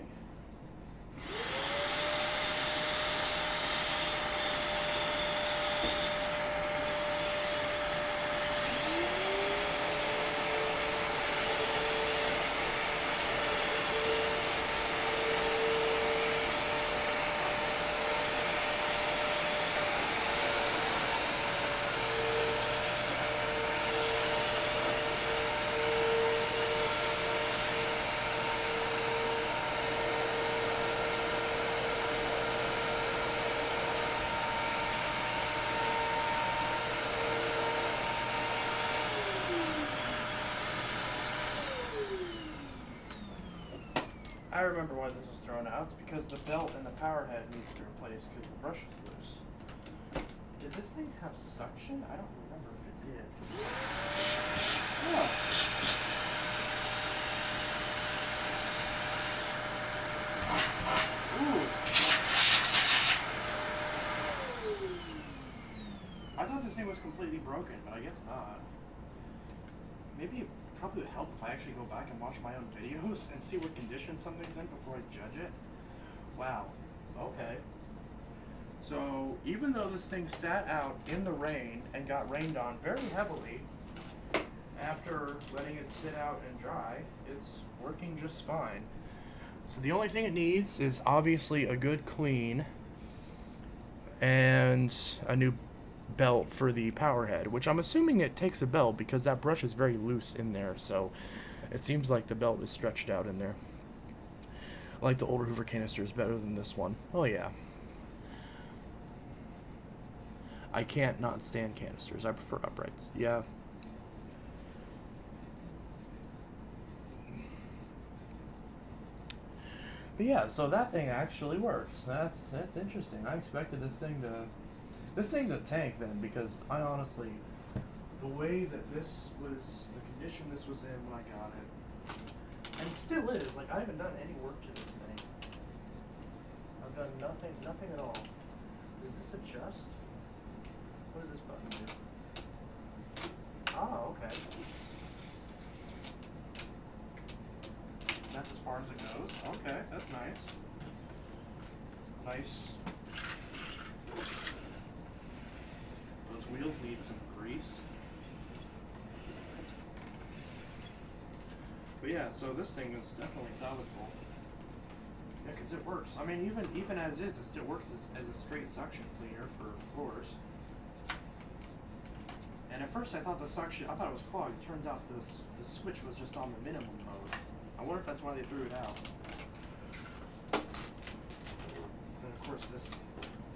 I remember why this was thrown out. It's because the belt and the power head needs to be replaced because the brush is loose. Did this thing have suction? I don't remember if it did. Oh. Ooh. I thought this thing was completely broken, but I guess not. Maybe it probably would help if I actually go back and watch my own videos and see what condition something's in before I judge it. Wow. Okay. So even though this thing sat out in the rain and got rained on very heavily, after letting it sit out and dry, it's working just fine. So the only thing it needs is obviously a good clean and a new belt for the power head, which I'm assuming it takes a belt because that brush is very loose in there, so it seems like the belt is stretched out in there. I like the older Hoover canisters better than this one. Oh yeah. I can't not stand canisters. I prefer uprights. Yeah. But yeah, so that thing actually works. That's interesting. I expected this thing to... This thing's a tank then, because I honestly... The way that this was... The condition this was in when I got it... And it still is. Like, I haven't done any work to this thing. I've done nothing at all. Does this adjust? What does this button do? Oh, okay. That's as far as it goes. Okay, that's nice. Nice. Those wheels need some grease. But yeah, so this thing is definitely salvageable. Yeah, because it works. I mean, even as is, it still works as a straight suction cleaner for floors. And at first I thought it was clogged. It turns out the switch was just on the minimum mode. I wonder if that's why they threw it out. And of course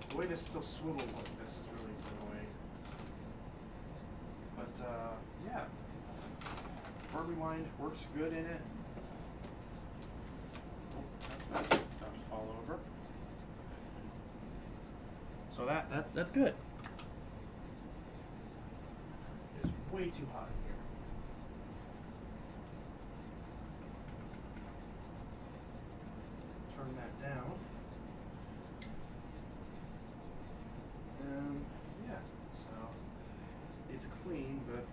the way this still swivels like this is really annoying. But yeah. Corbiline works good in it. Oh, that's about to fall over. So that's good. It's way too hot in here. Turn that down. Yeah, so it's clean, but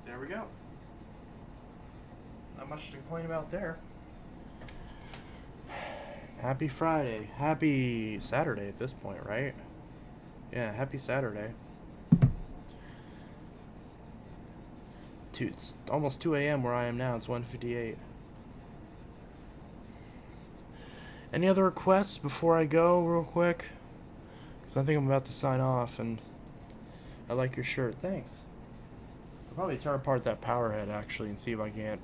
there we go. much to complain about there. Happy Friday. Happy Saturday at this point, right? Yeah, happy Saturday. It's almost 2 a.m. where I am now. It's 1:58. Any other requests before I go real quick? Because I think I'm about to sign off, and I like your shirt. Thanks. I'll probably tear apart that power head, actually, and see if I can't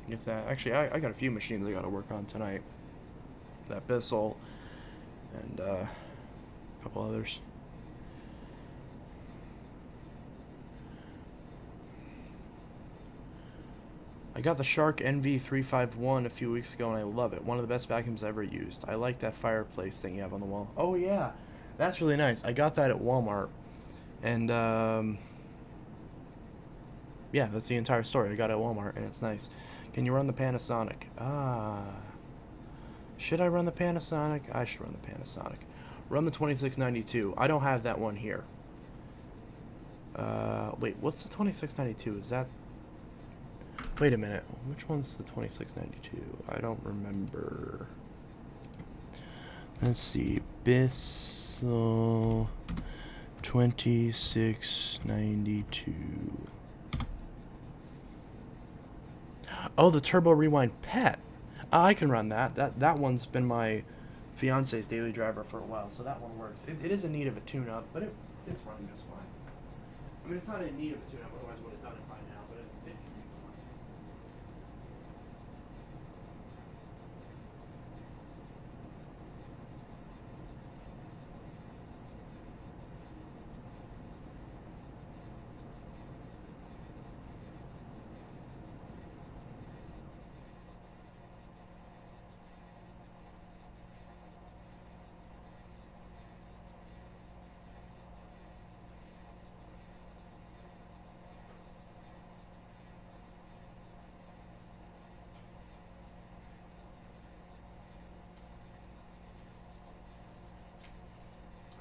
get that. Actually, I got a few machines I got to work on tonight. That Bissell and a couple others. I got the Shark NV351 a few weeks ago and I love it. One of the best vacuums I ever used. I like that fireplace thing you have on the wall. Oh yeah, that's really nice. I got that at Walmart. And yeah, that's the entire story. I got it at Walmart and it's nice. Can you run the Panasonic? Should I run the Panasonic? I should run the Panasonic. Run the 2692. I don't have that one here. Wait, what's the 2692? Is that... Wait a minute. Which one's the 2692? I don't remember. Let's see. Bissell 2692. Oh, the Turbo Rewind Pet. I can run that. That one's been my fiance's daily driver for a while, so that one works. It is in need of a tune-up, but it's running just fine. I mean, it's not in need of a tune-up, otherwise I would have done it by now, but it can be fine.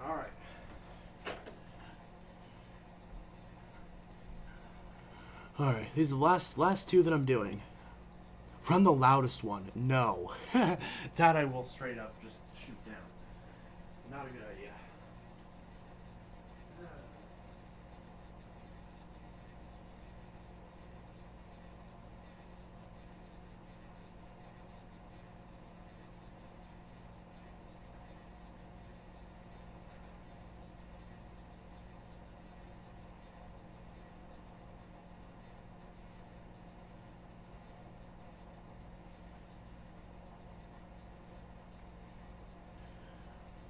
Alright. Alright, these are the last two that I'm doing. Run the loudest one. No. That I will straight up just shoot down. Not a good idea.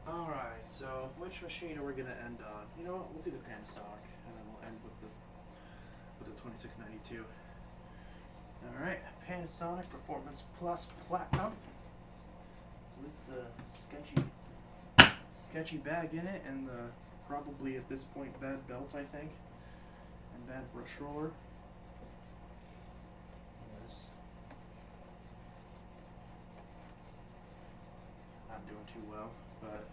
Alright, so which machine are we going to end on? You know what, we'll do the Panasonic, and then we'll end with the 2692. Alright, Panasonic Performance Plus Platinum with the sketchy bag in it, and the probably at this point bad belt, I think, and bad brush roller. Yes. Not doing too well, but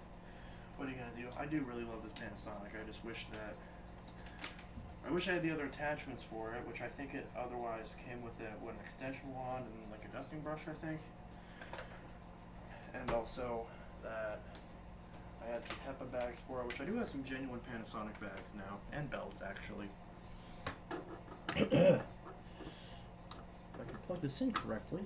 what are you gonna do? I do really love this Panasonic. I just wish that I had the other attachments for it, which I think it otherwise came with it, an extension wand and like a dusting brush, I think. And also that I had some HEPA bags for it, which I do have some genuine Panasonic bags now, and belts actually. If I can plug this in correctly.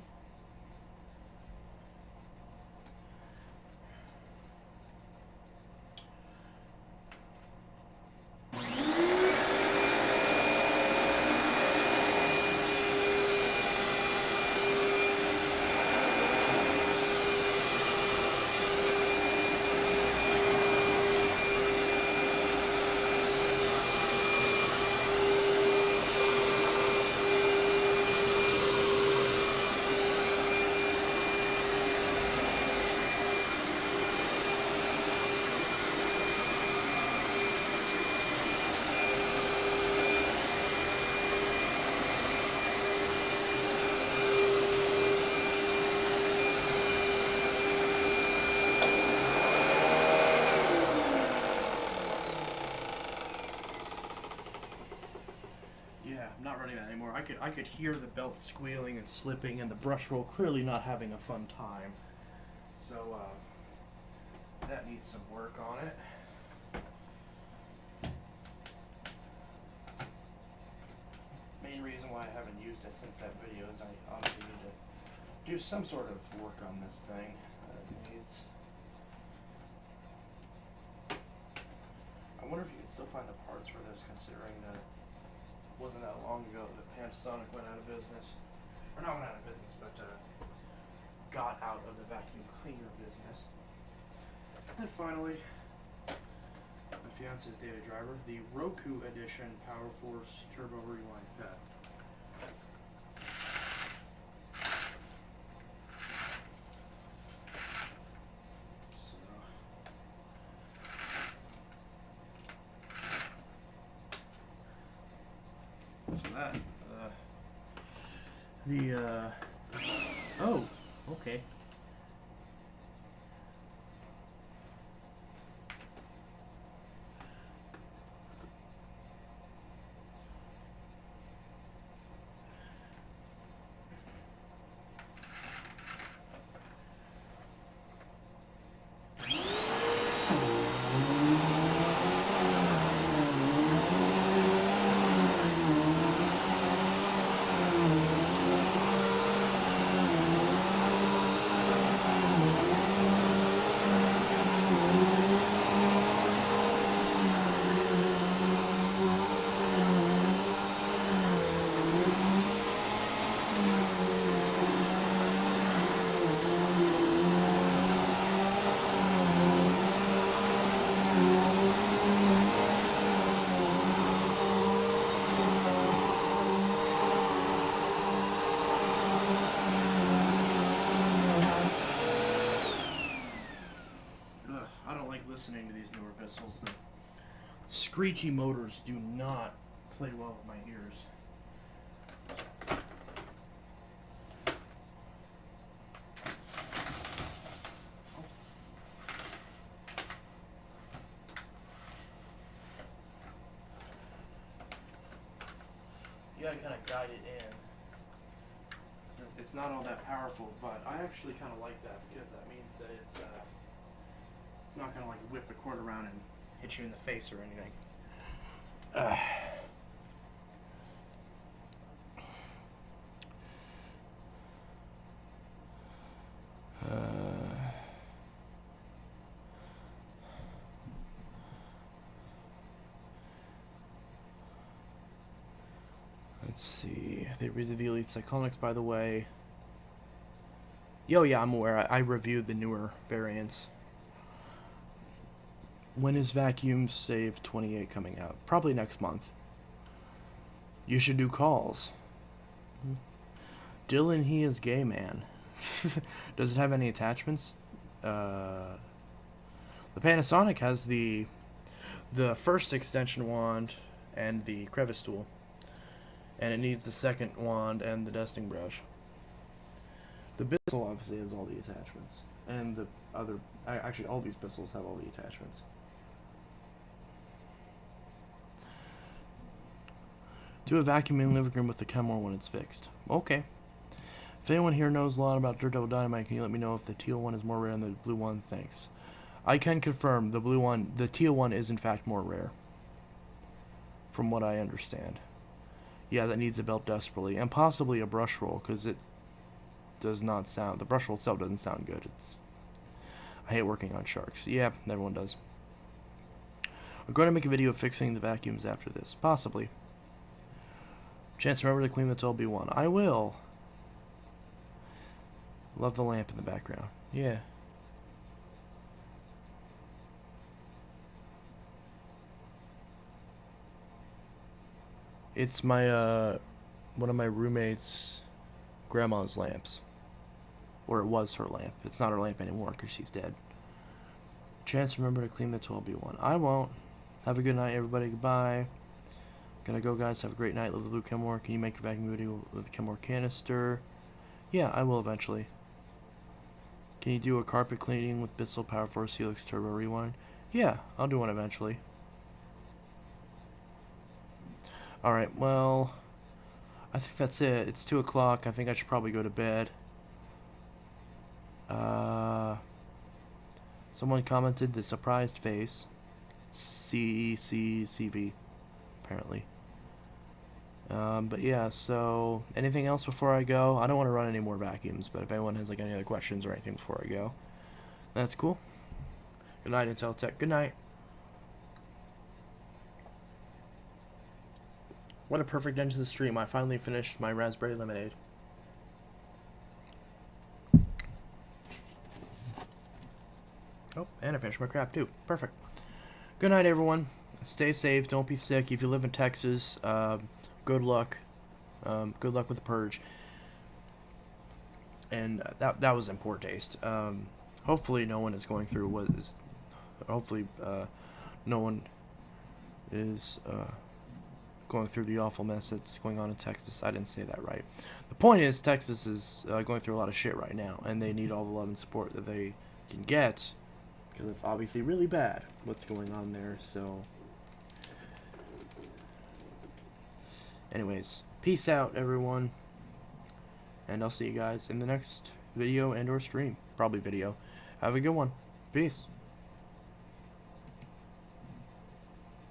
running that anymore. I could hear the belt squealing and slipping, and the brush roll clearly not having a fun time. So that needs some work on it. Main reason why I haven't used it since that video is I obviously need to do some sort of work on this thing. It needs. I wonder if you can still find the parts for this, considering that it wasn't that long ago that Panasonic went out of business. Or not went out of business, but got out of the vacuum cleaner business. And finally, my fiance's data driver, the Roku Edition Power Force Turbo Rewind Pad. Oh, okay. Listening to these newer pistols, the screechy motors do not play well with my ears. You gotta kind of guide it in. It's not all that powerful, but I actually kind of like that because that means that it's not gonna like whip the cord around and hit you in the face or anything. Let's see. They redid the Elite Cyclonics, by the way. Yo, yeah, I'm aware. I reviewed the newer variants. When is Vacuum Save 28 coming out? Probably next month. You should do calls. Dylan, he is gay, man. Does it have any attachments? The Panasonic has the first extension wand and the crevice tool. And it needs the second wand and the dusting brush. The pistol obviously has all the attachments. And the other... Actually, all these pistols have all the attachments. Do a vacuum in the living room with the Kenmore when it's fixed. Okay. If anyone here knows a lot about Dirt Devil Dynamite, can you let me know if the teal one is more rare than the blue one? Thanks. I can confirm the teal one is in fact more rare. From what I understand. Yeah, that needs a belt desperately. And possibly a brush roll, because it does not sound... The brush roll itself doesn't sound good. I hate working on sharks. Yeah, everyone does. I'm going to make a video of fixing the vacuums after this. Possibly. Chance, remember to clean the 12B1. I will. Love the lamp in the background. Yeah. It's my, one of my roommate's grandma's lamps. Or it was her lamp. It's not her lamp anymore because she's dead. Chance, remember to clean the 12B1. I won't. Have a good night, everybody. Goodbye. Gotta go, guys. Have a great night. Love the blue Kenmore. Can you make a vacuum video with the Kenmore canister? Yeah, I will eventually. Can you do a carpet cleaning with Bissell Power Force Helix Turbo Rewind? Yeah, I'll do one eventually. Alright, well, I think that's it. It's 2 o'clock. I think I should probably go to bed. Someone commented the surprised face. CCCB, apparently. But yeah, so anything else before I go? I don't want to run any more vacuums, but if anyone has like any other questions or anything before I go, that's cool. Good night, Intel Tech. Good night. What a perfect end to the stream. I finally finished my raspberry lemonade. Oh, and I finished my crap too. Perfect. Good night, everyone. Stay safe. Don't be sick. If you live in Texas, good luck. Good luck with the purge. And that was in poor taste. Hopefully, no one is going through what is. Hopefully, no one is going through the awful mess that's going on in Texas. I didn't say that right. The point is, Texas is going through a lot of shit right now, and they need all the love and support that they can get, because it's obviously really bad what's going on there. So, anyways, peace out, everyone, and I'll see you guys in the next video and or stream. Probably video. Have a good one. Peace.